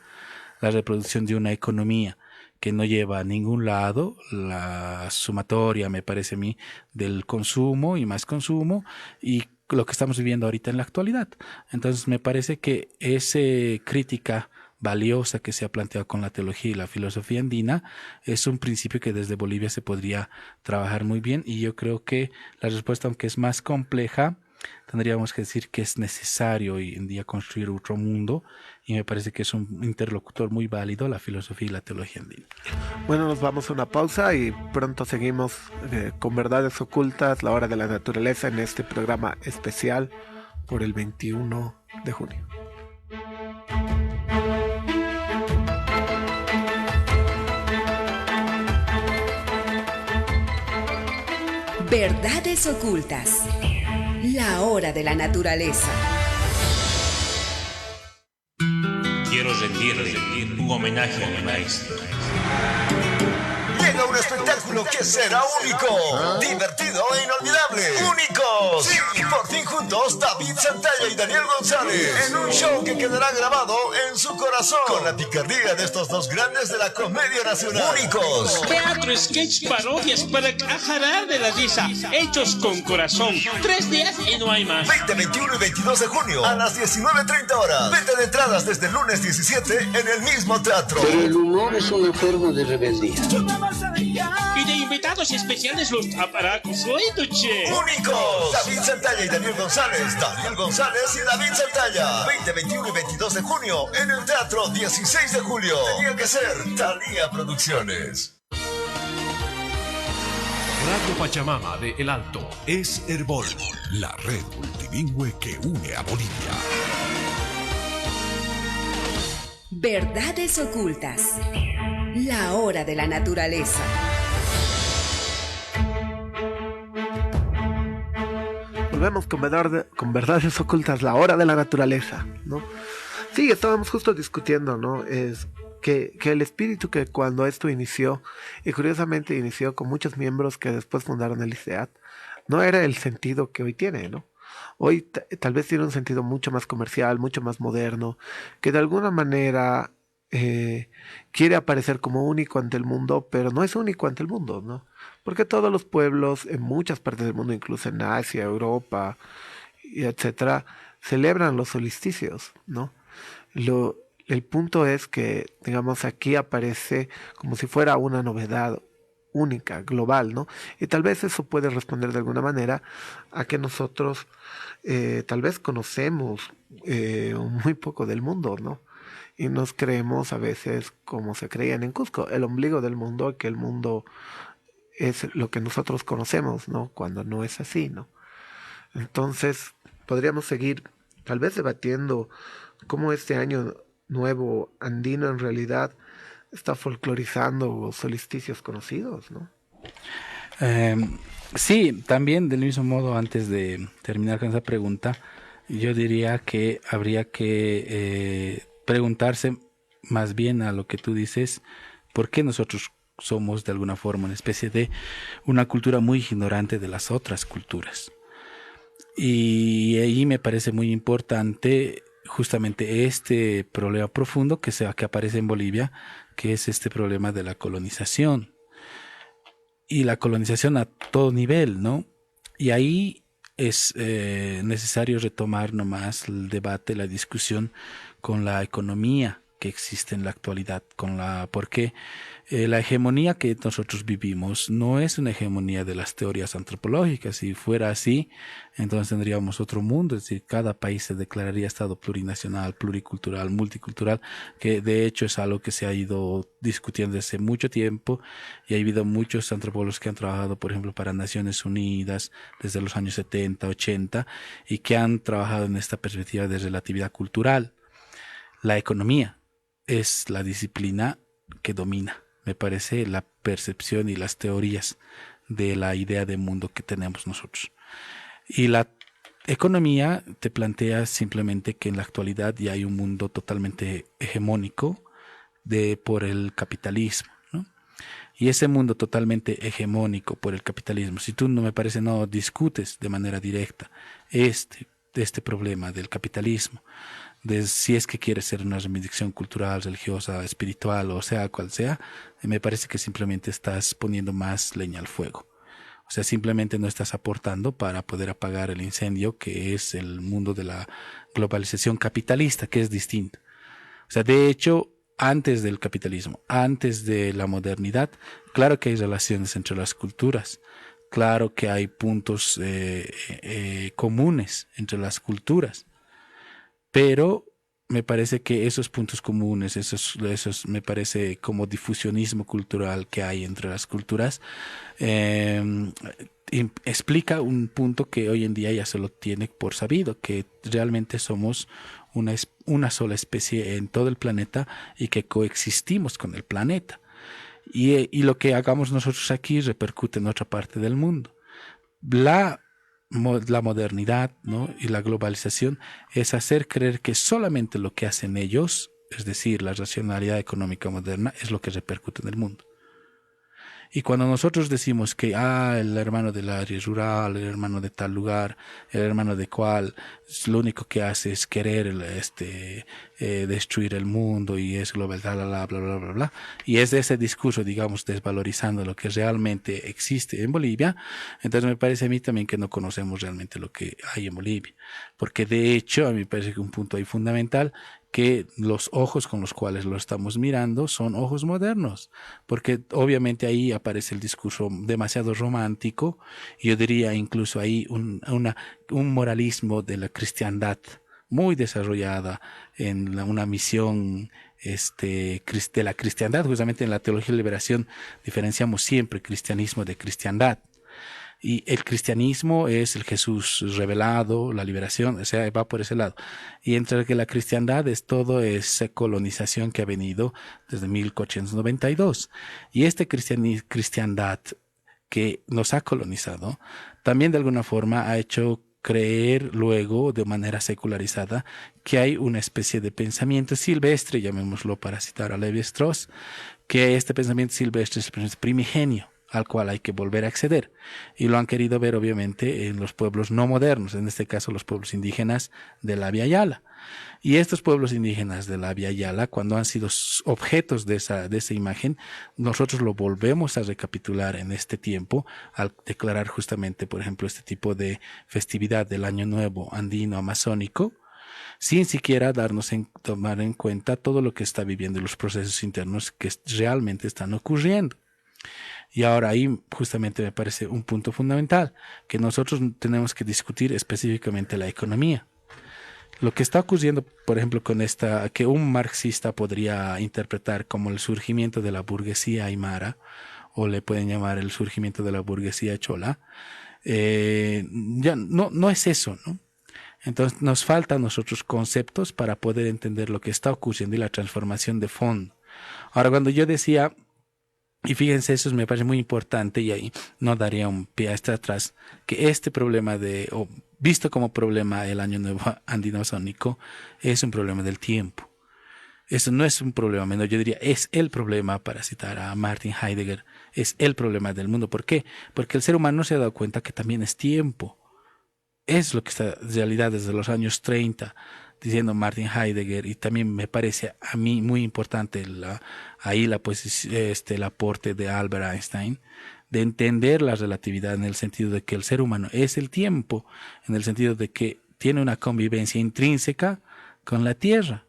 la reproducción de una economía que no lleva a ningún lado, la sumatoria, me parece a mí, del consumo y más consumo, y lo que estamos viviendo ahorita en la actualidad. Entonces me parece que esa crítica valiosa que se ha planteado con la teología y la filosofía andina es un principio que desde Bolivia se podría trabajar muy bien, y yo creo que la respuesta, aunque es más compleja, tendríamos que decir que es necesario hoy en día construir otro mundo, y me parece que es un interlocutor muy válido la filosofía y la teología andina. Bueno, nos vamos a una pausa y pronto seguimos con Verdades Ocultas, la hora de la naturaleza, en este programa especial por el 21 de junio. Verdades Ocultas, la hora de la naturaleza. Quiero rendirle un homenaje a mi maestro. Llega un espectáculo que será único, divertido e inolvidable. ¡Únicos! Sí, por fin juntos, David Santalla y Daniel González, en un show que quedará grabado en su corazón, con la picardía de estos dos grandes de la comedia nacional. ¡Únicos! Teatro, sketch, parodias para cajarar de la risa, hechos con corazón. 3 días y no hay más. 20, 21 y 22 de junio a las 19:30 horas. Venta de entradas desde el lunes 17 en el mismo teatro. Pero el humor es una forma de rebeldía. Y de invitados especiales los aparacos. ¡Únicos! David Santalla y Daniel González. Daniel González y David Santalla. 20, 21 y 22 de junio en el teatro 16 de julio. Tenía que ser Thalía Producciones. Radio Pachamama de El Alto es Herbol, la red multilingüe que une a Bolivia. Verdades Ocultas, la hora de la naturaleza. Volvemos con Verdades Ocultas, la hora de la naturaleza, ¿no? Sí, estábamos justo discutiendo, ¿no? Es que el espíritu que cuando esto inició, y curiosamente inició con muchos miembros que después fundaron el ICEAD, no era el sentido que hoy tiene, ¿no? Hoy tal vez tiene un sentido mucho más comercial, mucho más moderno, que de alguna manera quiere aparecer como único ante el mundo, pero no es único ante el mundo, ¿no? Porque todos los pueblos en muchas partes del mundo, incluso en Asia, Europa, y etcétera, celebran los solsticios, ¿no? El punto es que, digamos, aquí aparece como si fuera una novedad única, global, ¿no? Y tal vez eso puede responder de alguna manera a que nosotros tal vez conocemos muy poco del mundo, ¿no? Y nos creemos a veces como se creían en Cusco, el ombligo del mundo, que el mundo es lo que nosotros conocemos, ¿no? Cuando no es así, ¿no? Entonces, podríamos seguir tal vez debatiendo cómo este año nuevo andino en realidad está folclorizando solsticios conocidos, ¿no? Sí, también del mismo modo, antes de terminar con esa pregunta, yo diría que habría que preguntarse más bien a lo que tú dices, ¿por qué nosotros somos de alguna forma una especie de una cultura muy ignorante de las otras culturas? Y ahí me parece muy importante justamente este problema profundo que aparece en Bolivia, que es este problema de la colonización. Y la colonización a todo nivel, ¿no? Y ahí es necesario retomar nomás el debate, la discusión con la economía que existe en la actualidad, porque la hegemonía que nosotros vivimos no es una hegemonía de las teorías antropológicas. Si fuera así, entonces tendríamos otro mundo, es decir, cada país se declararía Estado plurinacional, pluricultural, multicultural, que de hecho es algo que se ha ido discutiendo desde mucho tiempo, y ha habido muchos antropólogos que han trabajado, por ejemplo, para Naciones Unidas desde los años 70, 80, y que han trabajado en esta perspectiva de relatividad cultural. La economía es la disciplina que domina, me parece, la percepción y las teorías de la idea de mundo que tenemos nosotros. Y la economía te plantea simplemente que en la actualidad ya hay un mundo totalmente hegemónico por el capitalismo, ¿no? Y ese mundo totalmente hegemónico por el capitalismo, si tú no discutes de manera directa este problema del capitalismo, de si es que quieres ser una reivindicación cultural, religiosa, espiritual, o sea, cual sea, me parece que simplemente estás poniendo más leña al fuego. O sea, simplemente no estás aportando para poder apagar el incendio que es el mundo de la globalización capitalista, que es distinto. O sea, de hecho, antes del capitalismo, antes de la modernidad, claro que hay relaciones entre las culturas, claro que hay puntos comunes entre las culturas, pero me parece que esos puntos comunes, esos me parece como difusionismo cultural que hay entre las culturas, explica un punto que hoy en día ya se lo tiene por sabido, que realmente somos una sola especie en todo el planeta y que coexistimos con el planeta. Y lo que hagamos nosotros aquí repercute en otra parte del mundo. La modernidad, ¿no?, y la globalización es hacer creer que solamente lo que hacen ellos, es decir, la racionalidad económica moderna, es lo que repercute en el mundo. Y cuando nosotros decimos que el hermano del área rural, el hermano de tal lugar, el hermano de cual, lo único que hace es querer destruir el mundo y es global, bla, bla, bla, bla, y es de ese discurso, digamos, desvalorizando lo que realmente existe en Bolivia, entonces me parece a mí también que no conocemos realmente lo que hay en Bolivia, porque de hecho a mí me parece que un punto ahí fundamental, que los ojos con los cuales lo estamos mirando son ojos modernos, porque obviamente ahí aparece el discurso demasiado romántico, y yo diría incluso ahí un moralismo de la cristiandad muy desarrollada en una misión de la cristiandad. Justamente en la teología de liberación diferenciamos siempre cristianismo de cristiandad. Y el cristianismo es el Jesús revelado, la liberación, o sea, va por ese lado. Y entre que la cristiandad es toda esa colonización que ha venido desde 1492. Y cristiandad que nos ha colonizado, también de alguna forma ha hecho creer luego, de manera secularizada, que hay una especie de pensamiento silvestre, llamémoslo para citar a Levi-Strauss, que este pensamiento silvestre es el primigenio, al cual hay que volver a acceder. Y lo han querido ver obviamente en los pueblos no modernos, en este caso los pueblos indígenas de la Via Yala. Y estos pueblos indígenas de la Via Yala, cuando han sido objetos de esa imagen, nosotros lo volvemos a recapitular en este tiempo, al declarar justamente, por ejemplo, este tipo de festividad del Año Nuevo andino amazónico, sin siquiera tomar en cuenta todo lo que está viviendo y los procesos internos que realmente están ocurriendo. Y ahora ahí justamente me parece un punto fundamental, que nosotros tenemos que discutir específicamente la economía. Lo que está ocurriendo, por ejemplo, con que un marxista podría interpretar como el surgimiento de la burguesía aymara, o le pueden llamar el surgimiento de la burguesía chola, ya no es eso, ¿no? Entonces nos faltan a nosotros conceptos para poder entender lo que está ocurriendo y la transformación de fondo. Ahora, cuando yo decía, y fíjense, eso me parece muy importante, y ahí no daría un pie hasta atrás, que este problema visto como problema el Año Nuevo andino-amazónico, es un problema del tiempo. Eso no es un problema menor, yo diría, es el problema, para citar a Martin Heidegger, es el problema del mundo. ¿Por qué? Porque el ser humano no se ha dado cuenta que también es tiempo. Es lo que está en realidad desde los años 30, diciendo Martin Heidegger, y también me parece a mí muy importante el aporte de Albert Einstein, de entender la relatividad en el sentido de que el ser humano es el tiempo, en el sentido de que tiene una convivencia intrínseca con la Tierra.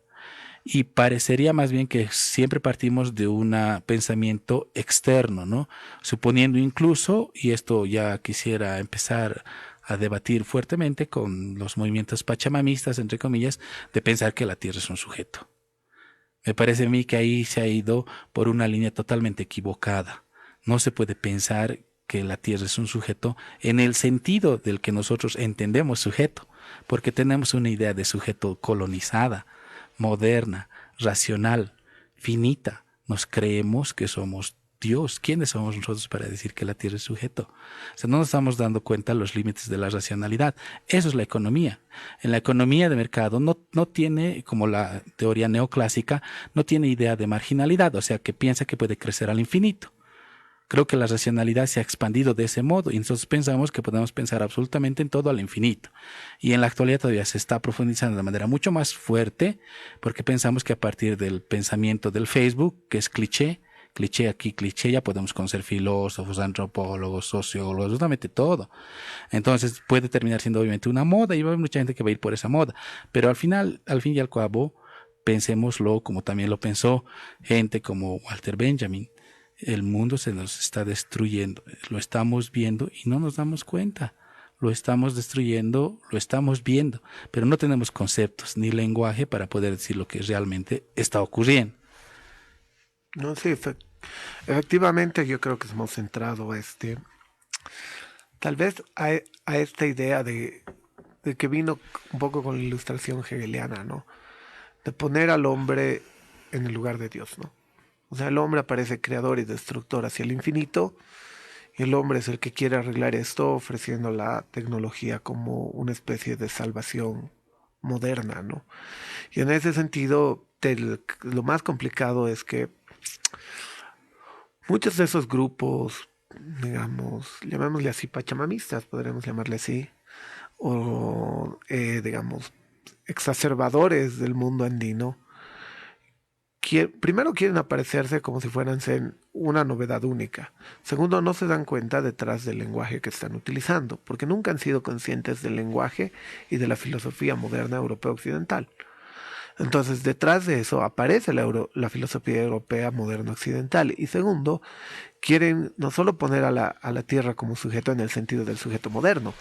Y parecería más bien que siempre partimos de un pensamiento externo, ¿no? Suponiendo incluso, y esto ya quisiera empezar a debatir fuertemente con los movimientos pachamamistas, entre comillas, de pensar que la Tierra es un sujeto. Me parece a mí que ahí se ha ido por una línea totalmente equivocada. No se puede pensar que la Tierra es un sujeto en el sentido del que nosotros entendemos sujeto, porque tenemos una idea de sujeto colonizada, moderna, racional, finita. Nos creemos que somos Dios. ¿Quiénes somos nosotros para decir que la Tierra es sujeto? O sea, no nos estamos dando cuenta de los límites de la racionalidad. Eso es la economía. En la economía de mercado no tiene, como la teoría neoclásica, no tiene idea de marginalidad, o sea, que piensa que puede crecer al infinito. Creo que la racionalidad se ha expandido de ese modo y nosotros pensamos que podemos pensar absolutamente en todo al infinito. Y en la actualidad todavía se está profundizando de manera mucho más fuerte porque pensamos que a partir del pensamiento del Facebook, que es cliché aquí, cliché, ya podemos conocer filósofos, antropólogos, sociólogos, absolutamente todo. Entonces puede terminar siendo obviamente una moda y va a haber mucha gente que va a ir por esa moda. Pero al fin y al cabo, pensémoslo como también lo pensó gente como Walter Benjamin. El mundo se nos está destruyendo, lo estamos viendo y no nos damos cuenta. Lo estamos destruyendo, lo estamos viendo, pero no tenemos conceptos ni lenguaje para poder decir lo que realmente está ocurriendo. No, sí, efectivamente yo creo que hemos centrado tal vez a esta idea de que vino un poco con la ilustración hegeliana, ¿no? De poner al hombre en el lugar de Dios, ¿no? O sea, el hombre aparece creador y destructor hacia el infinito, y el hombre es el que quiere arreglar esto ofreciendo la tecnología como una especie de salvación moderna, ¿no? Y en ese sentido, lo más complicado es que muchos de esos grupos, digamos, llamémosle así pachamamistas, podríamos llamarle así, o digamos, exacerbadores del mundo andino, primero quieren aparecerse como si fueran una novedad única. Segundo, no se dan cuenta detrás del lenguaje que están utilizando, porque nunca han sido conscientes del lenguaje y de la filosofía moderna europea occidental. Entonces, detrás de eso aparece la filosofía europea moderna occidental. Y segundo, quieren no solo poner a la Tierra como sujeto en el sentido del sujeto moderno,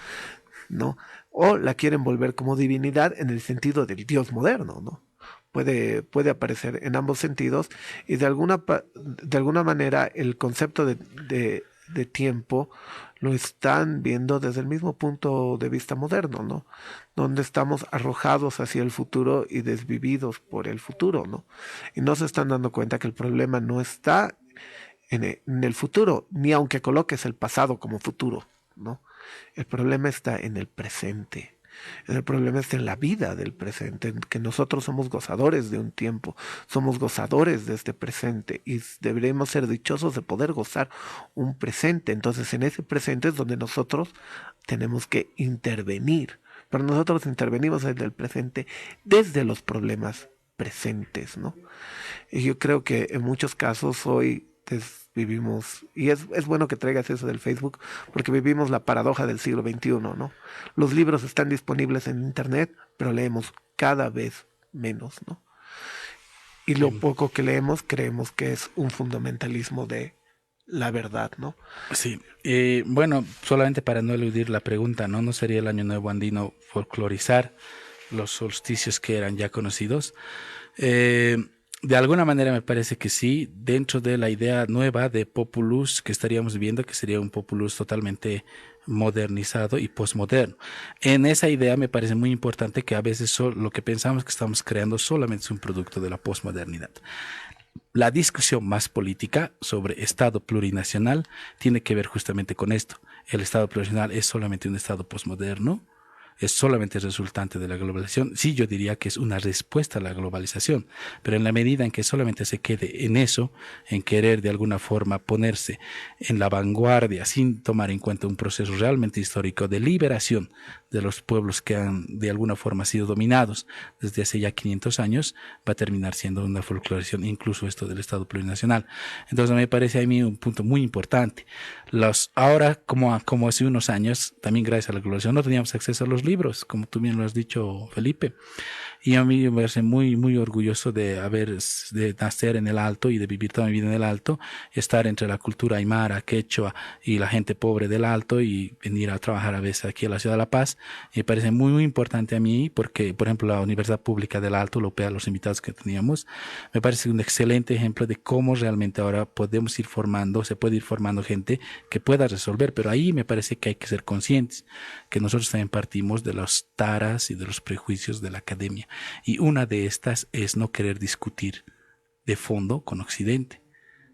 ¿no? O la quieren volver como divinidad en el sentido del Dios moderno, ¿no? Puede aparecer en ambos sentidos y de alguna manera el concepto de tiempo lo están viendo desde el mismo punto de vista moderno, ¿no? Donde estamos arrojados hacia el futuro y desvividos por el futuro, ¿no? Y no se están dando cuenta que el problema no está en el futuro, ni aunque coloques el pasado como futuro, ¿no? El problema está en el presente. El problema está en la vida del presente, en que nosotros somos gozadores de un tiempo, somos gozadores de este presente y deberemos ser dichosos de poder gozar un presente. Entonces en ese presente es donde nosotros tenemos que intervenir, pero nosotros intervenimos desde el presente, desde los problemas presentes, ¿no? Y yo creo que en muchos casos hoy vivimos, y es bueno que traigas eso del Facebook, porque vivimos la paradoja del siglo XXI, ¿no? Los libros están disponibles en internet, pero leemos cada vez menos, ¿no? Y lo poco que leemos creemos que es un fundamentalismo de la verdad, ¿no? Sí, bueno, solamente para no eludir la pregunta, ¿no? ¿No sería el Año Nuevo andino folclorizar los solsticios que eran ya conocidos? De alguna manera me parece que sí, dentro de la idea nueva de populus que estaríamos viendo, que sería un populus totalmente modernizado y posmoderno. En esa idea me parece muy importante que a veces lo que pensamos que estamos creando solamente es un producto de la posmodernidad. La discusión más política sobre Estado plurinacional tiene que ver justamente con esto. El Estado plurinacional es solamente un Estado posmoderno, es solamente resultante de la globalización. Sí, yo diría que es una respuesta a la globalización, pero en la medida en que solamente se quede en eso, en querer de alguna forma ponerse en la vanguardia sin tomar en cuenta un proceso realmente histórico de liberación de los pueblos que han de alguna forma sido dominados desde hace ya 500 años, va a terminar siendo una folclorización, incluso esto del Estado plurinacional. Entonces me parece a mí un punto muy importante. Ahora, como hace unos años, también gracias a la globalización, no teníamos acceso a los libros, como tú bien lo has dicho, Felipe. Y a mí me parece muy, muy orgulloso de nacer en el Alto y de vivir toda mi vida en el Alto, estar entre la cultura aymara, quechua y la gente pobre del Alto y venir a trabajar a veces aquí a la ciudad de La Paz. Y me parece muy, muy importante a mí porque, por ejemplo, la Universidad Pública del Alto, los invitados que teníamos, me parece un excelente ejemplo de cómo realmente ahora se puede ir formando gente que pueda resolver, pero ahí me parece que hay que ser conscientes que nosotros también partimos de las taras y de los prejuicios de la academia. Y una de estas es no querer discutir de fondo con Occidente.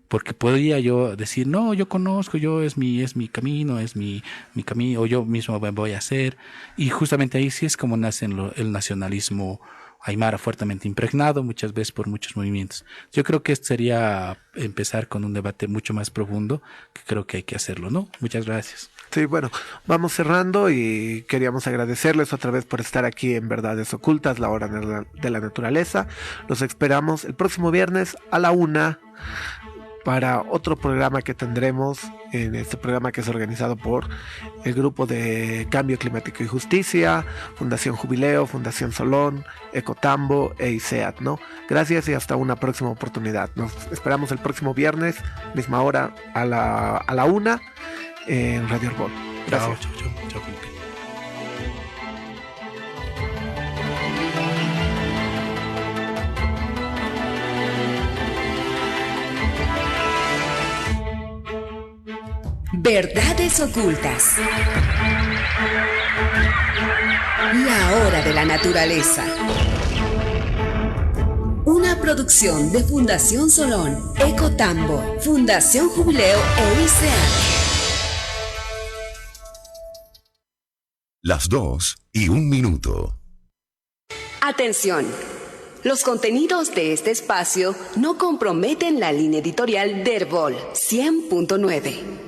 Porque podría yo decir, no, yo conozco, es mi camino, es mi camino, o yo mismo voy a hacer. Y justamente ahí sí es como nace el nacionalismo aymara fuertemente impregnado, muchas veces por muchos movimientos. Yo creo que esto sería empezar con un debate mucho más profundo, que creo que hay que hacerlo, ¿no? Muchas gracias. Sí, bueno, vamos cerrando y queríamos agradecerles otra vez por estar aquí en Verdades Ocultas, la hora de la naturaleza. Los esperamos el próximo viernes a la 1 para otro programa que tendremos, en este programa que es organizado por el Grupo de Cambio Climático y Justicia, Fundación Jubileo, Fundación Solón, Ecotambo e ICEAT, ¿no? Gracias y hasta una próxima oportunidad. Nos esperamos el próximo viernes, misma hora, a la 1 en Radio Herbol. Gracias. Chao. Verdades ocultas. La hora de la naturaleza. Una producción de Fundación Solón, Ecotambo, Fundación Jubileo e ICEAT. Las 2:01. Atención. Los contenidos de este espacio no comprometen la línea editorial de Herbol 100.9.